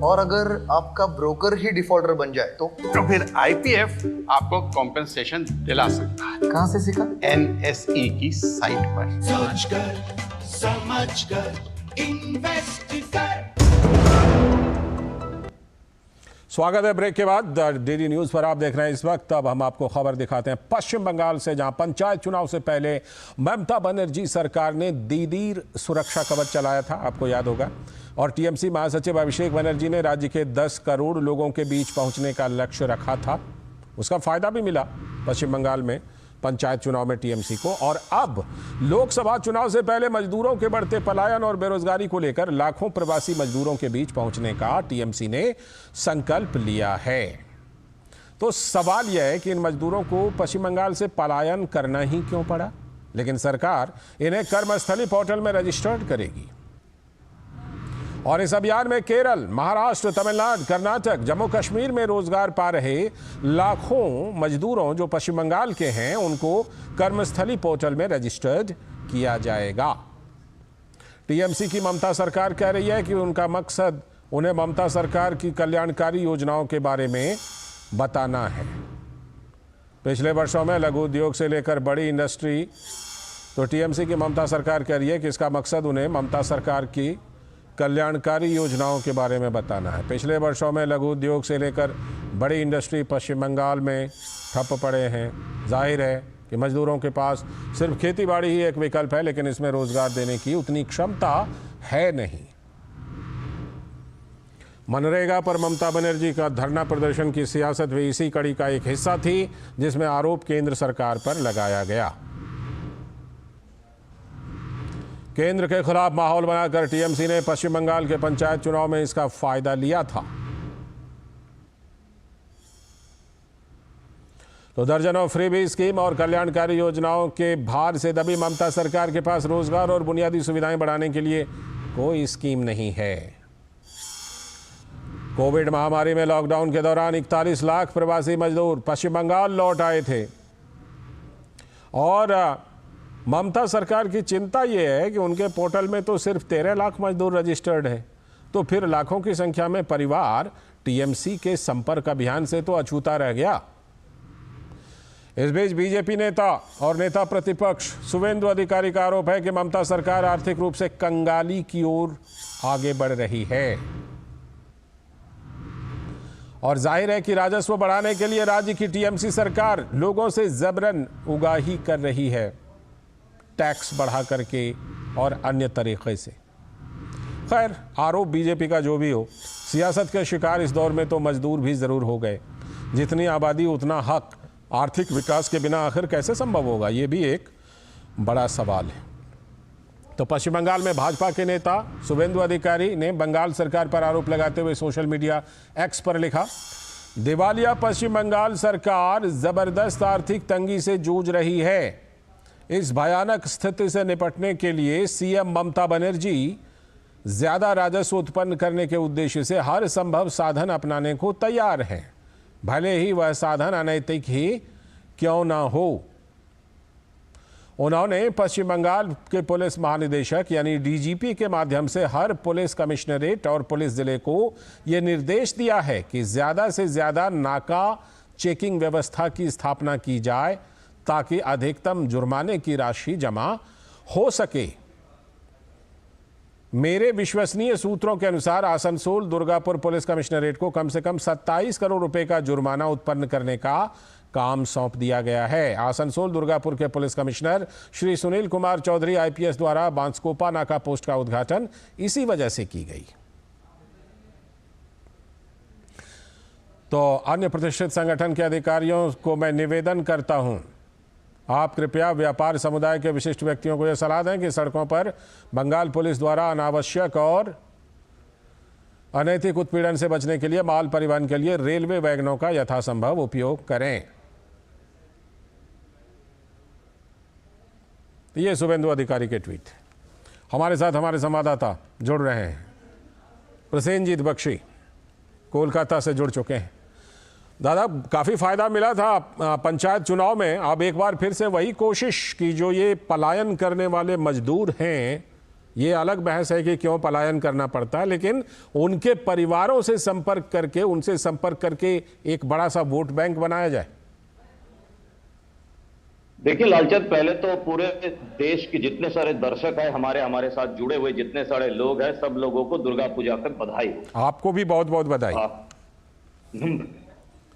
और अगर आपका ब्रोकर ही डिफॉल्टर बन जाए तो
फिर IPF आपको कॉम्पेंसेशन दिला सकता है।
कहां से सीखा?
NSE की साइट पर।
सोचकर समझकर इन्वेस्ट कर।
स्वागत है ब्रेक के बाद डीडी न्यूज पर। आप देख रहे हैं इस वक्त। अब हम आपको खबर दिखाते हैं पश्चिम बंगाल से, जहां पंचायत चुनाव से पहले ममता बनर्जी सरकार ने दीदीर सुरक्षा कवच चलाया था, आपको याद होगा। और टीएमसी महासचिव अभिषेक बनर्जी ने राज्य के 10 करोड़ लोगों के बीच पहुंचने का लक्ष्य रखा था। उसका फायदा भी मिला पश्चिम बंगाल में पंचायत चुनाव में टीएमसी को। और अब लोकसभा चुनाव से पहले मजदूरों के बढ़ते पलायन और बेरोजगारी को लेकर लाखों प्रवासी मजदूरों के बीच पहुंचने का टीएमसी ने संकल्प लिया है। तो सवाल यह है कि इन मजदूरों को पश्चिम बंगाल से पलायन करना ही क्यों पड़ा, लेकिन सरकार इन्हें कर्मस्थली पोर्टल में रजिस्टर्ड करेगी। और इस अभियान में केरल, महाराष्ट्र, तमिलनाडु, कर्नाटक, जम्मू कश्मीर में रोजगार पा रहे लाखों मजदूरों जो पश्चिम बंगाल के हैं उनको कर्मस्थली पोर्टल में रजिस्टर्ड किया जाएगा। टीएमसी की ममता सरकार कह रही है कि उनका मकसद उन्हें ममता सरकार की कल्याणकारी योजनाओं के बारे में बताना है। पिछले वर्षों में लघु उद्योग से लेकर बड़ी इंडस्ट्री, तो टीएमसी की ममता सरकार कह रही है कि इसका मकसद उन्हें ममता सरकार की कल्याणकारी योजनाओं के बारे में बताना है। पिछले वर्षों में लघु उद्योग से लेकर बड़ी इंडस्ट्री पश्चिम बंगाल में ठप पड़े हैं। जाहिर है कि मजदूरों के पास सिर्फ खेती बाड़ी ही एक विकल्प है, लेकिन इसमें रोजगार देने की उतनी क्षमता है नहीं। मनरेगा पर ममता बनर्जी का धरना प्रदर्शन की सियासत भी इसी कड़ी का एक हिस्सा थी, जिसमें आरोप केंद्र सरकार पर लगाया गया। केंद्र के खिलाफ माहौल बनाकर टीएमसी ने पश्चिम बंगाल के पंचायत चुनाव में इसका फायदा लिया था। तो दर्जनों फ्रीबी स्कीम और कल्याणकारी योजनाओं के भार से दबी ममता सरकार के पास रोजगार और बुनियादी सुविधाएं बढ़ाने के लिए कोई स्कीम नहीं है। कोविड महामारी में लॉकडाउन के दौरान 41 लाख प्रवासी मजदूर पश्चिम बंगाल लौट आए थे। और ममता सरकार की चिंता यह है कि उनके पोर्टल में तो सिर्फ 13 लाख मजदूर रजिस्टर्ड है, तो फिर लाखों की संख्या में परिवार टीएमसी के संपर्क अभियान से तो अछूता रह गया। इस बीच बीजेपी नेता और नेता प्रतिपक्ष शुवेंदु अधिकारी का आरोप है कि ममता सरकार आर्थिक रूप से कंगाली की ओर आगे बढ़ रही है। और जाहिर है कि राजस्व बढ़ाने के लिए राज्य की टीएमसी सरकार लोगों से जबरन उगाही कर रही है, टैक्स बढ़ा करके और अन्य तरीके से। खैर, आरोप बीजेपी का जो भी हो, सियासत के शिकार इस दौर में तो मजदूर भी जरूर हो गए। जितनी आबादी उतना हक। आर्थिक विकास के बिना आखिर कैसे संभव होगा, ये भी एक बड़ा सवाल है। तो पश्चिम बंगाल में भाजपा के नेता शुवेंदु अधिकारी ने बंगाल सरकार पर आरोप लगाते हुए सोशल मीडिया एक्स पर लिखा दिवालिया पश्चिम बंगाल सरकार जबरदस्त आर्थिक तंगी से जूझ रही है। इस भयानक स्थिति से निपटने के लिए सीएम ममता बनर्जी ज्यादा राजस्व उत्पन्न करने के उद्देश्य से हर संभव साधन अपनाने को तैयार हैं, भले ही वह साधन अनैतिक ही क्यों ना हो। उन्होंने पश्चिम बंगाल के पुलिस महानिदेशक यानी डीजीपी के माध्यम से हर पुलिस कमिश्नरेट और पुलिस जिले को यह निर्देश दिया है कि ज्यादा से ज्यादा नाका चेकिंग व्यवस्था की स्थापना की जाए ताकि अधिकतम जुर्माने की राशि जमा हो सके। मेरे विश्वसनीय सूत्रों के अनुसार आसनसोल दुर्गापुर पुलिस कमिश्नरेट को कम से कम 27 करोड़ रुपए का जुर्माना उत्पन्न करने का काम सौंप दिया गया है। आसनसोल दुर्गापुर के police commissioner Shri Sunil Kumar Chaudhary IPS द्वारा बांसकोपा नाका पोस्ट का उद्घाटन इसी वजह से की गई। तो अन्य प्रतिष्ठित संगठन के अधिकारियों को मैं निवेदन करता हूं, आप कृपया व्यापार समुदाय के विशिष्ट व्यक्तियों को यह सलाह दें कि सड़कों पर बंगाल पुलिस द्वारा अनावश्यक और अनैतिक उत्पीड़न से बचने के लिए माल परिवहन के लिए रेलवे वैगनों का यथासंभव उपयोग करें। ये शुभेंदु अधिकारी के ट्वीट। हमारे साथ हमारे संवाददाता जुड़ रहे हैं। प्रसेनजीत बख्शी कोलकाता से जुड़ चुके हैं। दादा, काफ़ी फायदा मिला था पंचायत चुनाव में, अब एक बार फिर से वही कोशिश कि जो ये पलायन करने वाले मजदूर हैं, ये अलग बहस है कि क्यों पलायन करना पड़ता है, लेकिन उनके परिवारों से संपर्क करके, उनसे संपर्क करके एक बड़ा सा वोट बैंक बनाया जाए।
देखिए लालचंद, पहले तो पूरे देश के जितने सारे दर्शक हैं, हमारे साथ जुड़े हुए जितने सारे लोग हैं, सब लोगों को दुर्गा पूजा पर बधाई हो।
आपको भी बहुत बहुत बधाई।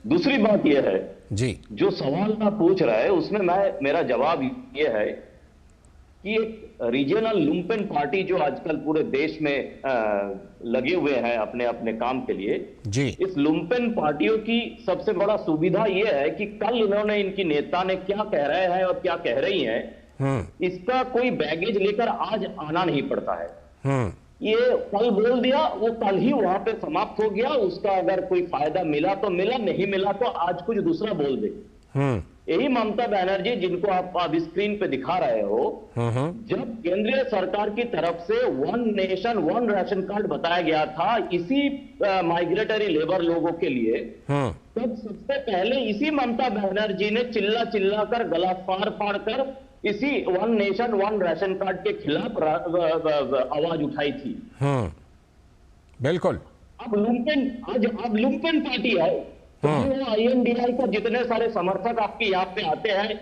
दूसरी बात यह है
जी,
जो सवाल आप पूछ रहा है उसमें मेरा जवाब यह है कि एक रीजनल लुम्पेन पार्टी जो आजकल पूरे देश में लगे हुए हैं अपने अपने काम के लिए
जी,
इस लुम्पेन पार्टियों की सबसे बड़ा सुविधा यह है कि कल इन्होंने, इनकी नेता ने क्या कह रहे हैं और क्या कह रही हैं, इसका कोई बैगेज लेकर आज आना नहीं पड़ता है। ये कल बोल दिया, वो कल ही वहां पे समाप्त हो गया। उसका अगर कोई फायदा मिला तो मिला, नहीं मिला तो आज कुछ दूसरा बोल दे। यही ममता बनर्जी, जिनको आप स्क्रीन पे दिखा रहे हो, जब केंद्रीय सरकार की तरफ से 1 नेशन 1 राशन कार्ड बताया गया था इसी माइग्रेटरी लेबर लोगों के लिए, तब सबसे पहले इसी ममता बनर्जी ने चिल्ला चिल्ला कर, गला फाड़ फाड़ कर इसी 1 नेशन 1 राशन कार्ड के खिलाफ आवाज उठाई थी।
बिल्कुल।
अब लुम्पेन पार्टी है, INDI का जितने सारे समर्थक आपके यहाँ पे आते हैं,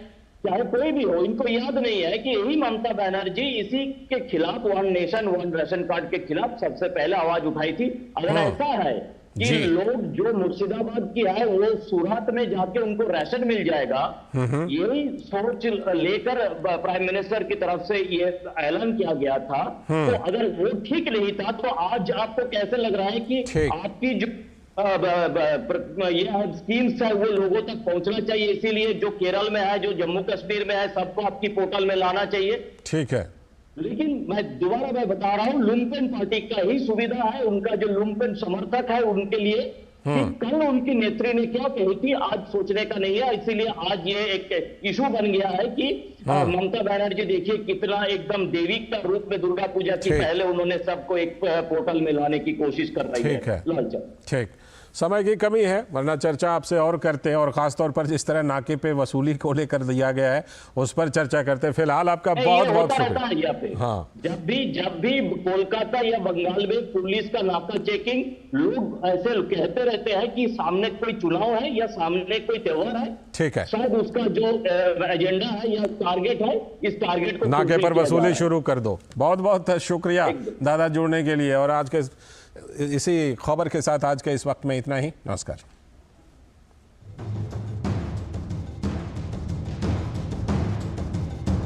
चाहे कोई भी हो, इनको याद नहीं है कि यही ममता बनर्जी इसी के खिलाफ 1 नेशन 1 राशन कार्ड के खिलाफ सबसे पहले आवाज उठाई थी। अगर ऐसा है कि लोग जो मुर्शिदाबाद की है वो सूरत में जाके उनको राशन मिल जाएगा, यही सोच लेकर प्राइम मिनिस्टर की तरफ से ये ऐलान किया गया था, तो अगर वो ठीक नहीं था तो आज आपको कैसे लग रहा है कि आपकी जो ये स्कीम्स है वो लोगों तक पहुंचना चाहिए, इसीलिए जो केरल में है, जो जम्मू कश्मीर में है, सबको आपकी पोर्टल में लाना चाहिए।
ठीक है,
लेकिन मैं बता रहा हूं, लुम्पेन पार्टी का ही सुविधा है, उनका जो लुम्पेन समर्थक है उनके लिए कि कल उनकी नेत्री ने क्या कही थी आज सोचने का नहीं है। इसीलिए आज ये एक इशू बन गया है कि ममता बनर्जी देखिए कितना एकदम देवी का रूप में दुर्गा पूजा की पहले उन्होंने सबको एक पोर्टल में लाने की कोशिश कर रही है।
ठीक, समय की कमी है, वरना चर्चा आपसे और करते हैं, और खासतौर पर जिस तरह नाके पे वसूली को लेकर दिया गया है उस पर चर्चा करते हैं। फिलहाल आपका बहुत बहुत शुक्रिया। हाँ,
जब भी कोलकाता या बंगाल में पुलिस का नाका चेकिंग, लोग ऐसे कहते रहते हैं कि सामने कोई चुनाव है या सामने कोई त्योहार है,
ठीक है,
शायद उसका जो एजेंडा है या टारगेट है, इस टारगेट को
नाके पर वसूली शुरू कर दो। बहुत बहुत शुक्रिया दादा जुड़ने के लिए, और आज के इसी खबर के साथ आज के इस वक्त में इतना ही। नमस्कार।